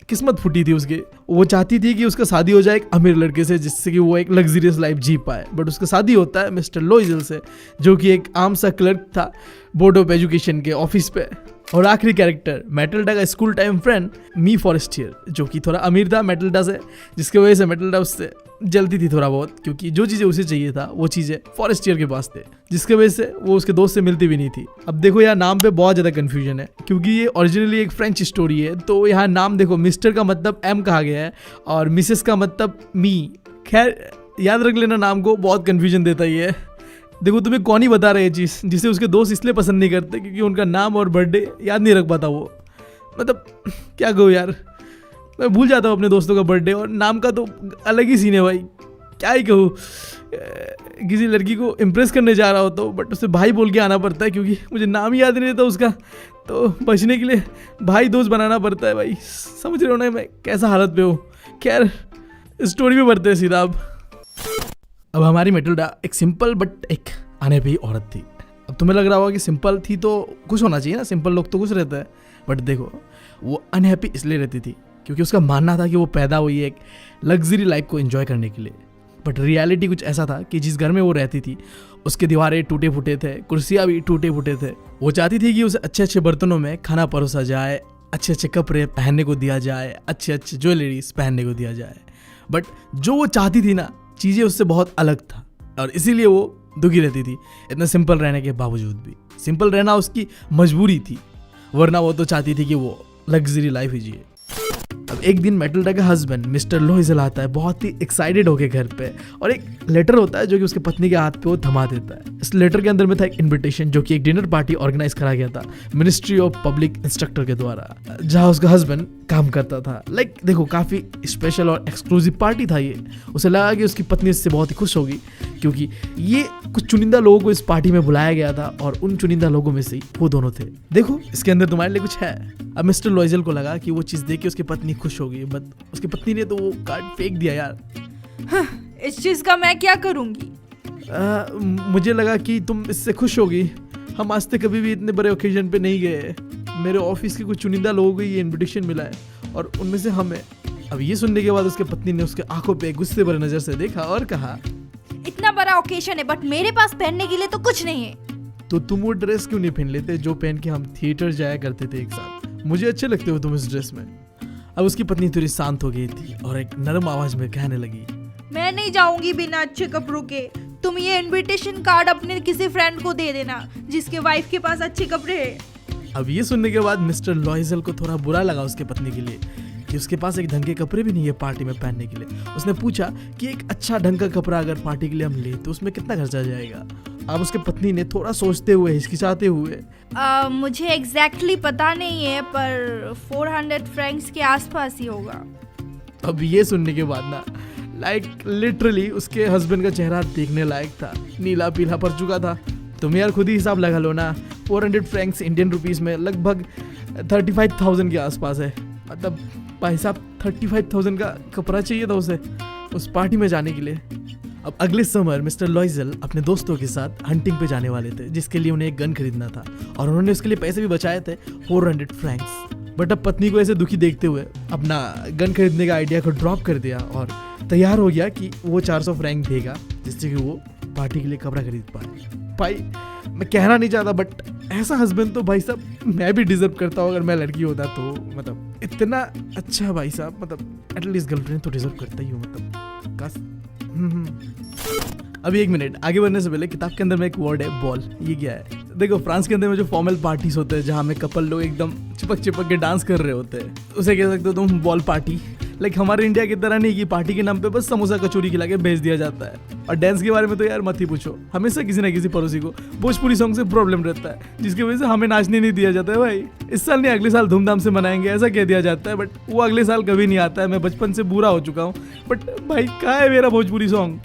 किस्मत फूटी थी उसकी। वो चाहती थी कि उसका शादी हो जाए एक अमीर लड़के से, जिससे कि वो एक लग्जरियस लाइफ जी पाए। बट उसका शादी होता है मिस्टर लोइजल से, जो कि एक आम सा क्लर्क था बोर्ड ऑफ एजुकेशन के ऑफिस पे। और आखिरी कैरेक्टर मैटिल्डा का स्कूल टाइम फ्रेंड मी फॉरेस्टियर, जो कि थोड़ा अमीर था मैटिल्डा से, जिसकी वजह से मैटिल्डा उससे जलती थी थोड़ा बहुत, क्योंकि जो चीज़ें उसे चाहिए था वो चीज़ें फॉरेस्टियर के पास थे, जिसकी वजह से वो उसके दोस्त से मिलती भी नहीं थी। अब देखो यार, नाम पे बहुत ज़्यादा कन्फ्यूजन है, क्योंकि ये ओरिजिनली एक फ्रेंच स्टोरी है। तो यहाँ नाम देखो, मिस्टर का मतलब एम कहा गया है और मिसेस का मतलब मी। खैर याद रख लेना नाम को, बहुत कन्फ्यूजन देता ही है। देखो तुम्हें कौन ही बता रहा है ये चीज़, जिसे उसके दोस्त इसलिए पसंद नहीं करते क्योंकि उनका नाम और बर्थडे याद नहीं रख पाता वो। मतलब क्या कहूँ यार, मैं भूल जाता हूँ अपने दोस्तों का बर्थडे, और नाम का तो अलग ही सीन है भाई, क्या ही कहूँ। किसी लड़की को इम्प्रेस करने जा रहा होता हूँ, बट उसे भाई बोल के आना पड़ता है क्योंकि मुझे नाम ही याद नहीं रहता उसका, तो बचने के लिए भाई दोस्त बनाना पड़ता है भाई। समझ रहे हो ना मैं कैसा हालत पे हूँ। खैर स्टोरी में बढ़ते हैं सीधा। अब हमारी मेटिल्डा एक सिंपल बट एक अनहैप्पी औरत थी। अब तुम्हें लग रहा होगा कि सिंपल थी तो खुश होना चाहिए ना, सिंपल लोग तो खुश रहते हैं, बट देखो वो अनहैप्पी इसलिए रहती थी क्योंकि उसका मानना था कि वो पैदा हुई एक लग्जरी लाइफ को एंजॉय करने के लिए। बट रियलिटी कुछ ऐसा था कि जिस घर में वो रहती थी उसके दीवारें टूटे फूटे थे, कुर्सियाँ भी टूटे फूटे थे। वो चाहती थी कि उसे अच्छे अच्छे बर्तनों में खाना परोसा जाए, अच्छे अच्छे कपड़े पहनने को दिया जाए, अच्छे अच्छे ज्वेलरीज पहनने को दिया जाए, बट जो वो चाहती थी ना चीज़ें उससे बहुत अलग था, और इसीलिए वो दुखी रहती थी। इतना सिंपल रहने के बावजूद भी सिंपल रहना उसकी मजबूरी थी, वरना वो तो चाहती थी कि वो लग्जरी लाइफ ही जिए। अब एक दिन मेटिल्डा का हस्बैंड मिस्टर लोइजल आता है बहुत ही एक्साइटेड होके घर पे, और एक लेटर होता है जो कि उसके पत्नी के हाथ पे वो थमा देता है। इस लेटर के अंदर में था एक इनविटेशन जो कि एक डिनर पार्टी ऑर्गेनाइज करा गया था मिनिस्ट्री ऑफ पब्लिक इंस्ट्रक्टर के द्वारा, जहां उसका हस्बैंड काम करता था। लाइक देखो काफी स्पेशल और एक्सक्लूसिव पार्टी था ये। उसे लगा कि उसकी पत्नी इससे बहुत ही खुश होगी क्योंकि ये कुछ चुनिंदा लोगों को इस पार्टी में बुलाया गया था, और उन चुनिंदा लोगों में से वो दोनों थे। देखो इसके अंदर तुम्हारे लिए कुछ है। अब मिस्टर लोइजल को लगा कि वो चीज देख के उसकी पत्नी खुश होगी, बट उसकी पत्नी ने तो वो कार्ड फेंक दिया यार। इस चीज का मैं क्या करूंगी? मुझे लगा कि तुम इससे खुश होगी। हम आज तक कभी भी इतने बड़े ओकेजन पे नहीं गए। मेरे ऑफिस के कुछ चुनिंदा लोगों को ये इनविटेशन मिला है और उनमें से हमें। अब ये सुनने के बाद उसके पत्नी ने उसके आंखों पे गुस्से भरे नजर से देखा और कहा, इतना बड़ा ओकेजन है बट मेरे पास पहनने के लिए तो कुछ नहीं है। तो तुम वो ड्रेस क्यों नहीं पहन लेते जो पहन के हम थिएटर जाया करते थे एक साथ? मुझे अच्छे लगते हो तुम इस ड्रेस में। अब उसकी पत्नी थोड़ी शांत हो गई थी और एक नरम आवाज में कहने लगी, मैं नहीं जाऊंगी बिना अच्छे कपड़ों के। तुम ये इनविटेशन कार्ड अपने किसी फ्रेंड को दे देना जिसके वाइफ के पास अच्छे कपड़े हैं। अब ये सुनने के बाद मिस्टर लॉइजल को थोड़ा बुरा लगा उसके पत्नी के लिए कि उसके पास एक ढंग के कपड़े भी नहीं है पार्टी में पहनने के लिए। उसने पूछा कि एक अच्छा ढंग का कपड़ा अगर पार्टी के लिए हम ले तो उसमें कितना खर्चा जाएगा। अब उसके पत्नी ने थोड़ा सोचते हुए हिचकिचाते हुए, मुझे एग्जैक्टली पता नहीं है पर 400 फ्रैंक्स के आसपास ही होगा। अब ये सुनने के बाद ना लाइक लिटरली उसके हस्बैंड का चेहरा देखने लायक था, नीला पीला पड़ चुका था। तुम यार खुद ही हिसाब लगा लो ना, 400 फ्रैंक्स इंडियन रुपीस में लगभग 35,000 के आसपास है। मतलब भाई साहब 35,000 का कपड़ा चाहिए था उसे उस पार्टी में जाने के लिए। अब अगले समर मिस्टर लॉइजल अपने दोस्तों के साथ हंटिंग पे जाने वाले थे जिसके लिए उन्हें एक गन खरीदना था और उन्होंने उसके लिए पैसे भी बचाए थे 400 फ्रैंक्स। बट अब पत्नी को ऐसे दुखी देखते हुए अपना गन खरीदने का आइडिया को ड्रॉप कर दिया और तैयार हो गया कि वो 400 फ्रैंक देगा जिससे कि वो पार्टी के लिए कपड़ा खरीद पाए। भाई मैं कहना नहीं चाहता बट ऐसा हस्बैंड तो भाई साहब मैं भी डिजर्व करता हूँ अगर मैं लड़की होता तो। मतलब इतना अच्छा भाई साहब, मतलब एटलीस्ट गर्लफ्रेंड तो डिजर्व करता ही हूँ। मतलब काश। अभी एक मिनट आगे बढ़ने से पहले किताब के अंदर में एक वर्ड है बॉल। ये क्या है? देखो फ्रांस के अंदर में जो फॉर्मल पार्टीज होते हैं जहाँ में कपल लोग एकदम चिपक चिपक के डांस कर रहे होते हैं उसे कह सकते हो तुम बॉल पार्टी। लाइक हमारे इंडिया की तरह नहीं कि पार्टी के नाम पे बस समोसा कचौरी खिला के भेज दिया जाता है। और डांस के बारे में तो यार मत ही पूछो, हमेशा किसी ना किसी पड़ोसी को भोजपुरी सॉन्ग से प्रॉब्लम रहता है जिसकी वजह से हमें नाचने नहीं दिया जाता है। भाई इस साल नहीं अगले साल धूमधाम से मनाएंगे ऐसा कह दिया जाता है, बट वो अगले साल कभी नहीं आता है। मैं बचपन से बुरा हो चुका हूँ बट भाई कहाँ है मेरा भोजपुरी सॉन्ग?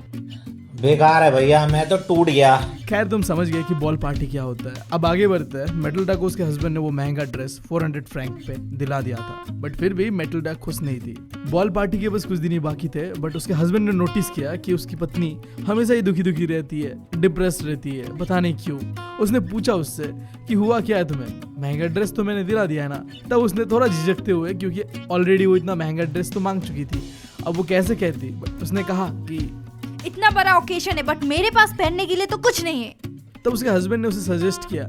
बेकार है भैया, मैं तो टूट गया। खैर तुम समझ गए कि बॉल पार्टी क्या होता है। अब आगे बढ़ते हैं। मेटिल्डा को उसके हस्बैंड ने वो महंगा ड्रेस 400 फ्रैंक पे दिला दिया था बट फिर भी मेटिल्डा खुश नहीं थी। बॉल पार्टी के बस कुछ दिन ही बाकी थे बट उसके हस्बैंड ने नोटिस किया कि उसकी पत्नी हमेशा ही दुखी दुखी रहती है, डिप्रेस्ड रहती है, पता नहीं क्यों। उसने पूछा उससे कि हुआ क्या है तुम्हें? महंगा ड्रेस तो मैंने दिला दिया है ना। तब उसने थोड़ा झिझकते हुए, क्योंकि ऑलरेडी वो इतना महंगा ड्रेस तो मांग चुकी थी, अब वो कैसे कहती, बट उसने कहा कि इतना बड़ा ओकेजन है बट मेरे पास पहनने के लिए तो कुछ नहीं है। तब उसके हस्बैंड ने उसे सजेस्ट किया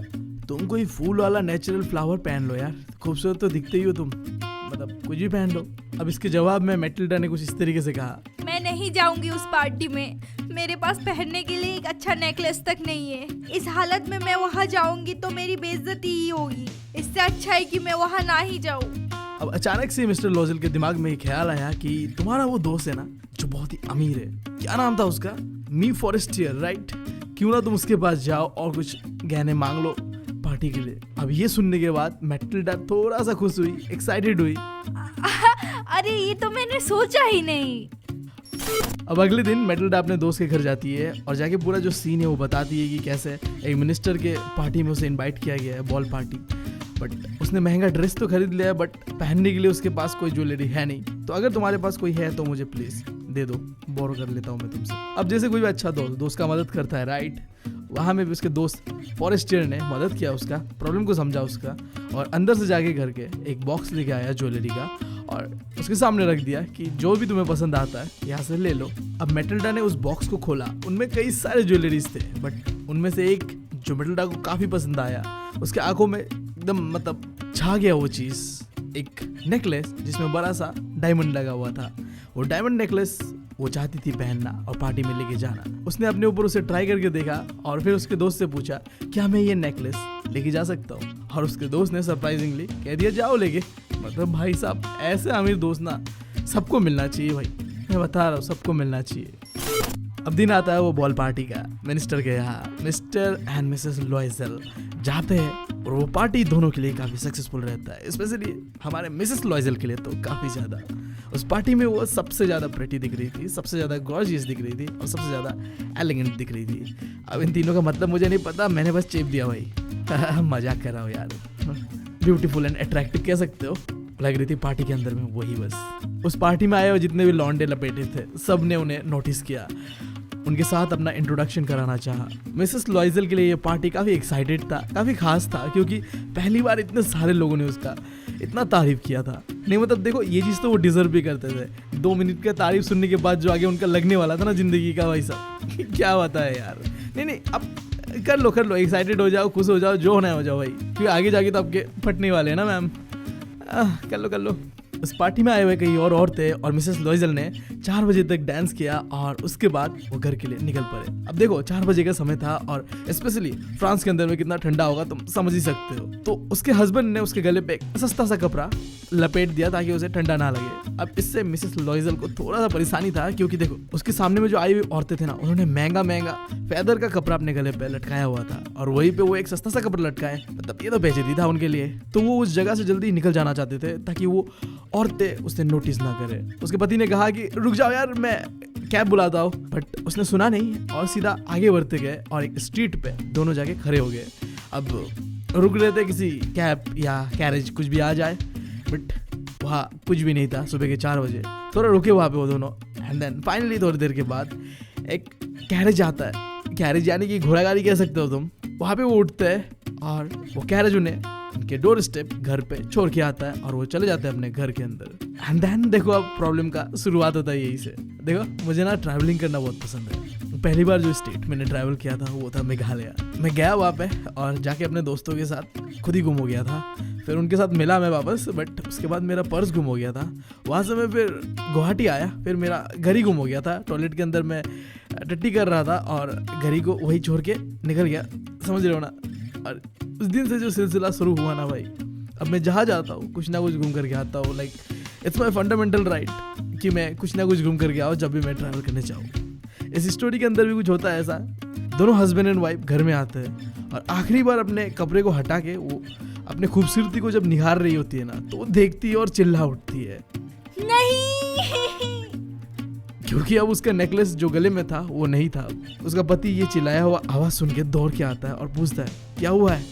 तुम कोई फूल वाला नेचुरल फ्लावर पहन लो यार, खूबसूरत तो दिखते ही हो तुम, मतलब कुछ भी पहन लो। अब इसके जवाब में मेटिल्डा ने कुछ इस तरीके से कहा, मैं नहीं जाऊंगी उस पार्टी में, मेरे पास पहनने के लिए एक अच्छा नेकलेस तक नहीं है। इस हालत में मैं वहाँ जाऊंगी तो मेरी बेइज्जती ही होगी, इससे अच्छा है कि मैं वहाँ ना ही जाऊँ। अब अचानक से मिस्टर लॉइजल के दिमाग में एक ख्याल आया कि तुम्हारा वो दोस्त है ना जो बहुत ही अमीर है, क्या नाम था उसका? नी फॉरेस्टियर, राइट? क्यों ना तुम उसके पास जाओ और कुछ गहने मांग लो, पार्टी के लिए। अब ये सुनने के बाद मैटिल्डा थोड़ा सा खुश हुई, एक्साइटेड हुई। अरे ये तो मैंने सोचा ही नहीं। अब अगले दिन मैटिल्डा अपने दोस्त के घर जाती है और जाके पूरा जो सीन है वो बताती है कि कैसे एक मिनिस्टर के पार्टी में उसे इनवाइट किया गया है, बॉल पार्टी। बट उसने महंगा ड्रेस तो खरीद लिया है, बट पहनने के लिए उसके पास कोई ज्वेलरी है नहीं। तो अगर तुम्हारे पास कोई है तो मुझे प्लीज दे दो, बोरो कर लेता हूँ मैं तुमसे। अब जैसे कोई भी अच्छा दोस्त का मदद करता है, राइट? वहाँ में भी उसके दोस्त फॉरेस्टियर ने मदद किया, उसका प्रॉब्लम को समझा उसका, और अंदर से जाके घर के एक बॉक्स लेके आया ज्वेलरी का और उसके सामने रख दिया कि जो भी तुम्हें पसंद आता है यहाँ से ले लो। अब मैटिल्डा ने उस बॉक्स को खोला, उनमें कई सारे ज्वेलरीज थे, बट उनमें से एक जो मैटिल्डा को काफी पसंद आया, उसके आंखों में एकदम मतलब छा गया वो चीज, एक नेकलेस जिसमें बड़ा सा डायमंड लगा हुआ था। वो डायमंड नेकलेस वो चाहती थी पहनना और पार्टी में लेके जाना। उसने अपने ऊपर उसे ट्राई करके देखा और फिर उसके दोस्त से पूछा क्या मैं ये नेकलेस लेके जा सकता हूँ, और उसके दोस्त ने सरप्राइजिंगली कह दिया जाओ लेके। मतलब भाई साहब, ऐसे अमीर दोस्त ना सबको मिलना चाहिए भाई, मैं बता रहा हूँ सबको मिलना चाहिए। अब दिन आता है वो बॉल पार्टी का, मिनिस्टर के यहाँ मिस्टर एंड मिसेस लॉयजल जाते हैं और वो पार्टी दोनों के लिए काफी सक्सेसफुल रहता है, स्पेशली हमारे मिसेस लॉयजल के लिए तो काफी ज्यादा। उस पार्टी में वो सबसे ज्यादा प्रेटी दिख रही थी, सबसे ज्यादा गॉर्जियस दिख रही थी और सबसे ज्यादा एलिगेंट दिख रही थी। अब इन तीनों का मतलब मुझे नहीं पता, मैंने बस चेप दिया भाई। मजाक कर रहा हूँ यार। ब्यूटीफुल एंड अट्रैक्टिव कह सकते हो, लग रही थी पार्टी के अंदर में वही बस। उस पार्टी में आए हुए जितने भी लौंडे लपेटे थे सब ने उन्हें नोटिस किया, उनके साथ अपना इंट्रोडक्शन कराना चाहा। मिसेस लॉयजल के लिए ये पार्टी काफ़ी एक्साइटेड था, काफ़ी खास था, क्योंकि पहली बार इतने सारे लोगों ने उसका इतना तारीफ किया था। नहीं मतलब देखो, ये चीज़ तो वो डिजर्व भी करते थे। 2 मिनट का तारीफ सुनने के बाद जो आगे उनका लगने वाला था ना जिंदगी का, भाई साहब क्या होता है यार। नहीं अब कर लो, एक्साइटेड हो जाओ, खुश हो जाओ, जो होना है हो जाओ भाई, क्योंकि आगे जाके तो आपके फटने वाले हैं ना मैम। कर लो। उस पार्टी में आए हुए कई और औरतें और मिसेस लॉयजल ने 4 बजे तक डांस किया और उसके बाद वो घर के लिए निकल पड़े। अब देखो 4 बजे का समय था और स्पेशली फ्रांस के अंदर में कितना ठंडा होगा तुम समझ ही सकते हो। तो उसके हस्बैंड ने उसके गले पे एक सस्ता सा कपड़ा लपेट दिया ताकि उसे ठंडा ना लगे। अब इससे मिसेस लॉयजल को थोड़ा सा परेशानी था, क्योंकि देखो उसके सामने में जो आई हुई औरतें थे ना, उन्होंने महंगा फेदर का कपड़ा अपने गले पे लटकाया हुआ था और वहीं पे वो एक सस्ता सा कपड़ा लटकाए, मतलब ये तो बेइज्जती था उनके लिए। तो वो उस जगह से जल्दी निकल जाना चाहते थे ताकि वो औरतें उसे नोटिस ना करे। उसके पति ने कहा कि रुक जाओ यार, मैं कैब बुलाता हूँ, बट उसने सुना नहीं और सीधा आगे बढ़ते गए और एक स्ट्रीट पे दोनों जाके खड़े हो गए। अब रुक रहे थे किसी कैब या कैरेज कुछ भी आ जाए, बट वहाँ कुछ भी नहीं था। सुबह के 4 बजे थोड़ा रुके वहाँ पे वो दोनों, एंड देन फाइनली थोड़ी देर के बाद एक कैरेज आता है। कैरेज यानी कि घोड़ा गाड़ी कह सकते हो तुम। वहाँ पे वो उठते हैं और वो कैरेज उन्हें उनके डोर स्टेप घर पे छोड़ के आता है और वो चले जाते हैं अपने घर के अंदर। एंड देन देखो अब प्रॉब्लम का शुरुआत होता है यही से। देखो मुझे ना ट्रैवलिंग करना बहुत पसंद है। पहली बार जो स्टेट मैंने ट्रैवल किया था वो था मेघालय। मैं गया वहाँ पे और जाके अपने दोस्तों के साथ खुद ही गुम हो गया था। फिर उनके साथ मिला मैं वापस, बट उसके बाद मेरा पर्स गुम हो गया था। वहाँ से मैं फिर गुवाहाटी आया, फिर मेरा घर ही गुम हो गया था। टॉयलेट के अंदर मैं टट्टी कर रहा था और घड़ी को वही छोड़ के निकल गया, समझ रहे हो ना। और उस दिन से जो सिलसिला शुरू हुआ ना भाई, अब मैं जहाँ जाता हूँ कुछ ना कुछ घूम करके आता हूँ। Like it's my fundamental right कि मैं कुछ ना कुछ घूम करके आओ जब भी मैं ट्रैवल करने चाहूँ। इस स्टोरी के अंदर भी कुछ होता है ऐसा। दोनों हस्बैंड एंड वाइफ घर में आते हैं और आखिरी बार अपने कपड़े को हटा के वो अपने खूबसूरती को जब निहार रही होती है ना, तो वो देखती है और चिल्ला उठती है नहीं, क्योंकि अब उसका नेकलेस जो गले में था वो नहीं था। उसका पति ये चिल्लाया हुआ आवाज सुन के दौड़ के आता है और पूछता है क्या हुआ है।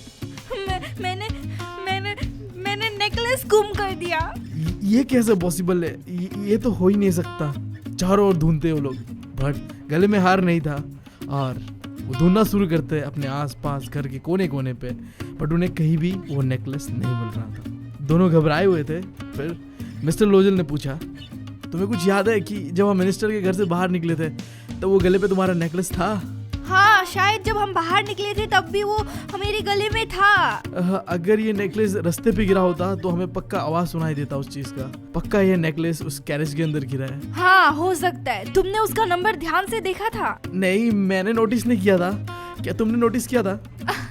मैंने नेकलेस गुम कर दिया। ये कैसे पॉसिबल है, ये तो हो ही नहीं सकता। चारों ओर ढूंढते वो लोग, बट गले में हार नहीं था और वो ढूंढना शुरू करते अपने आसपास घर के कोने कोने पे, बट उन्हें कहीं भी वो नेकलेस नहीं मिल रहा था। दोनों घबराए हुए थे। फिर मिस्टर लॉयजल ने पूछा तुम्हें कुछ याद है कि जब हम मिनिस्टर के घर से बाहर निकले थे तो वो गले पे तुम्हारा नेकलेस था? हाँ, शायद जब हम बाहर निकले थे तब भी वो मेरे गले में था। अगर ये नेकलेस रास्ते पे गिरा होता तो हमें पक्का आवाज सुनाई देता उस चीज का। पक्का ये नेकलेस उस कैरेज के अंदर गिरा है। हाँ, हो सकता है। तुमने उसका नंबर ध्यान से देखा था? नहीं, मैंने नोटिस नहीं किया था। क्या तुमने नोटिस किया था?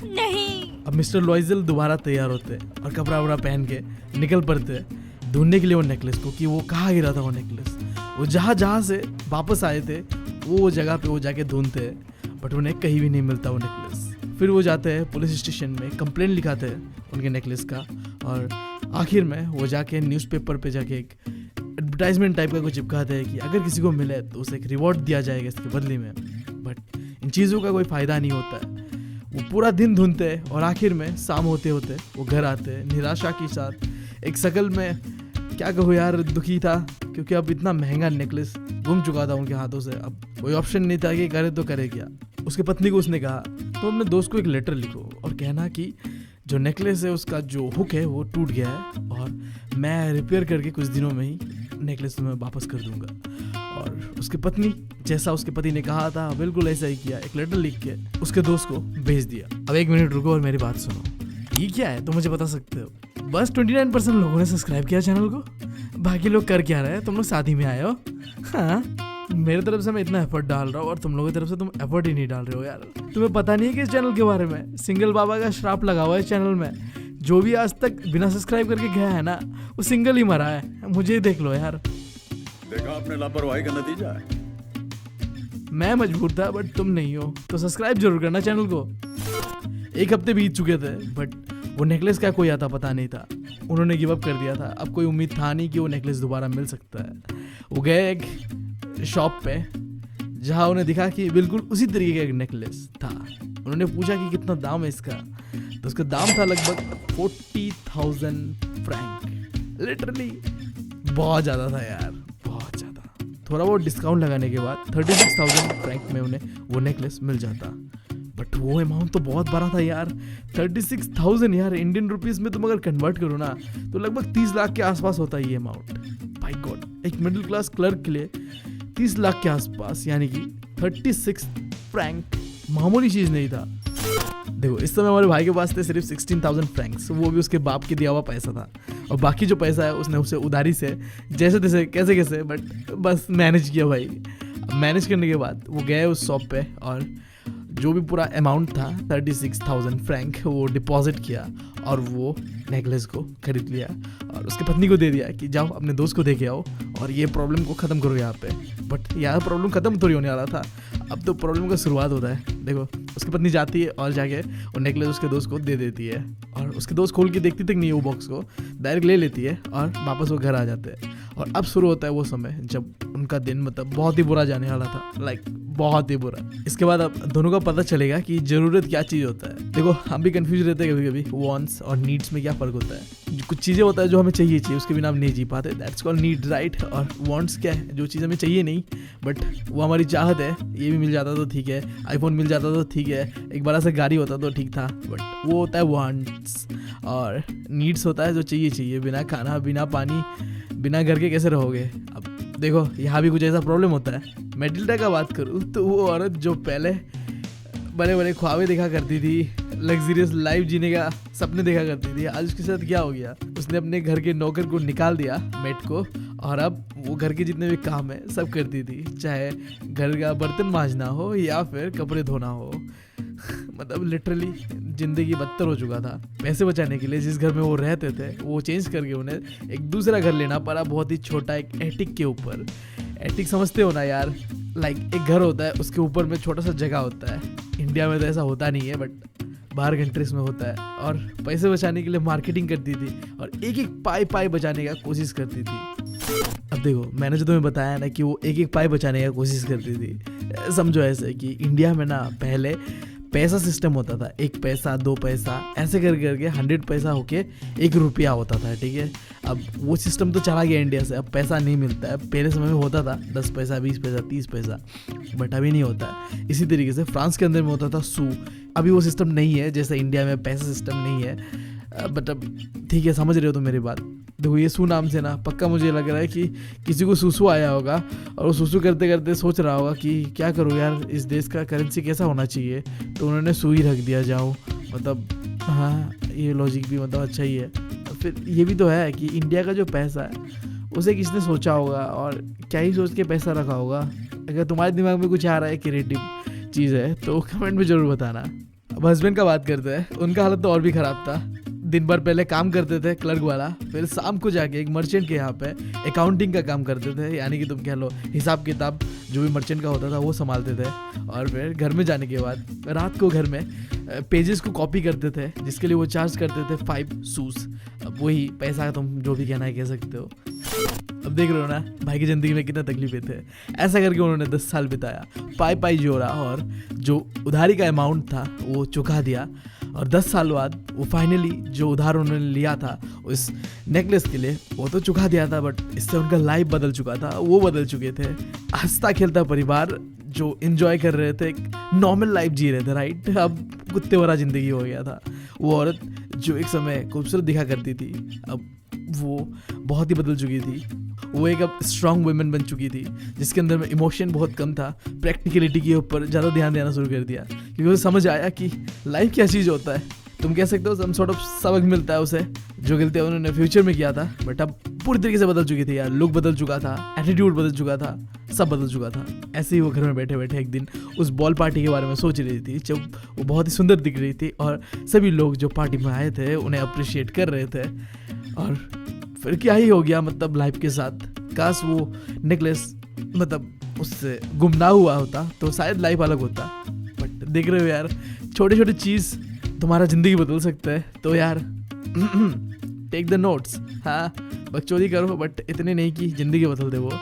नहीं। अब मिस्टर लॉयजल दोबारा तैयार होते और कपड़ा वपड़ा पहन के निकल पड़ते ढूंढने के लिए वो नेकलेस को, कि वो कहाँ गिरा था वो नेकलेस। वो जहाँ से वापस आए थे वो जगह पे वो जाके ढूंढते, बट उन्हें कहीं भी नहीं मिलता वो नेकलेस। फिर वो जाते हैं पुलिस स्टेशन में, कंप्लेंट लिखाते हैं उनके नेकलेस का, और आखिर में वो जाके न्यूज़पेपर पे जाके एक एडवर्टाइजमेंट टाइप का कुछ चिपकाते हैं कि अगर किसी को मिले तो उसे एक रिवॉर्ड दिया जाएगा इसके बदले में। बट इन चीज़ों का कोई फ़ायदा नहीं होता है। वो पूरा दिन ढूंढते हैं और आखिर में शाम होते होते वो घर आते हैं निराशा के साथ, एक शकल में क्या कहूँ यार, दुखी था, क्योंकि अब इतना महंगा नेकलेस गुम चुका था उनके हाथों से। अब कोई ऑप्शन नहीं था कि करे तो करे क्या। उसके पत्नी को उसने कहा तो अपने दोस्त को एक लेटर लिखो और कहना कि जो नेकलेस है उसका जो हुक है वो टूट गया है और मैं रिपेयर करके कुछ दिनों में ही नेकलेस तुम्हें वापस कर दूंगा। और उसकी पत्नी जैसा उसके पति ने कहा था बिल्कुल ऐसा ही किया, एक लेटर लिख के उसके दोस्त को भेज दिया। अब 1 मिनट रुको और मेरी बात सुनो, ये क्या है तो मुझे बता सकते हो? बस 29% लोगों ने सब्सक्राइब किया चैनल को, बाकी लोग कर क्या रहे हैं? तुम लोग शादी में आए हो? हाँ, मेरी तरफ से मैं इतना एफर्ट डाल रहा हूँ और तुम लोगों की तरफ से तुम एफर्ट ही नहीं डाल रहे हो यार। तुम्हें पता नहीं है कि इस चैनल के बारे में सिंगल बाबा का श्राप लगा हुआ है इस चैनल में। जो भी आज तक बिना सब्सक्राइब करके गया है ना, वो सिंगल ही मरा है। मुझे ही देख लो यार। देखा आपने लापरवाही का नतीजा है। मैं मजबूर था बट तुम नहीं हो, तो सब्सक्राइब जरूर करना चैनल को। 1 हफ्ते बीत चुके थे बट वो नेकलेस का कोई आता पता नहीं था। उन्होंने गिव अप कर दिया था। अब कोई उम्मीद था नहीं कि वो नेकलेस दोबारा मिल सकता है। वो गए एक शॉप पे जहाँ उन्हें दिखा कि बिल्कुल उसी तरीके का एक नेकलेस था। उन्होंने पूछा कि कितना दाम है इसका, तो उसका दाम था लगभग 40,000 फ्रैंक। लिटरली बहुत ज़्यादा था यार, बहुत ज़्यादा। थोड़ा बहुत डिस्काउंट लगाने के बाद 36,000 फ्रैंक में उन्हें वो नेकलेस मिल जाता। बट वो अमाउंट तो बहुत बड़ा था यार, 36,000 यार। इंडियन रुपीस में तुम अगर कन्वर्ट करो ना तो लगभग 30 लाख के आसपास होता है ये अमाउंट। बाय गॉड, एक मिडिल क्लास क्लर्क के लिए 30 लाख के आसपास, यानी कि 36 फ्रैंक मामूली चीज़ नहीं था। देखो इस समय हमारे भाई के पास थे सिर्फ 16,000 फ्रैंक्स, वो भी उसके बाप के दिया हुआ पैसा था, और बाकी जो पैसा है उसने उसे उधारी से जैसे तैसे कैसे कैसे बट बस मैनेज किया भाई। मैनेज करने के बाद वो गए उस शॉप पे और जो भी पूरा अमाउंट था 36,000 फ्रैंक वो डिपॉजिट किया और वो नेकलेस को खरीद लिया और उसके पत्नी को दे दिया कि जाओ अपने दोस्त को दे के आओ और ये प्रॉब्लम को ख़त्म करो यहाँ पे। बट यहाँ प्रॉब्लम ख़त्म थोड़ी होने वाला था, अब तो प्रॉब्लम का शुरुआत होता है। देखो उसकी पत्नी जाती है और जाके वो नेकलेस उसके दोस्त को दे देती है और उसके दोस्त खोल के देखती तक नहीं है वो बॉक्स को, डायरेक्ट ले लेती है और वापस वो घर आ जाते हैं। और अब शुरू होता है वो समय जब उनका दिन मतलब बहुत ही बुरा जाने वाला था, लाइक बहुत ही बुरा। इसके बाद अब दोनों का पता चलेगा कि ज़रूरत क्या चीज़ होता है। देखो हम भी कंफ्यूज रहते हैं कभी कभी, वांट्स और नीड्स में क्या फ़र्क होता है। कुछ चीज़ें होता है जो हमें चाहिए उसके बिना हम नहीं जी पाते, दैट्स कॉल्ड नीड, राइट। और वांट्स क्या है, जो चीज़ हमें चाहिए नहीं बट वो हमारी चाहत है। ये भी मिल जाता तो ठीक है, आईफोन मिल जाता तो ठीक है, एक बड़ा सा गाड़ी होता तो ठीक था, बट वो होता है वांट्स। और नीड्स होता है जो चाहिए, बिना खाना बिना पानी बिना घर के कैसे रहोगे। अब देखो यहाँ भी कुछ ऐसा प्रॉब्लम होता है। मैटिल्डा का बात करूँ तो वो औरत जो पहले बड़े बड़े ख्वाबें देखा करती थी, लग्जरियस लाइफ जीने का सपने देखा करती थी, आज उसके साथ क्या हो गया, उसने अपने घर के नौकर को निकाल दिया, मेट को, और अब वो घर के जितने भी काम है सब करती थी, चाहे घर का बर्तन मांजना हो या फिर कपड़े धोना हो। मतलब लिटरली जिंदगी बदतर हो चुका था। पैसे बचाने के लिए जिस घर में वो रहते थे वो चेंज करके उन्हें एक दूसरा घर लेना पड़ा, बहुत ही छोटा, एक एटिक के ऊपर। एटिक समझते हो ना यार, लाइक एक घर होता है उसके ऊपर में छोटा सा जगह होता है। इंडिया में तो ऐसा होता नहीं है बट बाहर कंट्रीज में होता है। और पैसे बचाने के लिए मार्केटिंग करती थी और एक एक पाई बचाने का कोशिश करती थी। अब देखो मैंने जो तुम्हें बताया ना कि वो एक एक पाई बचाने का कोशिश करती थी, समझो ऐसे कि इंडिया में ना पहले पैसा सिस्टम होता था, 1 पैसा 2 पैसा ऐसे करके 100 पैसा होके 1 रुपया होता था, ठीक है। अब वो सिस्टम तो चला गया इंडिया से, अब पैसा नहीं मिलता है। पहले समय में होता था 10 पैसा 20 पैसा 30 पैसा, बट अभी नहीं होता है। इसी तरीके से फ्रांस के अंदर में होता था सू, अभी वो सिस्टम नहीं है, जैसे इंडिया में पैसा सिस्टम नहीं है। बट अब ठीक है, समझ रहे हो तो मेरी बात। देखो ये सू नाम से ना पक्का मुझे लग रहा है कि किसी को सूसू आया होगा और वो सूसू करते करते सोच रहा होगा कि क्या करूँ यार, इस देश का करेंसी कैसा होना चाहिए, तो उन्होंने सू ही रख दिया जाओ। मतलब हाँ, ये लॉजिक भी मतलब अच्छा ही है। फिर ये भी तो है कि इंडिया का जो पैसा है उसे किसने सोचा होगा और क्या ही सोच के पैसा रखा होगा। अगर तुम्हारे दिमाग में कुछ आ रहा है क्रिएटिव चीज़ है तो कमेंट में ज़रूर बताना। अब हस्बैंड का बात करते हैं, उनका हालत तो और भी ख़राब था। दिन भर पहले काम करते थे क्लर्क वाला, फिर शाम को जाके एक मर्चेंट के यहाँ पे अकाउंटिंग का काम करते थे, यानी कि तुम कह लो हिसाब किताब जो भी मर्चेंट का होता था वो संभालते थे। और फिर घर में जाने के बाद रात को घर में पेजेस को कॉपी करते थे, जिसके लिए वो चार्ज करते थे 5 सूस। अब वही पैसा तुम जो भी कहना है कह सकते हो। अब देख रहे हो ना भाई की ज़िंदगी में कितना तकलीफें थे। ऐसा करके उन्होंने 10 साल बिताया, पाई जोड़ा और जो उधारी का अमाउंट था वो चुका दिया। और 10 साल बाद वो फाइनली जो उधार उन्होंने लिया था उस नेकलेस के लिए वो तो चुका दिया था, बट इससे उनका लाइफ बदल चुका था। वो बदल चुके थे, हंसता खेलता परिवार जो एंजॉय कर रहे थे, एक नॉर्मल लाइफ जी रहे थे, राइट। अब कुत्ते वाला ज़िंदगी हो गया था। वो औरत जो एक समय खूबसूरत दिखा करती थी, अब वो बहुत ही बदल चुकी थी। वो एक अब स्ट्रॉन्ग वुमेन बन चुकी थी, जिसके अंदर में इमोशन बहुत कम था। प्रैक्टिकलिटी के ऊपर ज़्यादा ध्यान देना शुरू कर दिया, क्योंकि उसे समझ आया कि लाइफ क्या चीज़ होता है। तुम कह सकते हो सम सॉर्ट ऑफ सबक मिलता है उसे, जो गलतियाँ उन्होंने फ्यूचर में किया था, बट अब पूरी तरीके से बदल चुकी थी यार। लुक बदल चुका था, एटीट्यूड बदल चुका था, सब बदल चुका था। ऐसे ही वो घर में बैठे बैठे एक दिन उस बॉल पार्टी के बारे में सोच रही थी, जब वो बहुत ही सुंदर दिख रही थी और सभी लोग जो पार्टी में आए थे उन्हें अप्रिशिएट कर रहे थे। और फिर क्या ही हो गया मतलब लाइफ के साथ। काश वो नेकलेस मतलब उससे गुम ना हुआ होता तो शायद लाइफ अलग होता। बट देख रहे हो यार, छोटे छोटे चीज़ तुम्हारा ज़िंदगी बदल सकता है। तो यार टेक द नोट्स। हाँ, बकचोदी करो बट इतने नहीं कि ज़िंदगी बदल दे वो।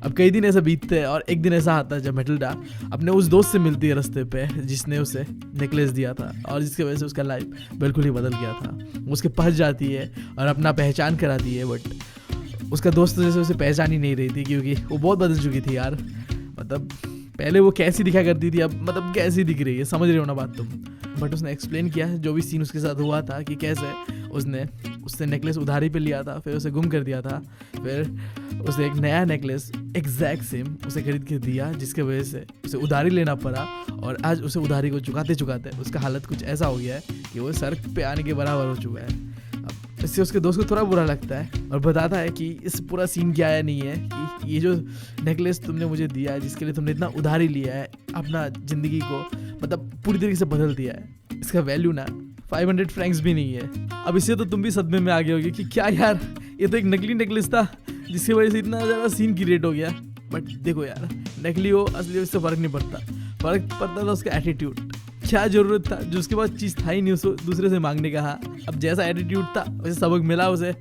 अब कई दिन ऐसा बीतते हैं और एक दिन ऐसा आता है जब मैटिल्डा अपने उस दोस्त से मिलती है रास्ते पे, जिसने उसे नेकलेस दिया था और जिसकी वजह से उसका लाइफ बिल्कुल ही बदल गया था। वो उसके पास जाती है और अपना पहचान कराती है, बट उसका दोस्त जैसे उसे पहचान ही नहीं रही थी, क्योंकि वो बहुत बदल चुकी थी यार। मतलब पहले वो कैसी दिखा करती थी, अब मतलब कैसी दिख रही है, समझ रहे हो ना बात तुम। बट उसने एक्सप्लेन किया जो भी सीन उसके साथ हुआ था, कि कैसे उसने उससे नेकलेस उधारी पे लिया था, फिर उसे गुम कर दिया था, फिर उसे एक नया नेकलेस एग्जैक्ट सेम उसे खरीद के दिया, जिसके वजह से उसे उधारी लेना पड़ा। और आज उसे उधारी को चुकाते चुकाते उसका हालत कुछ ऐसा हो गया है कि वो सड़क पे आने के बराबर हो चुका है। अब इससे उसके दोस्त को थोड़ा बुरा लगता है और बताता है कि इस पूरा सीन क्या है नहीं है, कि ये जो नेकलेस तुमने मुझे दिया है, जिसके लिए तुमने इतना उधारी लिया है, अपना ज़िंदगी को मतलब पूरी तरीके से बदल दिया है, इसका वैल्यू ना 500 फ्रैंक्स भी नहीं है। अब इससे तो तुम भी सदमे में आ गए होगे कि क्या यार, ये तो एक नकली नेकलेस था जिसकी वजह से इतना ज़्यादा सीन क्रिएट हो गया। बट देखो यार, नकली हो असली हो इससे फ़र्क नहीं पड़ता, फ़र्क पड़ता था उसका एटीट्यूड। क्या ज़रूरत था, जो उसके पास चीज़ था ही नहीं उसको दूसरे से मांगने का। हाँ, अब जैसा एटीट्यूड था वैसे सबक मिला उसे।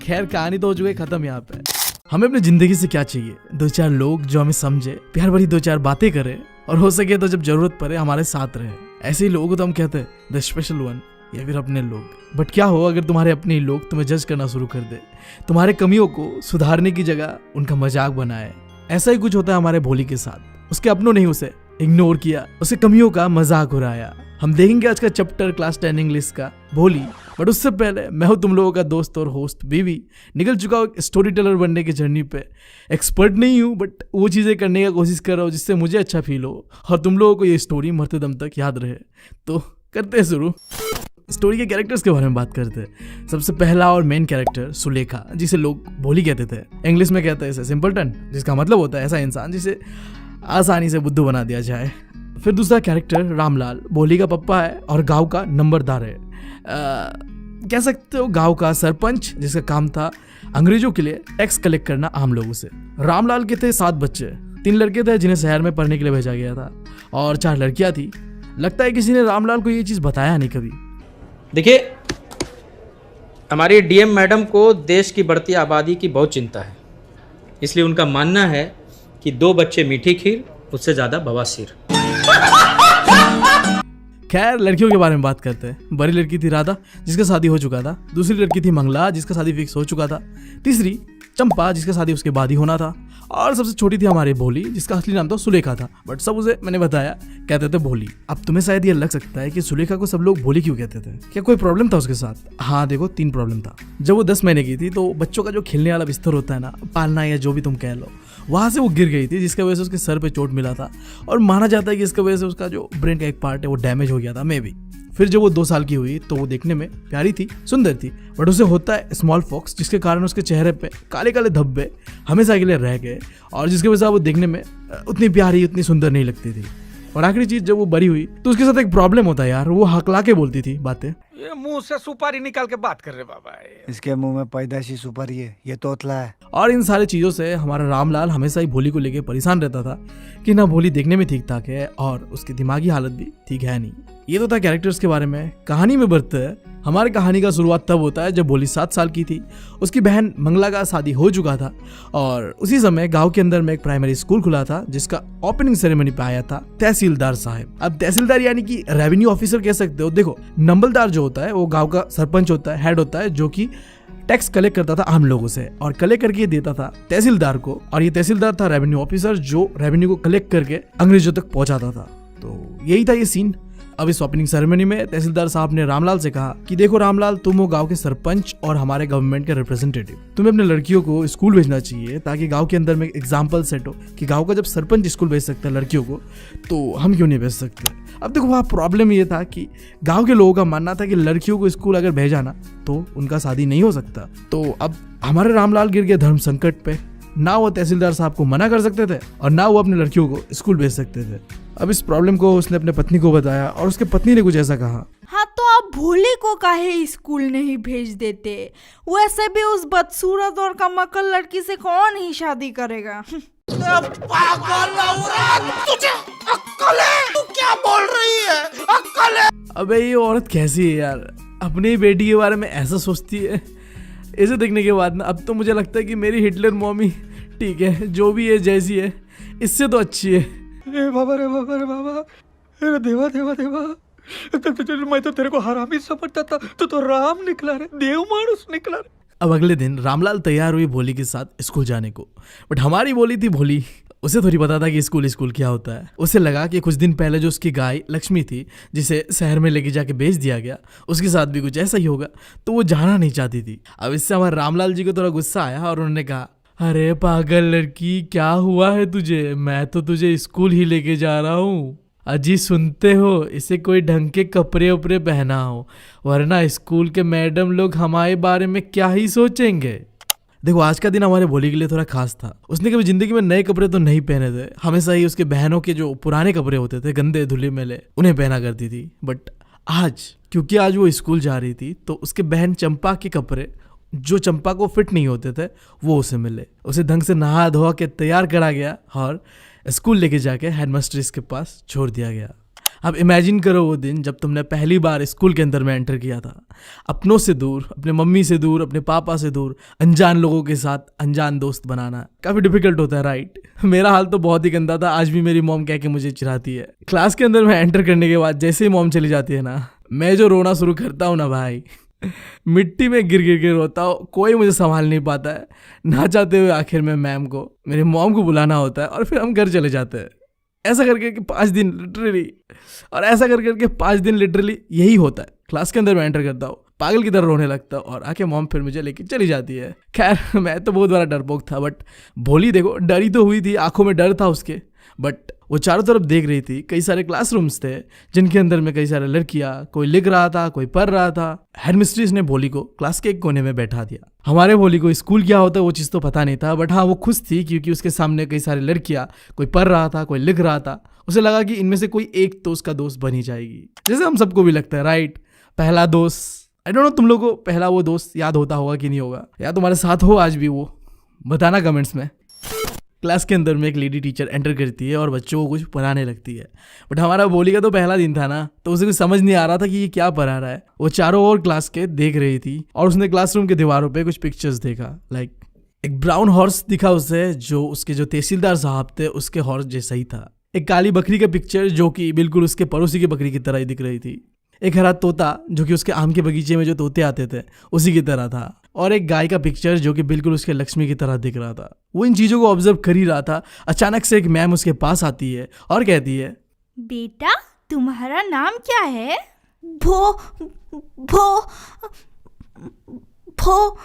खैर कहानी तो हो चुकी है ख़त्म यहाँ पे। हमें अपनी ज़िंदगी से क्या चाहिए? 2-4 लोग जो हमें समझे, प्यार भरी 2-4 बातें करें और हो सके तो जब ज़रूरत पड़े हमारे साथ रहे। ऐसे ही लोगों को तो हम कहते हैं द स्पेशल वन, या फिर अपने लोग। बट क्या हो अगर तुम्हारे अपने लोग तुम्हें जज करना शुरू कर दे, तुम्हारे कमियों को सुधारने की जगह उनका मजाक बनाए। ऐसा ही कुछ होता है हमारे भोली के साथ। उसके अपनों ने उसे इग्नोर किया, उसके कमियों का मजाक उड़ाया। हम देखेंगे आज का चैप्टर क्लास 10 इंग्लिश का भोली। बट उससे पहले मैं हूं तुम लोगों का दोस्त और होस्ट बीवी, निकल चुका हूं स्टोरी टेलर बनने की जर्नी पे। एक्सपर्ट नहीं हूं बट वो चीज़ें करने का कोशिश कर रहा हूँ जिससे मुझे अच्छा फील हो और तुम लोगों को ये स्टोरी मरते दम तक याद रहे। तो करते हैं शुरू। स्टोरी के कैरेक्टर्स के बारे में बात करते हैं। सबसे पहला और मेन कैरेक्टर सुलेखा, जिसे लोग भोली कहते थे। इंग्लिश में कहते हैं इसे सिंपलटन, जिसका मतलब होता है ऐसा इंसान जिसे आसानी से बुद्धू बना दिया जाए। फिर दूसरा कैरेक्टर रामलाल, भोली का पप्पा है और गांव का नंबरदार है। कह सकते हो गांव का सरपंच, जिसका काम था अंग्रेजों के लिए टैक्स कलेक्ट करना आम लोगों से। रामलाल के थे 7 बच्चे, 3 लड़के थे जिन्हें शहर में पढ़ने के लिए भेजा गया था और 4 लड़कियां थी। लगता है किसी ने रामलाल को ये चीज़ बताया नहीं कभी। देखिए, हमारी डीएम मैडम को देश की बढ़ती आबादी की बहुत चिंता है, इसलिए उनका मानना है कि 2 बच्चे मीठी खीर, उससे ज़्यादा बवासीर। खैर लड़कियों के बारे में बात करते हैं। बड़ी लड़की थी राधा, जिसका शादी हो चुका था। दूसरी लड़की थी मंगला, जिसका शादी फिक्स हो चुका था। तीसरी चंपा, जिसका शादी उसके बाद ही होना था। और सबसे छोटी थी हमारी भोली, जिसका असली नाम था सुलेखा था, बट सब उसे मैंने बताया कहते थे भोली। अब तुम्हें शायद ये लग सकता है कि सुलेखा को सब लोग भोली क्यों कहते थे, क्या कोई प्रॉब्लम था उसके साथ? हाँ देखो, 3 प्रॉब्लम था। जब वो 10 महीने की थी तो बच्चों का जो खेलने वाला बिस्तर होता है ना, पालना या जो भी तुम कह लो, वहाँ से वो गिर गई थी, जिसकी वजह से उसके सर पे चोट मिला था और माना जाता है कि इसकी वजह से उसका जो ब्रेन का एक पार्ट है वो डैमेज हो गया था मे बी। फिर जब वो 2 साल की हुई तो वो देखने में प्यारी थी, सुंदर थी, बट उसे होता है स्मॉल फॉक्स, जिसके कारण उसके चेहरे पे काले काले धब्बे हमेशा के लिए रह गए और जिसकी वजह से वो देखने में उतनी प्यारी, उतनी सुंदर नहीं लगती थी। और आखिरी चीज़, जब वो बड़ी हुई तो उसके साथ एक प्रॉब्लम होता है यार, वो हकला के बोलती थी बातें। ये मुंह से सुपारी निकाल के बात कर रहे बाबा। इसके मुंह में पैदाशी सुपारी है, ये तोतला है। और इन सारी चीज़ों से हमारा रामलाल हमेशा ही भोली को लेके परेशान रहता था कि ना भोली देखने में ठीक ठाक है और उसकी दिमागी हालत भी ठीक है नहीं। ये तो था कैरेक्टर्स के बारे में। कहानी में बढ़ते हैं। हमारी कहानी का शुरुआत तब होता है जब भोली 7 साल की थी। उसकी बहन मंगला का शादी हो चुका था और उसी समय गांव के अंदर में एक प्राइमरी स्कूल खुला था जिसका ओपनिंग सेरेमनी पे आया था तहसीलदार साहब। अब तहसीलदार यानी कि रेवेन्यू ऑफिसर कह सकते हो। देखो, नंबलदार जो होता है वो गाँव का सरपंच होता है, हेड होता है, जो कि टैक्स कलेक्ट करता था आम लोगों से और कलेक्ट करके देता था तहसीलदार को। और ये तहसीलदार था रेवेन्यू ऑफिसर जो रेवेन्यू को कलेक्ट करके अंग्रेजों तक पहुंचाता था। तो यही था ये सीन। अब इस ओपनिंग सेरेमनी में तहसीलदार साहब ने रामलाल से कहा कि देखो रामलाल, तुम हो गांव के सरपंच और हमारे गवर्नमेंट के रिप्रेजेंटेटिव। तुम्हें अपने लड़कियों को स्कूल भेजना चाहिए ताकि गांव के अंदर में एग्जाम्पल सेट हो कि गांव का जब सरपंच स्कूल भेज सकता है लड़कियों को तो हम क्यों नहीं भेज सकते। अब देखो, वहाँ प्रॉब्लम ये था कि गाँव के लोगों का मानना था कि लड़कियों को स्कूल अगर भेजा ना तो उनका शादी नहीं हो सकता। तो अब हमारे रामलाल गिर गए धर्म संकट पे। ना वो तहसीलदार साहब को मना कर सकते थे और ना वो अपने लड़कियों को स्कूल भेज सकते थे। अब इस प्रॉब्लम को उसने अपने पत्नी को बताया और उसके पत्नी ने कुछ ऐसा कहा, हाँ तो आप भोले को काहे स्कूल नहीं भेज देते? वैसे भी उस बदसूरत और कमअक्ल लड़की से कौन ही शादी करेगा? तू क्या बोल रही है? अक्कल है? अबे ये औरत कैसी है यार, अपनी बेटी के बारे में ऐसा सोचती है। इसे देखने के बाद ना अब तो मुझे लगता है कि मेरी हिटलर मॉमी ठीक है, जो भी है जैसी है इससे तो अच्छी है। रे बाबा रे बाबा रे बाबा, अरे देवा देवा देवा, मैं तो तेरे को हरामी समझता था, तो राम निकला रे, देव मानुस निकला रे। अब अगले दिन रामलाल तैयार हुई भोली के साथ स्कूल जाने को। बट हमारी भोली थी भोली, उसे थोड़ी पता था कि स्कूल क्या होता है। उसे लगा कि कुछ दिन पहले जो उसकी गाय लक्ष्मी थी जिसे शहर में लेके जाके बेच दिया गया, उसके साथ भी कुछ ऐसा ही होगा, तो वो जाना नहीं चाहती थी। अब इससे हमारे रामलाल जी को थोड़ा गुस्सा आया और उन्होंने कहा, अरे पागल लड़की, क्या हुआ है तुझे? मैं तो तुझे स्कूल ही लेके जा रहा हूँ। अजी सुनते हो, इसे कोई ढंग के कपड़े उपड़े पहना हो, वरना स्कूल के मैडम लोग हमारे बारे में क्या ही सोचेंगे। देखो, आज का दिन हमारे भोली के लिए थोड़ा खास था। उसने कभी जिंदगी में नए कपड़े तो नहीं पहने थे, हमेशा ही उसके बहनों के जो पुराने कपड़े होते थे, गंदे धुले मेले, उन्हें पहना करती थी। बट आज, क्योंकि आज वो स्कूल जा रही थी, तो उसके बहन चंपा के कपड़े जो चंपा को फिट नहीं होते थे वो उसे मिले। उसे ढंग से नहा धोआ के तैयार करा गया और स्कूल लेके जाके हेडमास्टर्स के पास छोड़ दिया गया। अब इमेजिन करो वो दिन जब तुमने पहली बार स्कूल के अंदर में एंटर किया था, अपनों से दूर, अपने मम्मी से दूर, अपने पापा से दूर, अनजान लोगों के साथ अनजान दोस्त बनाना काफी डिफिकल्ट होता है, राइट? मेरा हाल तो बहुत ही गंदा था। आज भी मेरी मॉम कह के मुझे चिढ़ाती है। क्लास के अंदर में एंटर करने के बाद जैसे ही मॉम चली जाती है ना, मैं जो रोना शुरू करता हूँ ना भाई, मिट्टी में गिर गिर के रोता हूँ। कोई मुझे संभाल नहीं पाता है। ना चाहते हुए आखिर में मैम को, मेरी मॉम को बुलाना होता है और फिर हम घर चले जाते हैं। ऐसा करके कि 5 दिन लिटरली, और ऐसा कर करके 5 दिन लिटरली यही होता है। क्लास के अंदर मैं एंटर करता हूँ, पागल की तरह रोने लगता हूँ और आके मॉम फिर मुझे लेके चली जाती है। खैर, मैं तो बहुत बड़ा डरपोक था, बट भोली देखो डरी तो हुई थी, आंखों में डर था उसके, बट वो चारों तरफ देख रही थी। कई सारे क्लासरूम्स थे जिनके अंदर में कई सारे लड़कियां, कोई लिख रहा था, कोई पढ़ रहा था। हेडमिस्ट्रेस ने भोली को क्लास के एक कोने में बैठा दिया। हमारे भोली को स्कूल क्या होता है वो चीज़ तो पता नहीं था, बट हाँ वो खुश थी क्योंकि उसके सामने कई सारी लड़कियां, कोई पढ़ रहा था, कोई लिख रहा था। उसे लगा कि इनमें से कोई एक तो उसका दोस्त बनी जाएगी, जैसे हम सबको भी लगता है, राइट? पहला दोस्त। आई डोंट नो तुम लोगों को पहला वो दोस्त याद होता होगा कि नहीं होगा, या तुम्हारे साथ हो आज भी, वो बताना कमेंट्स में। क्लास के अंदर में एक लेडी टीचर एंटर करती है और बच्चों को कुछ पढ़ाने लगती है। बट हमारा भोली का तो पहला दिन था ना, तो उसे कुछ समझ नहीं आ रहा था कि ये क्या पढ़ा रहा है। वो चारों ओर क्लास के देख रही थी और उसने क्लासरूम के दीवारों पे कुछ पिक्चर्स देखा। लाइक एक ब्राउन हॉर्स दिखा उसे, जो उसके जो तहसीलदार साहब थे उसके हॉर्स जैसा ही था। एक काली बकरी का पिक्चर जो कि बिल्कुल उसके पड़ोसी की बकरी की तरह ही दिख रही थी। एक हरा तोता जो कि उसके आम के बगीचे में जो तोते आते थे उसी की तरह था। और एक गाय का पिक्चर जो कि बिल्कुल उसके लक्ष्मी की तरह दिख रहा था। वो इन चीज़ों को ऑब्जर्व कर ही रहा था। अचानक से एक मैम उसके पास आती है और कहती है, बेटा तुम्हारा नाम क्या है? भो भो भो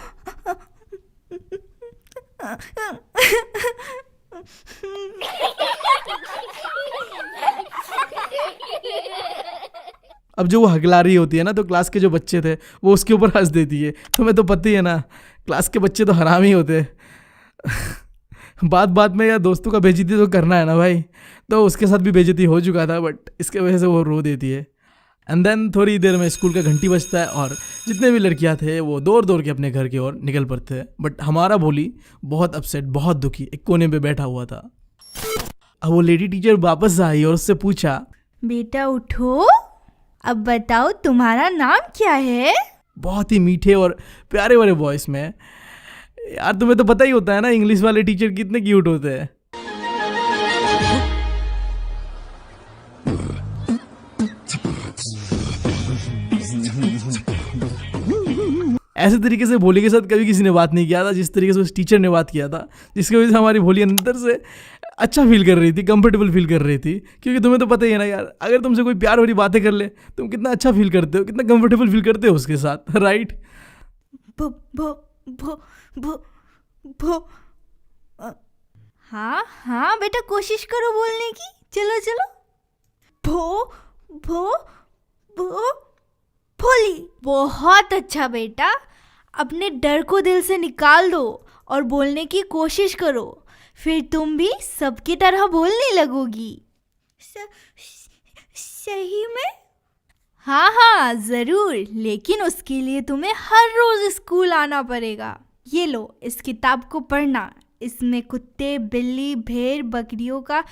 अब जो वो हगला रही होती है ना, तो क्लास के जो बच्चे थे वो उसके ऊपर हंस देती है। तुम्हें तो पता ही है ना, क्लास के बच्चे तो हरामी ही होते बात बात में या दोस्तों का बेइज्जती तो करना है ना भाई, तो उसके साथ भी बेइज्जती हो चुका था, बट इसके वजह से वो रो देती है। एंड देन थोड़ी देर में स्कूल का घंटी बजता है और जितने भी लड़कियां थे वो दौड़ दौड़ के अपने घर की ओर निकल पड़ते हैं। बट हमारा भोली बहुत अपसेट, बहुत दुखी एक कोने पे बैठा हुआ था। अब वो लेडी टीचर वापस आई और उससे पूछा, बेटा उठो, अब बताओ तुम्हारा नाम क्या है? बहुत ही मीठे और प्यारे वाले वॉइस में, यार तुम्हें तो पता ही होता है ना इंग्लिश वाले टीचर कितने क्यूट होते हैं। ऐसे तरीके से भोली के साथ कभी किसी ने बात नहीं किया था जिस तरीके से उस टीचर ने बात किया था, जिसकी वजह से हमारी भोली अंदर से अच्छा फील कर रही थी, कंफर्टेबल फील कर रही थी। क्योंकि तुम्हें तो पता ही है ना यार, अगर तुमसे कोई प्यार वाली बातें कर ले तुम कितना अच्छा फील करते हो, कितना कंफर्टेबल फील करते हो उसके साथ, राइट? भो भो भो भो भो हाँ हाँ बेटा, कोशिश करो बोलने की। चलो चलो। भो भो भो भोली। बहुत अच्छा बेटा, अपने डर को दिल से निकाल दो और बोलने की कोशिश करो, फिर तुम भी सबकी तरह बोलने लगोगी। सही में? हाँ हाँ ज़रूर, लेकिन उसके लिए तुम्हें हर रोज़ स्कूल आना पड़ेगा। ये लो, इस किताब को पढ़ना। इसमें कुत्ते, बिल्ली, भेड़, बकरियों का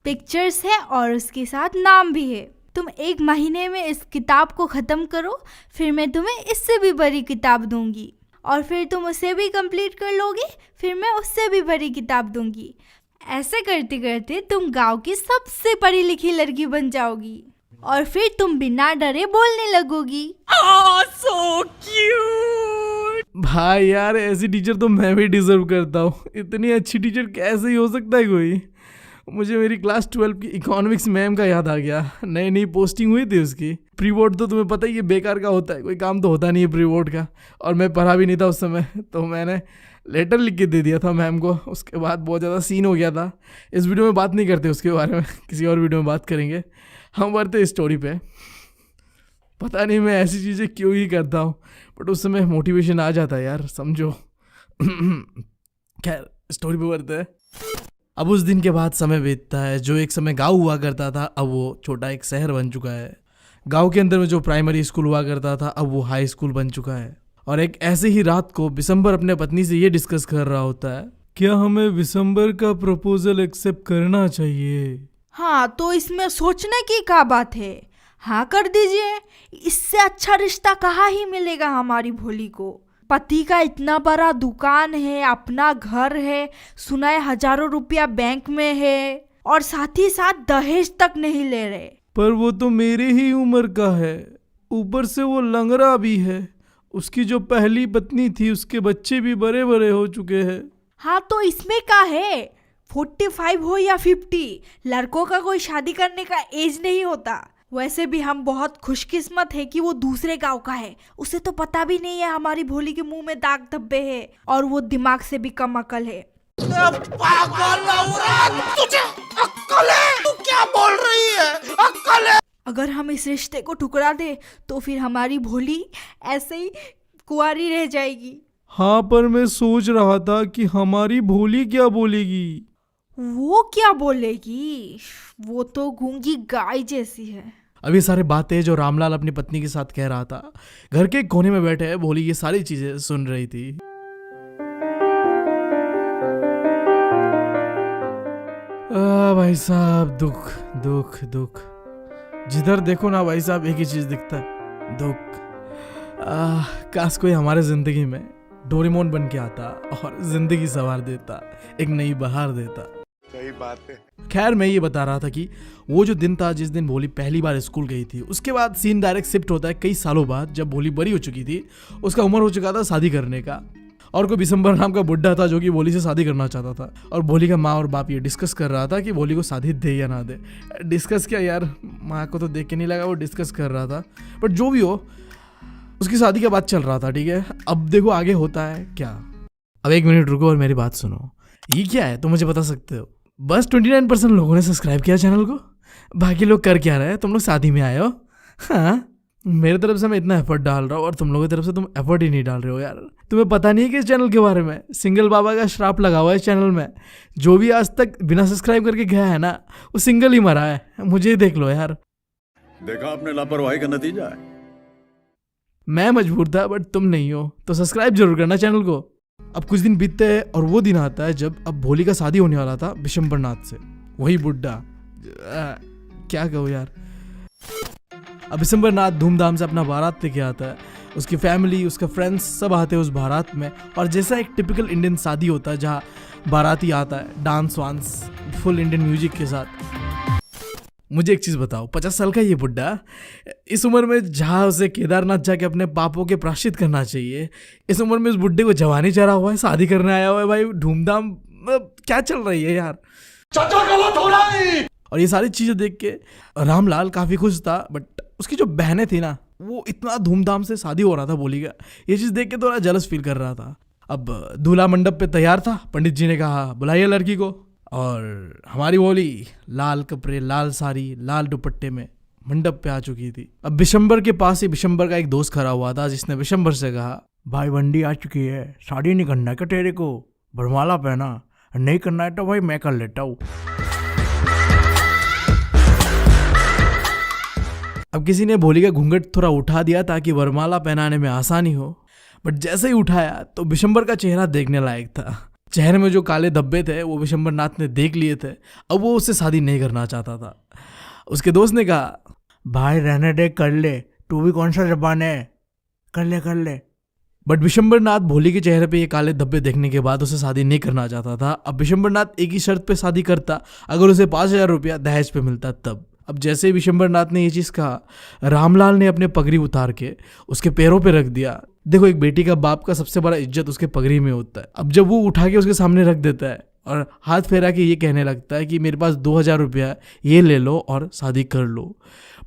पिक्चर्स है और उसके साथ नाम भी है। तुम 1 महीने में इस किताब को ख़त्म करो, फिर मैं तुम्हें इससे भी बड़ी किताब दूंगी और फिर तुम उसे भी कंप्लीट कर लोगे, फिर मैं उससे भी बड़ी किताब दूंगी। ऐसे करते करते तुम गांव की सबसे पढ़ी लिखी लड़की बन जाओगी और फिर तुम बिना डरे बोलने लगोगी। so cute! भाई यार ऐसी टीचर तो मैं भी डिजर्व करता हूँ। इतनी अच्छी टीचर कैसे ही हो सकता है कोई। मुझे मेरी क्लास 12 की इकोनॉमिक्स मैम का याद आ गया। नई नई पोस्टिंग हुई थी उसकी। प्री बोर्ड तो तुम्हें पता ही है बेकार का होता है, कोई काम तो होता नहीं है प्री बोर्ड का, और मैं पढ़ा भी नहीं था उस समय, तो मैंने लेटर लिख के दे दिया था मैम को। उसके बाद बहुत ज़्यादा सीन हो गया था। इस वीडियो में बात नहीं करते उसके बारे में, किसी और वीडियो में बात करेंगे। हम बढ़ते स्टोरी पे। पता नहीं मैं ऐसी चीज़ें क्यों ही करता हूँ, बट उस समय मोटिवेशन आ जाता है यार, समझो। खैर स्टोरी पे बढ़ते हैं। अब उस दिन के बाद समय बीतता है। जो एक समय गांव हुआ करता था अब वो छोटा एक शहर बन चुका है। गांव के अंदर में जो प्राइमरी स्कूल हुआ करता था अब वो हाई स्कूल बन चुका है। और एक ऐसे ही रात को विशंबर अपने पत्नी से ये डिस्कस कर रहा होता है, क्या हमें विशंबर का प्रपोजल एक्सेप्ट करना चाहिए? हाँ, तो इसमें सोचने की क्या बात है, हाँ कर दीजिए। इससे अच्छा रिश्ता कहाँ ही मिलेगा हमारी भोली को। पति का इतना बड़ा दुकान है, अपना घर है, सुना है हजारों रुपया बैंक में है, और साथ ही साथ दहेज तक नहीं ले रहे। पर वो तो मेरे ही उम्र का है, ऊपर से वो लंगड़ा भी है। उसकी जो पहली पत्नी थी उसके बच्चे भी बड़े बड़े हो चुके हैं। हाँ तो इसमें क्या है, 45 हो या 50, लड़कों का कोई शादी करने का एज नहीं होता। वैसे भी हम बहुत खुशकिस्मत है कि वो दूसरे गांव का है। उसे तो पता भी नहीं है हमारी भोली के मुंह में दाग धब्बे है, और वो दिमाग से भी कम अकल है। पागल औरत, तुझे अक्ल है? तू क्या बोल रही है? अक्ल है? अगर हम इस रिश्ते को ठुकरा दे तो फिर हमारी भोली ऐसे ही कुंवारी रह जाएगी। हाँ पर मैं सोच रहा था कि हमारी भोली क्या बोलेगी। वो क्या बोलेगी, वो तो गूंगी गाय जैसी है। अब ये सारे बातें जो रामलाल अपनी पत्नी के साथ कह रहा था, घर के कोने में बैठे भोली ये सारी चीजें सुन रही थी। भाई साहब, दुख दुख दुख, जिधर देखो ना भाई साहब एक ही चीज दिखता है, दुख। काश कोई हमारे जिंदगी में डोरेमोन बन के आता और जिंदगी संवार देता, एक नई बहार देता। सही बात है। खैर मैं ये बता रहा था कि वो जो दिन था जिस दिन भोली पहली बार स्कूल गई थी, उसके बाद सीन डायरेक्ट शिफ्ट होता है कई सालों बाद, जब भोली बड़ी हो चुकी थी, उसका उम्र हो चुका था शादी करने का, और कोई विशंबर नाम का बुड्ढा था जो कि भोली से शादी करना चाहता था। और भोली का माँ और बाप ये डिस्कस कर रहा था कि भोली को शादी दे या ना दे। डिस्कस क्या यार, माँ को तो देख के नहीं लगा, वो डिस्कस कर रहा था, बट जो भी हो उसकी शादी का बात चल रहा था, ठीक है। अब देखो आगे होता है क्या। अब 1 मिनट रुको और मेरी बात सुनो। ये क्या है तुम मुझे बता सकते हो? बस 29% लोगों ने सब्सक्राइब किया चैनल को, बाकी लोग कर क्या रहे हैं? तुम लोग शादी में आए हो। हाँ, मेरे तरफ से मैं इतना एफर्ट डाल रहा हूँ और तुम लोगों की तरफ से तुम एफर्ट ही नहीं डाल रहे हो यार। तुम्हें पता नहीं है कि इस चैनल के बारे में सिंगल बाबा का श्राप लगा हुआ है इस चैनल में। जो भी आज तक बिना सब्सक्राइब करके गया है ना, वो सिंगल ही मरा है। मुझे ही देख लो यार। देखा आपने लापरवाही का नतीजा है। मैं मजबूर था बट तुम नहीं हो, तो सब्सक्राइब जरूर करना चैनल को। अब कुछ दिन बीतते हैं और वो दिन आता है जब अब भोली का शादी होने वाला था विशंबर नाथ से, वही बुड्ढा। क्या कहूँ यार। अब विशंबर नाथ धूमधाम से अपना बारात लेके आता है, उसकी फैमिली, उसका फ्रेंड्स सब आते हैं उस बारात में। और जैसा एक टिपिकल इंडियन शादी होता है जहाँ बाराती आता है डांस वांस फुल इंडियन म्यूजिक के साथ। मुझे एक चीज़ बताओ, 50 साल का ये बुड्ढा इस उम्र में जहाँ उसे केदारनाथ जाके अपने पापों के प्रायश्चित करना चाहिए, इस उम्र में उस बुड्ढे को जवानी चढ़ा हुआ है, शादी करने आया हुआ है भाई, धूमधाम। क्या चल रही है यार। चाचा गलत हो रहा है। और ये सारी चीज़ें देख के रामलाल काफ़ी खुश था, बट उसकी जो बहनें थी ना, वो इतना धूमधाम से शादी हो रहा था भोली का, ये चीज़ देख के थोड़ा जलस फील कर रहा था। अब दूल्हा मंडप पे तैयार था, पंडित जी ने कहा बुलाइए लड़की को, और हमारी भोली लाल कपड़े, लाल साड़ी, लाल दुपट्टे में मंडप पे आ चुकी थी। अब विशंबर के पास ही विशंबर का एक दोस्त खड़ा हुआ था जिसने विशंबर से कहा, भाई बंडी आ चुकी है, शादी नहीं करना क्या तेरे को, वरमाला पहना, नहीं करना है तो भाई मैं कर लेता हूँ। अब किसी ने भोली का घूंघट थोड़ा उठा दिया ताकि वरमाला पहनाने में आसानी हो, बट जैसे ही उठाया तो विशंबर का चेहरा देखने लायक था। चेहरे में जो काले धब्बे थे वो विशंबर नाथ ने देख लिए थे। अब वो उससे शादी नहीं करना चाहता था। उसके दोस्त ने कहा, भाई रहने दे, कर ले, तू भी कौन सा जबान है, कर ले। बट विशंबर नाथ भोली के चेहरे पे ये काले धब्बे देखने के बाद उसे शादी नहीं करना चाहता था। अब विशंबर नाथ एक ही शर्त पे शादी करता, अगर उसे 5,000 रुपया दहेज पे मिलता तब। अब जैसे ही विशंबर नाथ ने ये चीज़ कहा, रामलाल ने अपने पगड़ी उतार के उसके पैरों पे रख दिया। देखो, एक बेटी का बाप का सबसे बड़ा इज्जत उसके पगड़ी में होता है। अब जब वो उठा के उसके सामने रख देता है और हाथ फेरा के ये कहने लगता है कि मेरे पास 2,000 रुपया, ये ले लो और शादी कर लो।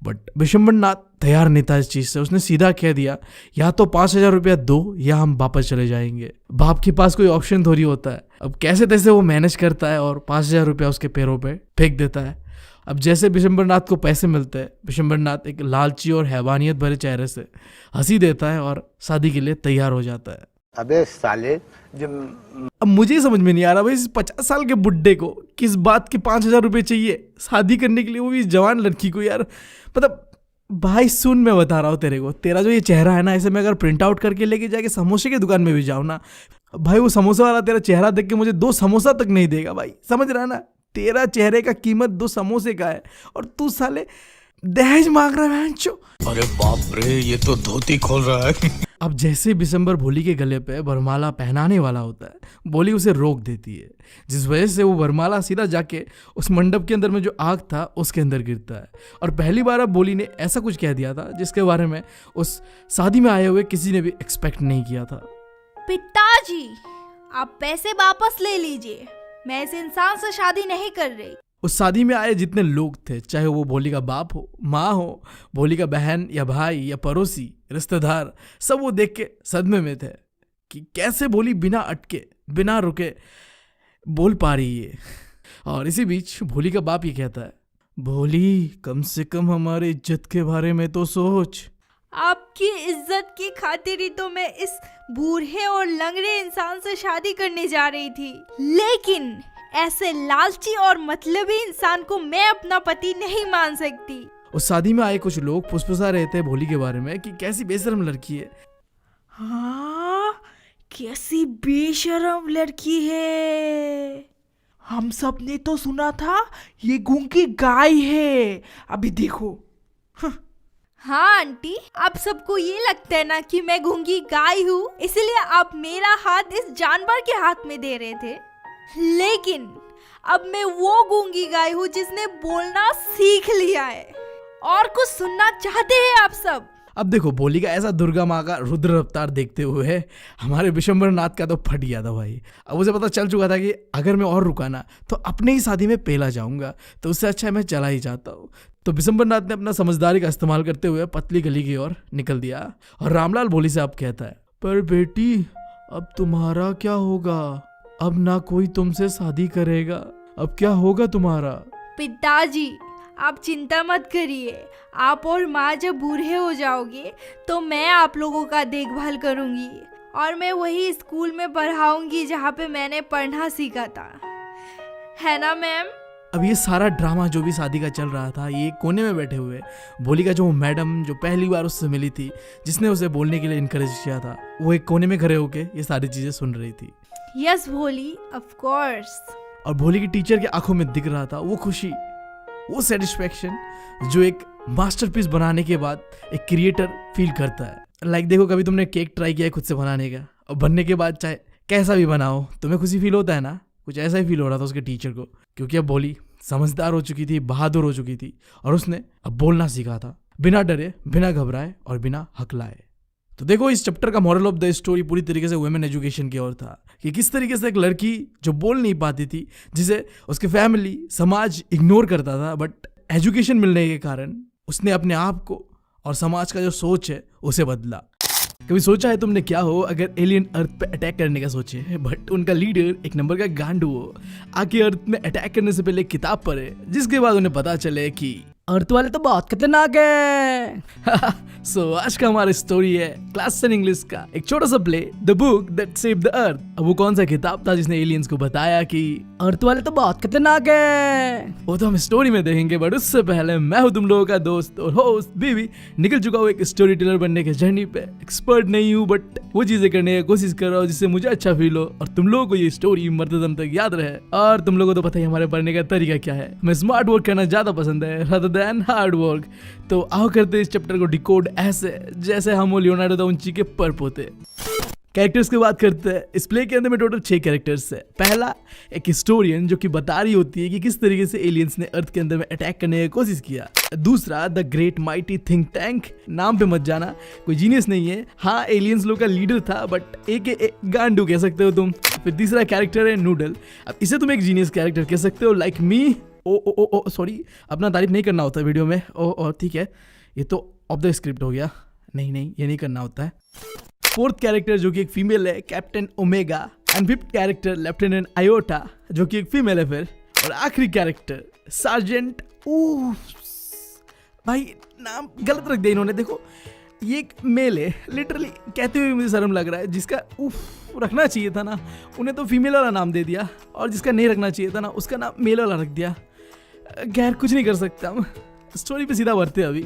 बट विशंबर नाथ तैयार नहीं था इस चीज़ से। उसने सीधा कह दिया, या तो 5,000 रुपया दो या हम वापस चले जाएंगे। बाप के पास कोई ऑप्शन थोड़ी होता है। अब कैसे तैसे वो मैनेज करता है और 5,000 रुपया उसके पैरों पे फेंक देता है। अब जैसे विशंबर नाथ को पैसे मिलते हैं, विशंबर नाथ एक लालची और हैवानियत भरे चेहरे से हंसी देता है और शादी के लिए तैयार हो जाता है। अबे साले, अब मुझे समझ में नहीं आ रहा भाई, इस 50 साल के बुड्ढे को किस बात के 5,000 रुपये चाहिए शादी करने के लिए, वो भी जवान लड़की को यार। मतलब भाई सुन, मैं बता रहा हूँ तेरे को, तेरा जो ये चेहरा है ना, ऐसे मैं अगर प्रिंट आउट करके लेके जाके समोसे की दुकान में भी जाऊँ ना भाई, वो समोसा वाला तेरा चेहरा देख के मुझे 2 समोसा तक नहीं देगा भाई। समझ रहा है ना, तेरा चेहरे का कीमत 2 समोसे का है और तू साले दहेज मांग रहा है। अरे बाप रे, ये तो धोती खोल रहा है। अब जैसे विशंबर भोली के गले पे वरमाला पहनाने वाला होता है, भोली उसे रोक देती है, जिस वजह से वो वरमाला सीधा जाके उस मंडप के अंदर में जो आग था उसके अंदर गिरता है। और पहली बार अब भोली ने ऐसा कुछ कह दिया था जिसके बारे में उस शादी में आए हुए किसी ने भी एक्सपेक्ट नहीं किया था। पिताजी, आप पैसे वापस ले लीजिए, मैं इस इंसान से शादी नहीं कर रही। उस शादी में आए जितने लोग थे, चाहे वो भोली का बाप हो, माँ हो, भोली का बहन या भाई या पड़ोसी, रिश्तेदार, सब वो देख के सदमे में थे कि कैसे भोली बिना अटके, बिना रुके बोल पा रही है। और इसी बीच भोली का बाप ये कहता है, भोली कम से कम हमारे इज्जत के बारे में तो सोच। आपकी इज्जत की खातिर ही तो मैं इस बूढ़े और लंगड़े इंसान से शादी करने जा रही थी, लेकिन ऐसे लालची और मतलबी इंसान को मैं अपना पति नहीं मान सकती। उस शादी में आए कुछ लोग फुसफुसा रहे थे भोली के बारे में कि कैसी बेशरम लड़की है। हाँ, कैसी बेशरम लड़की है। हम सब ने तो सुना था ये गूंगी गाय है, अभी देखो। हाँ आंटी, आप सबको ये लगता है ना कि मैं गूंगी गाय हूँ, इसलिए आप मेरा हाथ इस जानवर के हाथ में दे रहे थे, लेकिन अब मैं वो गूंगी गाय हूँ जिसने बोलना सीख लिया है। और कुछ सुनना चाहते हैं आप सब? अब देखो, भोली का ऐसा दुर्गा माँ का रुद्र अवतार देखते हुए हमारे विशंबर नाथ का तो फट गया था भाई। अब उसे पता चल चुका था कि अगर मैं और रुका ना तो अपने ही शादी में पेला जाऊंगा, तो उससे अच्छा मैं चला ही जाता हूँ। तो विशंबर नाथ ने अपना समझदारी का इस्तेमाल करते हुए पतली गली की ओर निकल दिया। और रामलाल भोली से अब कहता है, पर बेटी अब तुम्हारा क्या होगा, अब ना कोई तुमसे शादी करेगा, अब क्या होगा तुम्हारा? पिताजी, आप चिंता मत करिए, आप और माँ जब बूढ़े हो जाओगे तो मैं आप लोगों का देखभाल करूँगी और मैं वही स्कूल में पढ़ाऊँगी जहाँ पे मैंने पढ़ना सीखा था, है ना मैम? अब ये सारा ड्रामा जो भी शादी का चल रहा था, ये कोने में बैठे हुए भोली का जो मैडम जो पहली बार उससे मिली थी, जिसने उसे बोलने के लिए इनकरेज किया था, वो एक कोने में खड़े होके ये सारी चीजें सुन रही थी। यस भोली, ऑफ कोर्स। और भोली की टीचर के आंखों में दिख रहा था वो खुशी, वो सेटिस्फेक्शन जो एक मास्टरपीस बनाने के बाद एक क्रिएटर फील करता है। लाइक देखो, कभी तुमने केक ट्राई किया है खुद से बनाने का, और बनने के बाद चाहे कैसा भी बनाओ तुम्हें खुशी फील होता है ना, कुछ ऐसा ही फील हो रहा था उसके टीचर को, क्योंकि अब भोली समझदार हो चुकी थी, बहादुर हो चुकी थी, और उसने अब बोलना सीखा था बिना डरे, बिना घबराए और बिना हकलाए। तो देखो, इस चैप्टर का मॉरल ऑफ द स्टोरी पूरी तरीके से वुमेन एजुकेशन की ओर था कि किस तरीके से एक लड़की जो बोल नहीं पाती थी, जिसे उसके फैमिली समाज इग्नोर करता था, बट एजुकेशन मिलने के कारण उसने अपने आप को और समाज का जो सोच है उसे बदला। कभी सोचा है तुमने क्या हो अगर एलियन अर्थ पे अटैक करने का सोचे, बट उनका लीडर एक नंबर का गांडू हो, आके अर्थ में अटैक करने से पहले एक किताब पढ़े, जिसके बाद उन्हें पता चले कि अर्थ वाले तो बहुत खतरनाक है। सो आज का हमारा स्टोरी है क्लास 10 इंग्लिश का एक छोटा सा play, the book that saved the earth. अब वो कौन सा किताब था जिसने एलियंस को बताया कि अर्थ वाले तो बहुत खतरनाक है, वो तो हम स्टोरी में देखेंगे, बट उससे पहले मैं हूँ तुम लोगों का दोस्त और होस्ट बीबी, निकल चुका हूँ एक स्टोरी टेलर बनने के जर्नी पे। एक्सपर्ट नहीं हूँ, बट वो चीजें करने की कोशिश कर रहा हूँ जिससे मुझे अच्छा फील हो और तुम लोगों को ये स्टोरी मरते दम तक याद रहे। और तुम लोगों को तो पता ही हमारे पढ़ने का तरीका क्या है, हमें स्मार्ट वर्क करना ज्यादा पसंद है rather than हार्ड वर्क। तो आओ करते हैं इस चैप्टर को डिकोड ऐसे जैसे हम लियोनार्डो दा विंची के पर पोते। कैरेक्टर्स की बात करते हैं। इस प्ले के अंदर में टोटल 6 कैरेक्टर्स है। पहला एक हिस्टोरियन जो कि बता रही होती है कि किस तरीके से एलियंस ने अर्थ के अंदर में अटैक करने की कोशिश किया। दूसरा the great mighty think tank, नाम पे मत जाना, कोई जीनियस नहीं है, हाँ एलियंस लोग का लीडर था बट एक गांडू कह सकते हो तुम। फिर तीसरा कैरेक्टर है नूडल, अब इसे तुम एक जीनियस कैरेक्टर कह सकते हो लाइक मी। ओ सॉरी, अपना तारीफ नहीं करना होता वीडियो में। और ठीक है, ये तो ऑफ द स्क्रिप्ट हो गया, नहीं ये नहीं करना होता है। फोर्थ कैरेक्टर जो कि एक फीमेल है, captain omega. And fifth character lieutenant iota जो कि एक फीमेल है फिर। और आखिरी कैरेक्टर सार्जेंट। भाई नाम गलत रख दिया इन्होंने, देखो ये एक मेल है, लिटरली कहते हुए मुझे शर्म लग रहा है। जिसका रखना चाहिए था ना, उन्हें तो फीमेल वाला नाम दे दिया, और जिसका नहीं रखना चाहिए था ना, उसका नाम मेल वाला रख दिया। खैर कुछ नहीं कर सकता, हम स्टोरी पे सीधा बढ़ते अभी।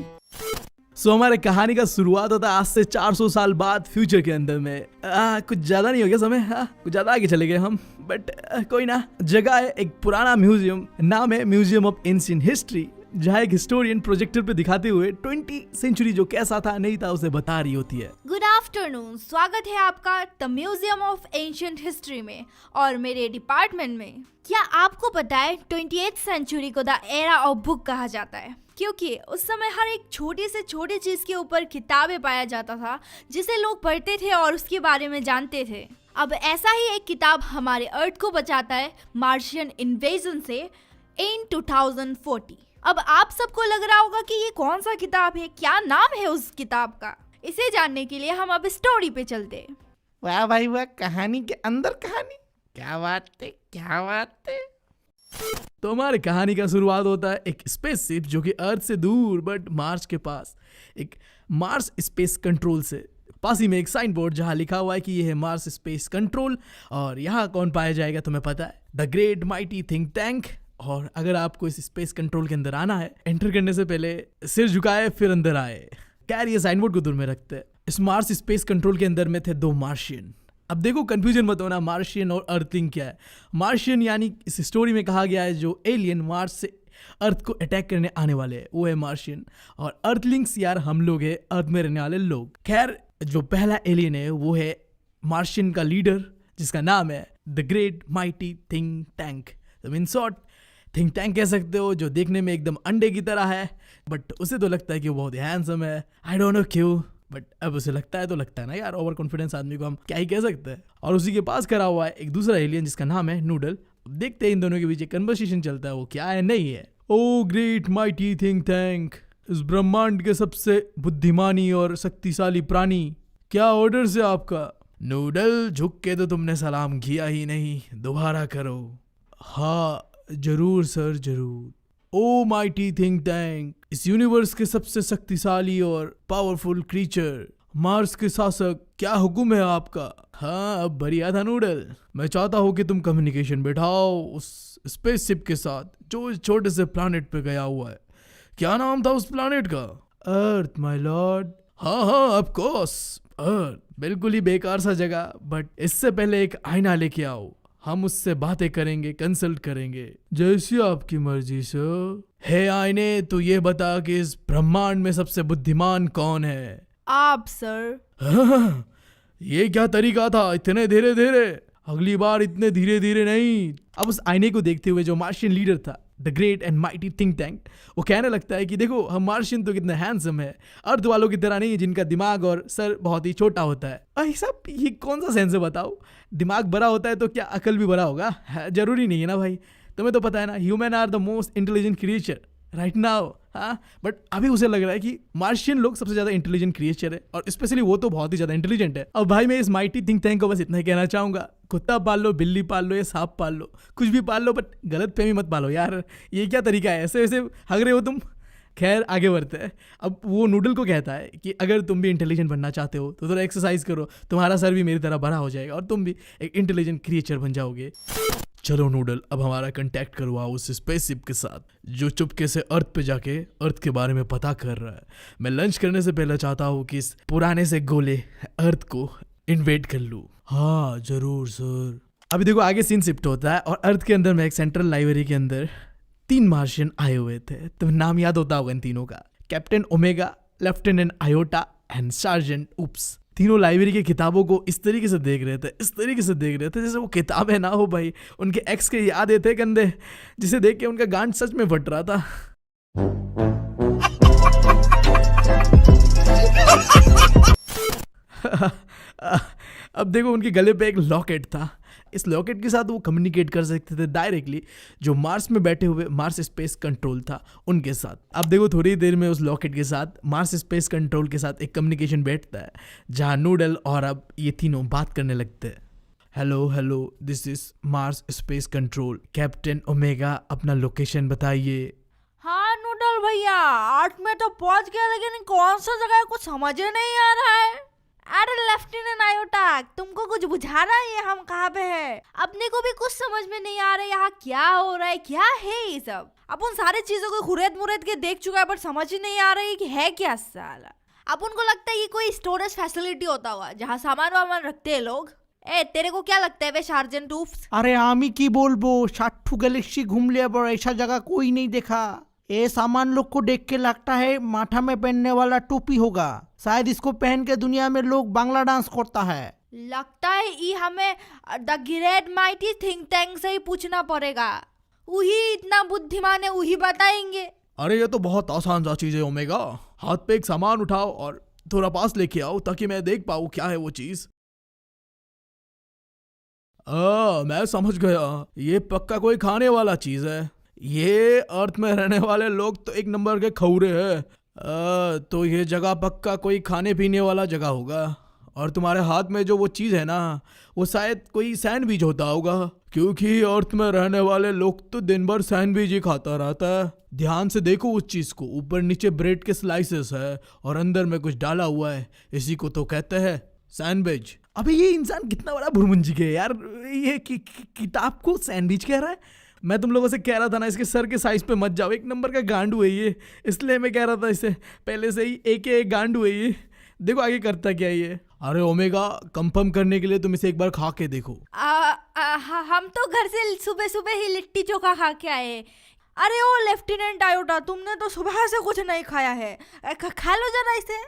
सो हमारे कहानी का शुरुआत होता है आज से 400 साल बाद फ्यूचर के अंदर में। कुछ ज्यादा नहीं हो गया समय, कुछ ज्यादा आगे चले गए हम, बट कोई ना। जगह है एक पुराना म्यूजियम, नाम है म्यूजियम ऑफ एंशिएंट हिस्ट्री, जहाँ एक हिस्टोरियन प्रोजेक्टर पे दिखाते हुए 20th सेंचुरी जो कैसा था नहीं था उसे बता रही होती है। गुड आफ्टरनून, स्वागत है आपका the museum of ancient history में और मेरे डिपार्टमेंट में। क्या आपको पता है 20th सेंचुरी को द एरा ऑफ बुक कहा जाता है, क्योंकि उस समय हर एक छोटी से छोटी चीज के ऊपर किताबें पाया जाता था जिसे लोग पढ़ते थे और उसके बारे में जानते थे। अब ऐसा ही एक किताब हमारे अर्थ को बचाता है मार्शियन इन्वेजन से इन 2040। अब आप सबको लग रहा होगा कि ये कौन सा किताब है, क्या नाम है उस किताब का। इसे जानने के लिए हम अब स्टोरी पे चलते हैं। वाह भाई वाह, कहानी के अंदर कहानी, क्या बात है, क्या बात है। तो हमारी कहानी का शुरुआत होता है एक स्पेसशिप जो कि अर्थ से दूर बट मार्स के पास, एक मार्स स्पेस कंट्रोल से। पास ही में एक साइन बोर्ड जहाँ लिखा हुआ है कि ये है मार्स स्पेस कंट्रोल, और यहाँ कौन पाया जाएगा तुम्हें पता है, the great mighty think tank. और अगर आपको इस स्पेस कंट्रोल के अंदर आना है, एंटर करने से पहले सिर झुकाए फिर अंदर आए। खैर ये साइन बोर्ड को दूर में रखते हैं। इस मार्स स्पेस कंट्रोल के अंदर में थे 2 मार्शियन। अब देखो कंफ्यूजन मत होना, मार्शियन और अर्थलिंग क्या है। मार्शियन यानी इस स्टोरी में कहा गया है जो एलियन मार्स से अर्थ को अटैक करने आने वाले हैं, वो है मार्शियन। और अर्थलिंग्स यार हम लोग है, अर्थ में रहने वाले लोग। खैर जो पहला एलियन है वो है मार्शियन का लीडर, जिसका नाम है the great mighty think tank. तो इन शॉर्ट थिंक टैंक कह सकते हो, जो देखने में एकदम अंडे की तरह है, बट उसे तो लगता है कि वो बहुत हैंडसम है। आई डोंट नो क्यों, बट अब उसे लगता है तो लगता है ना यार, ओवर कॉन्फिडेंस आदमी को हम क्या ही कह सकते हैं। और उसी के पास खड़ा हुआ है एक दूसरा एलियन जिसका नाम है नूडल। अब देखते हैं इन दोनों के बीच एक कन्वर्सेशन चलता है, वो क्या है नहीं है। ओ ग्रेट माइटी थिंक टैंक, इस ब्रह्मांड के सबसे बुद्धिमानी और शक्तिशाली प्राणी, क्या ऑर्डर है आपका। नूडल झुक के तो तुमने सलाम किया ही नहीं, दोबारा करो। हाँ जरूर सर जरूर। ओ माइटी थिंक टैंक, इस यूनिवर्स के सबसे शक्तिशाली और पावरफुल क्रीचर, मार्स के शासक, क्या हुक्म है आपका। हाँ अब बढ़िया था नूडल। मैं चाहता हूँ कि तुम कम्युनिकेशन बैठाओ उस स्पेसशिप के साथ जो इस छोटे से प्लैनेट पे गया हुआ है। क्या नाम था उस प्लैनेट का? अर्थ माय लॉर्ड। हाँ हाँ ऑफ कोर्स अर्थ। बिल्कुल ही बेकार सा जगह, बट इससे पहले एक आईना लेके आओ, हम उससे बातें करेंगे, कंसल्ट करेंगे। जैसी आपकी मर्जी सर। हे आईने, तू ये बता कि इस ब्रह्मांड में सबसे बुद्धिमान कौन है? आप सर। हाँ, ये क्या तरीका था इतने धीरे धीरे? अगली बार इतने धीरे धीरे नहीं। अब उस आईने को देखते हुए जो मार्शियन लीडर था, the great and mighty think tank, वो कहने लगता है कि देखो हम मार्शियन तो कितने हैंडसम है, अर्थ वालों की तरह नहीं जिनका दिमाग और सर बहुत ही छोटा होता है। अरे सब ये कौन सा सेंस है बताओ? दिमाग बड़ा होता है तो क्या अकल भी बड़ा होगा? जरूरी नहीं है ना भाई। तुम्हें तो पता है ना, human are the most intelligent creature right now. हाँ, बट अभी उसे लग रहा है कि मार्शियन लोग सबसे ज्यादा इंटेलिजेंट क्रिएचर है, और स्पेशली वो तो बहुत ही ज्यादा इंटेलिजेंट है। अब भाई मैं इस माइटी थिंक टैंक को बस इतना ही कहना चाहूंगा, कुत्ता पाल लो, बिल्ली पाल लो या सांप पाल लो, कुछ भी पाल लो, बट गलत फहमी मत पालो यार। ये क्या तरीका है? ऐसे वैसे हग रहे हो तुम। खैर आगे बढ़ते हैं। अब वो नूडल को कहता है कि अगर तुम भी इंटेलिजेंट बनना चाहते हो तो थोड़ा एक्सरसाइज करो, तुम्हारा सर भी मेरी तरह बड़ा हो जाएगा और तुम भी एक इंटेलिजेंट क्रिएचर बन जाओगे। चलो नूडल, अब हमारा कांटेक्ट करवाओ उस स्पेसशिप के साथ जो चुपके से अर्थ पे जाके अर्थ के बारे में पता कर रहा है। मैं लंच करने से पहले चाहता हूँ कि इस पुराने से गोले अर्थ को इन्वेट कर लूँ। हाँ जरूर सर। अभी देखो आगे सीन शिफ्ट होता है और अर्थ के अंदर में एक सेंट्रल लाइब्रेरी के अंदर 3 मार्शियन आए हुए थे। तुम्हें नाम याद होता होगा इन तीनों का, captain Omega, lieutenant Iota and sergeant oops. तीनों लाइब्रेरी की किताबों को इस तरीके से देख रहे थे, इस तरीके से देख रहे थे जैसे वो किताबें ना हो भाई, उनके एक्स के याद थे कंधे, जिसे देख के उनका गांड सच में फट रहा था। अब देखो उनके गले पे एक लॉकेट था। इस लॉकेट के साथ वो कम्युनिकेट कर सकते थे डायरेक्टली जो मार्स में बैठे हुए मार्स स्पेस कंट्रोल था उनके साथ। अब देखो थोड़ी देर में उस लॉकेट के साथ मार्स स्पेस कंट्रोल के साथ एक कम्युनिकेशन बैठता है जहाँ नूडल और अब ये तीनों बात करने लगते हैं। Hello hello, this is Mars space control, captain omega अपना लोकेशन बताइए। हाँ नूडल भैया, 8 में तो पहुंच गया, लेकिन कौन सा जगह है कुछ समझ ही नहीं आ रहा है। अरे लेफ्टिनेंट आयोटा, तुमको कुछ बुझा रहा है ये हम कहाँ पे है? अपने को भी कुछ समझ में नहीं आ रहा है यहाँ क्या हो रहा है, क्या है ये सब। अपन सारी चीजों को खुरेद मुरेद के देख चुका है, पर समझ ही नहीं आ रहा है कि है क्या साला। अपन को लगता है ये कोई स्टोरेज फैसिलिटी होता होगा जहाँ सामान वामान रखते हैं लोग। ए तेरे को क्या लगता है वे सार्जेंट उप्स? अरे आमी की बोलबो, 60 गैलेक्सी घूम लिया पर ऐसा जगह कोई नहीं देखा। ये सामान लोग को देख के लगता है माथा में पहनने वाला टोपी होगा, शायद इसको पहन के दुनिया में लोग बांग्ला डांस करता है। लगता है ये हमें the great mighty think tank से ही पूछना पड़ेगा, वही इतना बुद्धिमान है, वही बताएंगे। अरे ये तो बहुत आसान सा चीज है ओमेगा, हाथ पे एक सामान उठाओ और थोड़ा पास लेके आओ ताकि मैं देख पाऊँ क्या है वो चीज। मैं समझ गया, ये पक्का कोई खाने वाला चीज है। ये अर्थ में रहने वाले लोग तो एक नंबर के खौरे हैं। तो ये जगह पक्का कोई खाने पीने वाला जगह होगा, और तुम्हारे हाथ में जो वो चीज़ है ना, वो शायद कोई सैंडविच होता होगा, क्योंकि अर्थ में रहने वाले लोग तो दिन भर सैंडविच ही खाता रहता है। ध्यान से देखो उस चीज़ को, ऊपर नीचे ब्रेड के स्लाइसेस है और अंदर में कुछ डाला हुआ है, इसी को तो कहते हैं सैंडविच। अबे ये इंसान कितना बड़ा भुरमुंजी है यार, ये किताब को सैंडविच कह रहा है। मैं तुम लोगों से कह रहा था ना इसके सर के साइज पे मत जाओ, एक नंबर का गांडू है ये, इसलिए मैं कह रहा था इसे पहले से ही एक गांडू है ये। देखो आगे करता क्या ये। अरे ओमेगा, कंफर्म करने के लिए तुम इसे एक बार खा के देखो। हम तो घर से सुबह सुबह ही लिट्टी चोखा खा के आए। अरे ओ लेफ्टिनेंट आयोटा, तुमने तो सुबह से कुछ नहीं खाया है, खा लो जरा इसे।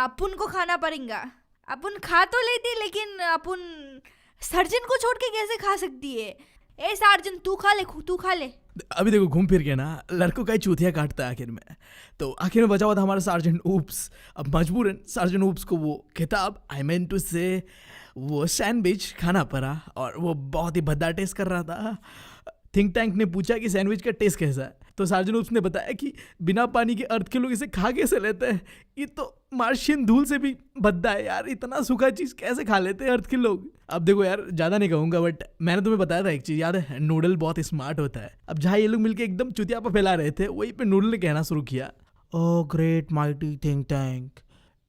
अपन को खाना पड़ेगा। अपन खा तो लेती, लेकिन अपन सर्जन को छोड़ के कैसे खा सकती है? ए सार्जन तू खा ले। अभी देखो घूम फिर के ना लड़कों का ही चूतिया काटता है आखिर में। तो आखिर में बचा हुआ था हमारा सार्जेंट उप्स। अब मजबूरन सार्जेंट उप्स को वो किताब, आई मीन टू से वो सैंडविच खाना पड़ा, और वो बहुत ही भद्दा टेस्ट कर रहा था। थिंक टैंक ने पूछा कि सैंडविच का टेस्ट कैसा है, तो सार्जेंट उप्स ने बताया कि बिना पानी के अर्थ के लोग इसे खा कैसे लेते हैं, ये तो मार्शियन धूल से भी भद्दा है यार, इतना सूखा चीज़ कैसे खा लेते हैं अर्थ के लोग। अब देखो यार ज़्यादा नहीं कहूँगा, बट मैंने तुम्हें बताया था एक चीज़ याद है, नूडल बहुत स्मार्ट होता है। अब जहाँ ये लोग मिलकर एकदम चुतियापा फैला रहे थे, वहीं पे नूडल ने कहना शुरू किया, ओ ग्रेट माइटी थिंक टैंक,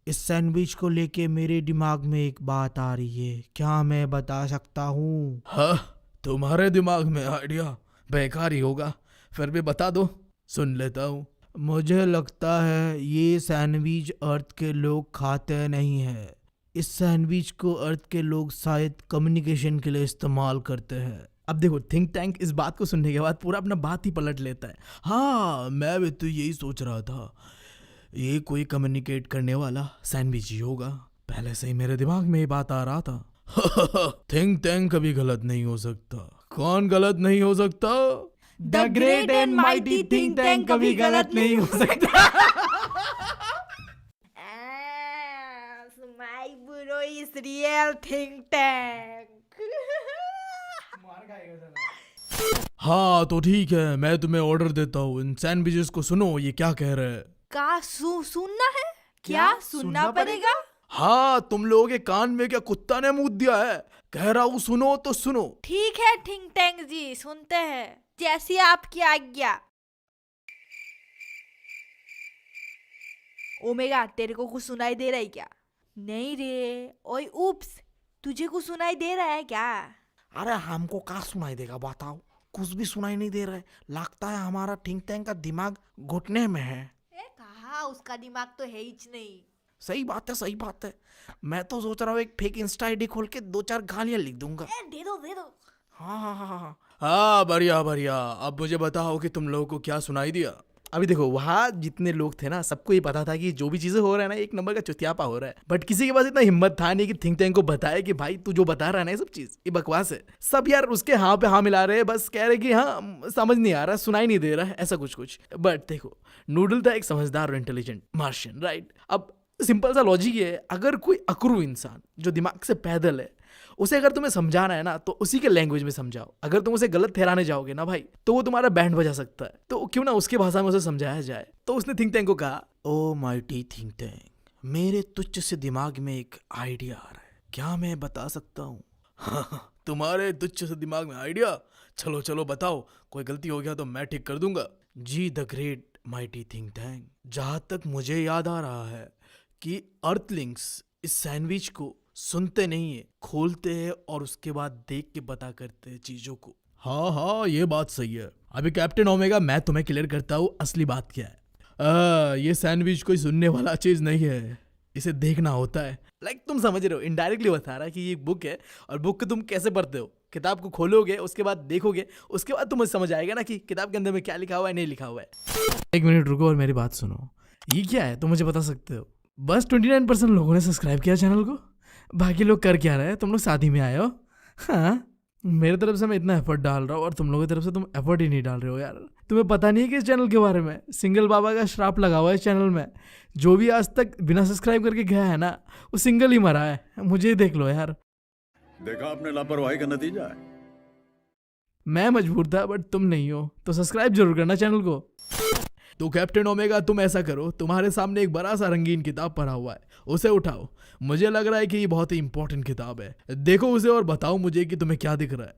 इस सैंडविच को लेके मेरे दिमाग में एक बात आ रही है, क्या मैं बता सकता हूँ? हाँ, तुम्हारे दिमाग में आइडिया बेकार ही होगा, फिर भी बता दो, सुन लेता हूँ। मुझे लगता है ये सैंडविच अर्थ के लोग खाते नहीं हैं। इस सैंडविच को अर्थ के लोग शायद कम्युनिकेशन के लिए इस्तेमाल करते हैं। अब देखो, थिंक टैंक इस बात को सुनने के बाद पूरा अपना बात ही पलट लेता है। हाँ, मैं भी तो यही सोच रहा था, ये कोई कम्युनिकेट करने वाला सैंडविच ही होगा। पहले से ही मेरे दिमाग में ये बात आ रहा था। थिंक टैंक कभी गलत नहीं हो सकता। कौन गलत नहीं हो सकता? The great and mighty think tank कभी गलत नहीं हो सकता। My bro is real think tank. हाँ तो ठीक है, मैं तुम्हें ऑर्डर देता हूँ, इन सैंडविचेस को सुनो, ये क्या कह रहे हैं। का सुनना है? क्या सुनना पड़ेगा? हाँ, तुम लोगों के कान में क्या कुत्ता ने मुंह दिया है? कह रहा हूँ सुनो तो सुनो। ठीक है थिंक टैंक जी, सुनते हैं, जैसी आपकी आज्ञा। ओमेगा, तेरे को कुछ सुनाई दे रहा है क्या? नहीं रे। ओए उप्स, तुझे कुछ सुनाई दे रहा है क्या? अरे हमको क्या सुनाई देगा, बताओ? कुछ भी सुनाई नहीं दे रहा है। लगता है हमारा थिंक टैंक का दिमाग घुटने में है। कहा, उसका दिमाग तो है ही नहीं। सही बात है, सही बात है। मैं तो सोच रहा हूँ एक फेक इंस्टा आईडी खोल के 2-4 गालियां लिख दूंगा। दे दो दे दो। हाँ हाँ हाँ हाँ। हाँ बढ़िया बढ़िया। अब मुझे बताओ कि तुम लोगों को क्या सुनाई दिया। अभी देखो, वहाँ जितने लोग थे ना, सबको ये पता था कि जो भी चीजें हो रहा है ना, एक नंबर का चुतियापा हो रहा है, बट किसी के पास इतना हिम्मत था नहीं कि थिंक टैंक को बताए कि भाई तू जो बता रहा है ना, ये सब चीज ये बकवास है। सब यार उसके हाँ पे हाँ मिला रहे हैं, बस कह रहे कि हाँ समझ नहीं आ रहा, सुनाई नहीं दे रहा है, ऐसा कुछ कुछ। बट देखो, नूडल था एक समझदार और इंटेलिजेंट मार्शियन, राइट? अब सिंपल सा लॉजिक ये है, अगर कोई अकरू इंसान जो दिमाग से पैदल है, उसे अगर तुम्हें समझाना है ना, तो उसी के लैंग्वेज में समझाओ। अगर तुम उसे गलत ठहराने जाओगे ना भाई, तो वो तुम्हारा बैंड बजा सकता है। तो क्यों ना उसकी भाषा में उसे समझाया जाए। तो उसने थिंक टैंक को कहा, ओ माइटी थिंक टैंक, मेरे तुच्छ से दिमाग में एक आइडिया आ रहा है, क्या मैं बता सकता हूँ? तुम्हारे तुच्छ से दिमाग में आइडिया? चलो चलो बताओ, कोई गलती हो गया तो मैं ठीक कर दूंगा। जी the great mighty think tank, जहाँ तक मुझे याद आ रहा है कि अर्थलिंग्स इस सैंडविच को सुनते नहीं है, खोलते हैं और उसके बाद देख के पता करते हैं चीजों को। हाँ हाँ, ये बात सही है। अभी कैप्टन ओमेगा, मैं तुम्हें क्लियर करता हूँ असली बात क्या है। ये सैंडविच कोई सुनने वाला चीज नहीं है, इसे देखना होता है। लाइक तुम समझ रहे हो, इनडायरेक्टली बता रहा है कि ये एक बुक है, और बुक को तुम कैसे पढ़ते हो? किताब को खोलोगे, उसके बाद देखोगे, उसके बाद तुम्हें समझ आएगा ना कि किताब के अंदर में क्या लिखा हुआ है, नहीं लिखा हुआ है। एक मिनट रुको और मेरी बात सुनो। ये क्या है, तुम मुझे बता सकते हो? बस 29% लोगों ने सब्सक्राइब किया चैनल को। बाकी लोग कर क्या रहे हैं? तुम लोग शादी में आए हो? हाँ, मेरे तरफ से मैं इतना एफर्ट डाल रहा हूँ और तुम लोगों की तरफ से तुम एफर्ट ही नहीं डाल रहे हो यार। तुम्हें पता नहीं है कि इस चैनल के बारे में सिंगल बाबा का श्राप लगा हुआ है इस चैनल में। जो भी आज तक बिना सब्सक्राइब करके गया है ना, वो सिंगल ही मरा है। मुझे ही देख लो यार। देखा आपने लापरवाही का नतीजा है। मैं मजबूर था, बट तुम नहीं हो, तो सब्सक्राइब जरूर करना चैनल को। तो कैप्टन ओमेगा, तुम ऐसा करो, तुम्हारे सामने एक बड़ा सा रंगीन किताब पड़ा हुआ है, उसे उठाओ। मुझे लग रहा है कि ये बहुत ही इंपॉर्टेंट किताब है। देखो उसे और बताओ मुझे कि तुम्हें क्या दिख रहा है।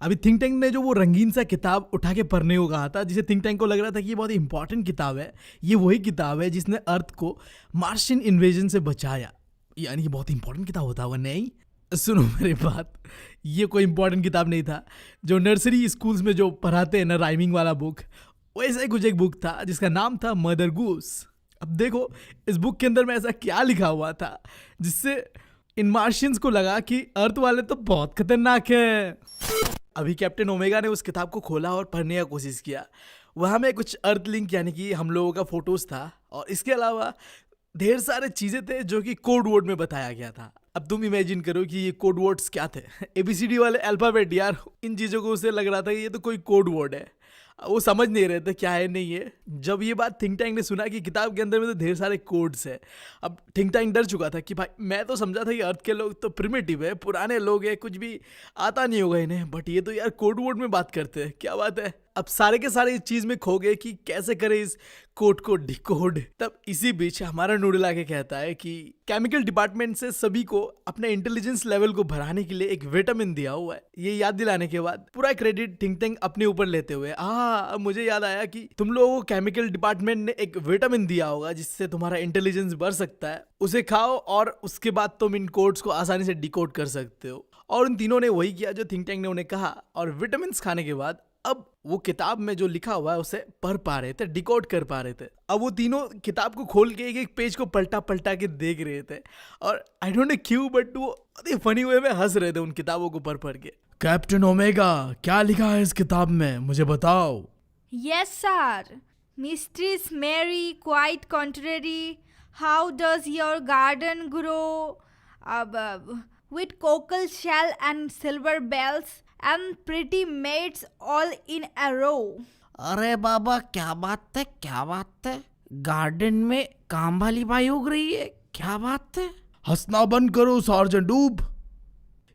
अभी थिंक टैंक ने जो वो रंगीन सा किताब उठा के पढ़ने को कहा था, जिसे थिंक टैंक को लग रहा था कि ये बहुत ही इंपॉर्टेंट किताब है, ये वही किताब है जिसने अर्थ को मार्शियन इन्वेजन से बचाया। यानी कि बहुत इंपॉर्टेंट किताब होता होगा, नहीं? सुनो मेरी बात, ये कोई इंपॉर्टेंट किताब नहीं था। जो नर्सरी स्कूल्स में जो पढ़ाते हैं ना, राइमिंग वाला बुक, वैसे ही कुछ एक बुक था जिसका नाम था मदर गूस। अब देखो इस बुक के अंदर में ऐसा क्या लिखा हुआ था जिससे इन मार्शियंस को लगा कि अर्थ वाले तो बहुत खतरनाक है। अभी कैप्टन ओमेगा ने उस किताब को खोला और पढ़ने का कोशिश किया। वहाँ में कुछ अर्थ लिंक यानी कि हम लोगों का फोटोज था, और इसके अलावा ढेर सारे चीज़ें थे जो कि कोड वर्ड में बताया गया था। अब तुम इमेजिन करो कि ये कोड वर्ड्स क्या थे। ABCD वाले अल्फ़ाबेट यार। इन चीज़ों को उसे लग रहा था कि ये तो कोई कोड वर्ड है, वो समझ नहीं रहे थे क्या है नहीं है। जब ये बात थिंक टैंक ने सुना कि किताब के अंदर में तो ढेर सारे कोड्स है, अब थिंक टैंक डर चुका था कि भाई मैं तो समझा था कि अर्थ के लोग तो प्रिमिटिव है, पुराने लोग हैं, कुछ भी आता नहीं होगा इन्हें, बट ये तो यार कोड वर्ड में बात करते हैं, क्या बात है। अब सारे के सारे इस चीज में खो गए कि कैसे करें इस कोड को डिकोड। तब इसी बीच हमारा नूडल आके कहता है कि केमिकल डिपार्टमेंट से सभी को अपने इंटेलिजेंस लेवल को बढ़ाने के लिए एक विटामिन दिया हुआ है। ये याद दिलाने के बाद पूरा क्रेडिट थिंक टैंक अपने ऊपर लेते हुए अब मुझे याद आया कि तुम लोगों को केमिकल डिपार्टमेंट ने एक विटामिन दिया होगा जिससे तुम्हारा इंटेलिजेंस बढ़ सकता है। उसे खाओ और उसके बाद तुम इन कोड्स को आसानी से डिकोड कर सकते हो। और उन तीनों ने वही किया जो थिंक टैंक ने उन्हें कहा, और विटामिन खाने के बाद अब वो किताब में जो लिखा हुआ है उसे पढ़ पा रहे थे, डिकोड कर पा रहे थे। अब वो तीनों किताब को खोल के एक एक पेज को पलटा पलटा के देख रहे थे और आई डोंट नो क्यों बट वो फनी वे में हंस रहे थे उन किताबों को पढ़ के। कैप्टन ओमेगा, क्या लिखा है इस किताब में, मुझे बताओ। Yes, sir. Mistress Mary, quite contrary. How does your garden grow? With cockle shell and silver bells and pretty maids all in a row. अरे बाबा क्या बात है, क्या बात है, गार्डन में काम वाली बाई उग रही है, क्या बात है। हंसना बंद करो सार्जेंट डूब,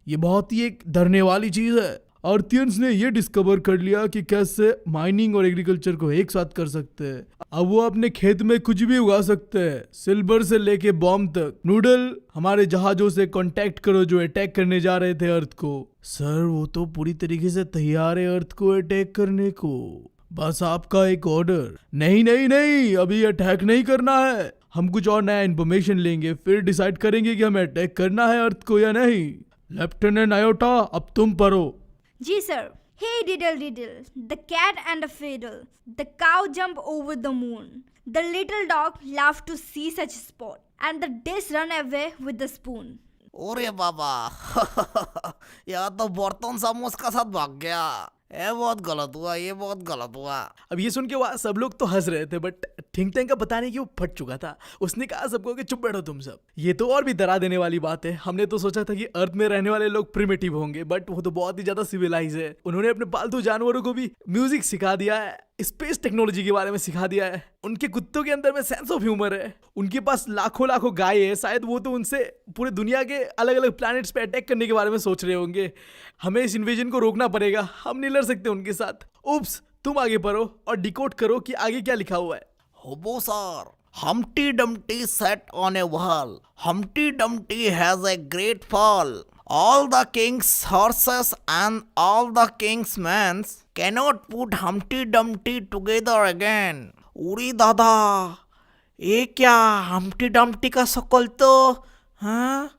ये बहुत ही एक डरने वाली चीज है। आर्थियंस ने ये डिस्कवर कर लिया कि कैसे माइनिंग और एग्रीकल्चर को एक साथ कर सकते हैं। अब वो अपने खेत में कुछ भी उगा सकते हैं, सिल्वर से लेके बॉम्ब तक। नूडल, हमारे जहाजों से कांटेक्ट करो जो अटैक करने जा रहे थे अर्थ को। सर वो तो पूरी तरीके से तैयार है अर्थ को अटैक करने को, बस आपका एक ऑर्डर। नहीं नहीं नहीं, अभी अटैक नहीं करना है, हम कुछ और नया इन्फॉर्मेशन लेंगे फिर डिसाइड करेंगे कि हमें अटैक करना है अर्थ को या नहीं। लेफ्टिनेंट आयोटा, अब तुम पढ़ो। जी sir. Hey diddle diddle, the cat and the fiddle, the cow jump over the moon, the little dog laughed to see such sport, and the dish run away with the spoon. ओरे बाबा या तो बर्तन समोस का साथ भाग गया, ये बहुत गलत हुआ, ये बहुत गलत हुआ। अब ये सुन के वहाँ सब लोग तो हंस रहे थे बट थिंक टैंक का पता नहीं कि वो फट चुका था। उसने कहा सबको कि चुप बैठो तुम सब। ये तो और भी डरा देने वाली बात है। हमने तो सोचा था कि अर्थ में रहने वाले लोग प्रिमिटिव होंगे बट वो तो बहुत ही ज्यादा सिविलाइज है। उन्होंने अपने पालतू जानवरों को भी म्यूजिक सिखा दिया है, स्पेस टेक्नोलॉजी के बारे में सिखा दिया है। उनके कुत्तों के अंदर में सेंस ऑफ ह्यूमर है। उनके पास लाखों लाखों गाय है, शायद वो तो उनसे पूरे दुनिया के अलग अलग प्लैनेट्स पे अटैक करने के बारे में सोच रहे होंगे। हमें इस इन्वेजन को रोकना पड़ेगा, हम नहीं लड़ सकते उनके साथ। उप्स, तुम आगे पढ़ो और डिकोड करो कि आगे क्या लिखा हुआ है। होबो sir, Humpty Dumpty sat on a wall. Humpty Dumpty has a great fall. All the king's horses and all the king's men cannot put Humpty Dumpty together again. Uri दादा, ये क्या Humpty Dumpty का शकल तो हाँ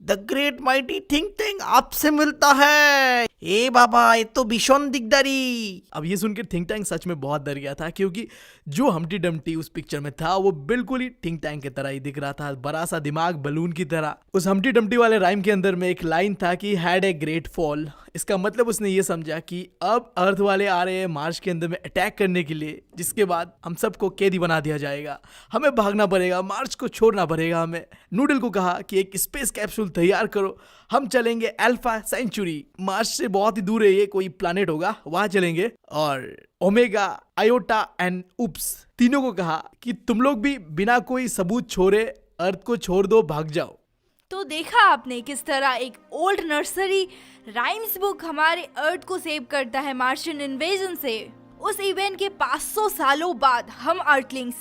the great mighty think tank आपसे मिलता है। ए बाबा, ये तो भीषण दिग्दारी। अब ये सुनकर थिंक टैंक सच में बहुत डर गया था क्योंकि जो हम्टी डम्टी उस पिक्चर में था वो बिल्कुल ही थिंक टैंक की तरह ही दिख रहा था, बड़ा सा दिमाग बलून की तरह। उस हम्टी डम्टी वाले राइम के अंदर में एक लाइन था कि हैड ए ग्रेट फॉल। इसका मतलब उसने ये समझा कि अब अर्थ वाले आ रहे हैं मार्स के अंदर में अटैक करने के लिए, जिसके बाद हम सबको कैदी बना दिया जाएगा। हमें भागना पड़ेगा, मार्स को छोड़ना पड़ेगा हमें। नूडल को कहा कि एक स्पेस कैप्सूल तैयार करो, हम चलेंगे अल्फा सेंचुरी। मार्स से बहुत ही दूर है ये कोई प्लैनेट होगा, वहां चलेंगे। और ओमेगा, आयोटा एंड उप्स तीनों को कहा कि तुम लोग भी बिना कोई सबूत छोड़े अर्थ को छोड़ दो, भाग जाओ। तो देखा आपने किस तरह एक ओल्ड नर्सरी राइम्स बुक हमारे अर्थ को सेव करता है मार्शियन इन्वेजन से। उस इवेंट के 500 सालों बाद हम अर्थलिंग्स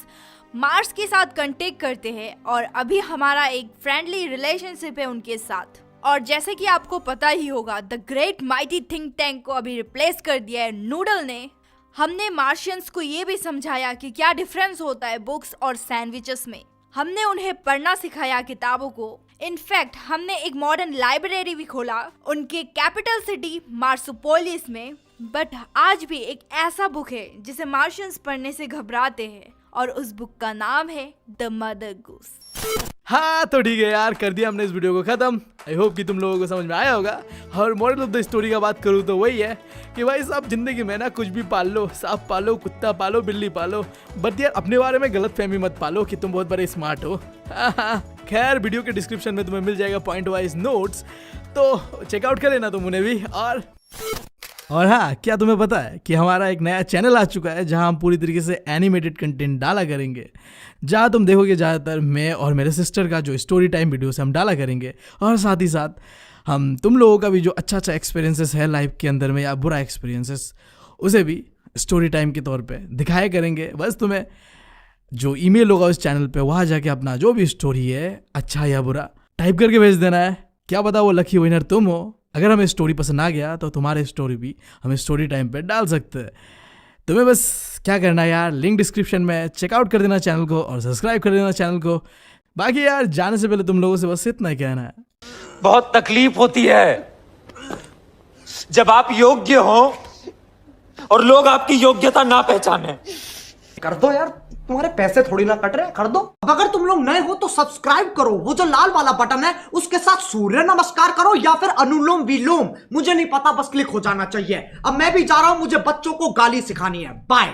मार्स के साथ कांटेक्ट करते हैं और अभी हमारा एक फ्रेंडली रिलेशनशिप है उनके साथ। और जैसे कि आपको पता ही होगा, the great mighty think tank को अभी रिप्लेस कर दिया है नूडल ने। हमने मार्शियंस को ये भी समझाया कि क्या डिफरेंस होता है बुक्स और सैंडविचेस में। हमने उन्हें पढ़ना सिखाया किताबों को। इनफैक्ट हमने एक मॉडर्न लाइब्रेरी भी खोला उनके कैपिटल सिटी मार्सोपोलिस में। बट आज भी एक ऐसा बुक है जिसे मार्शियंस पढ़ने से घबराते हैं और उस बुक का नाम है द मदर गूस। हाँ तो ठीक है यार, कर दिया हमने इस वीडियो को खत्म। आई होप कि तुम लोगों को समझ में आया होगा। और मॉरल ऑफ द स्टोरी का बात करूँ तो वही है कि भाई साहब जिंदगी में ना कुछ भी पाल लो, सांप पालो, कुत्ता पालो, बिल्ली पालो, बट यार अपने बारे में गलत फहमी मत पालो कि तुम बहुत बड़े स्मार्ट हो। खैर वीडियो के डिस्क्रिप्शन में तुम्हें मिल जाएगा पॉइंट वाइज नोट्स, तो चेकआउट कर लेना तुम उन्हें भी। और हाँ, क्या तुम्हें पता है कि हमारा एक नया चैनल आ चुका है जहां हम पूरी तरीके से एनिमेटेड कंटेंट डाला करेंगे, जहां तुम देखोगे ज़्यादातर मैं और मेरे सिस्टर का जो स्टोरी टाइम वीडियोस हम डाला करेंगे। और साथ ही साथ हम तुम लोगों का भी जो अच्छा एक्सपीरियंसेस है लाइफ के अंदर में या बुरा एक्सपीरियंसेस, उसे भी स्टोरी टाइम के तौर पे दिखाया करेंगे। बस तुम्हें जो ईमेल होगा उस चैनल पे, वहाँ जाके अपना जो भी स्टोरी है, अच्छा या बुरा, टाइप करके भेज देना है। क्या पता वो लकी विनर तुम हो। अगर हमें स्टोरी पसंद आ गया तो तुम्हारे स्टोरी भी हमें स्टोरी टाइम पे डाल सकते हैं। तुम्हें बस क्या करना है यार, लिंक डिस्क्रिप्शन में, चेकआउट कर देना चैनल को और सब्सक्राइब कर देना चैनल को। बाकी यार जाने से पहले तुम लोगों से बस इतना ही कहना है, बहुत तकलीफ होती है जब आप योग्य हो और लोग आपकी योग्यता ना पहचाने। कर दो यार, तुम्हारे पैसे थोड़ी ना कट रहे, कर दो। अब अगर तुम लोग नए हो तो सब्सक्राइब करो, वो जो लाल वाला बटन है उसके साथ सूर्य नमस्कार करो या फिर अनुलोम विलोम, मुझे नहीं पता, बस क्लिक हो जाना चाहिए। अब मैं भी जा रहा हूं, मुझे बच्चों को गाली सिखानी है। बाय।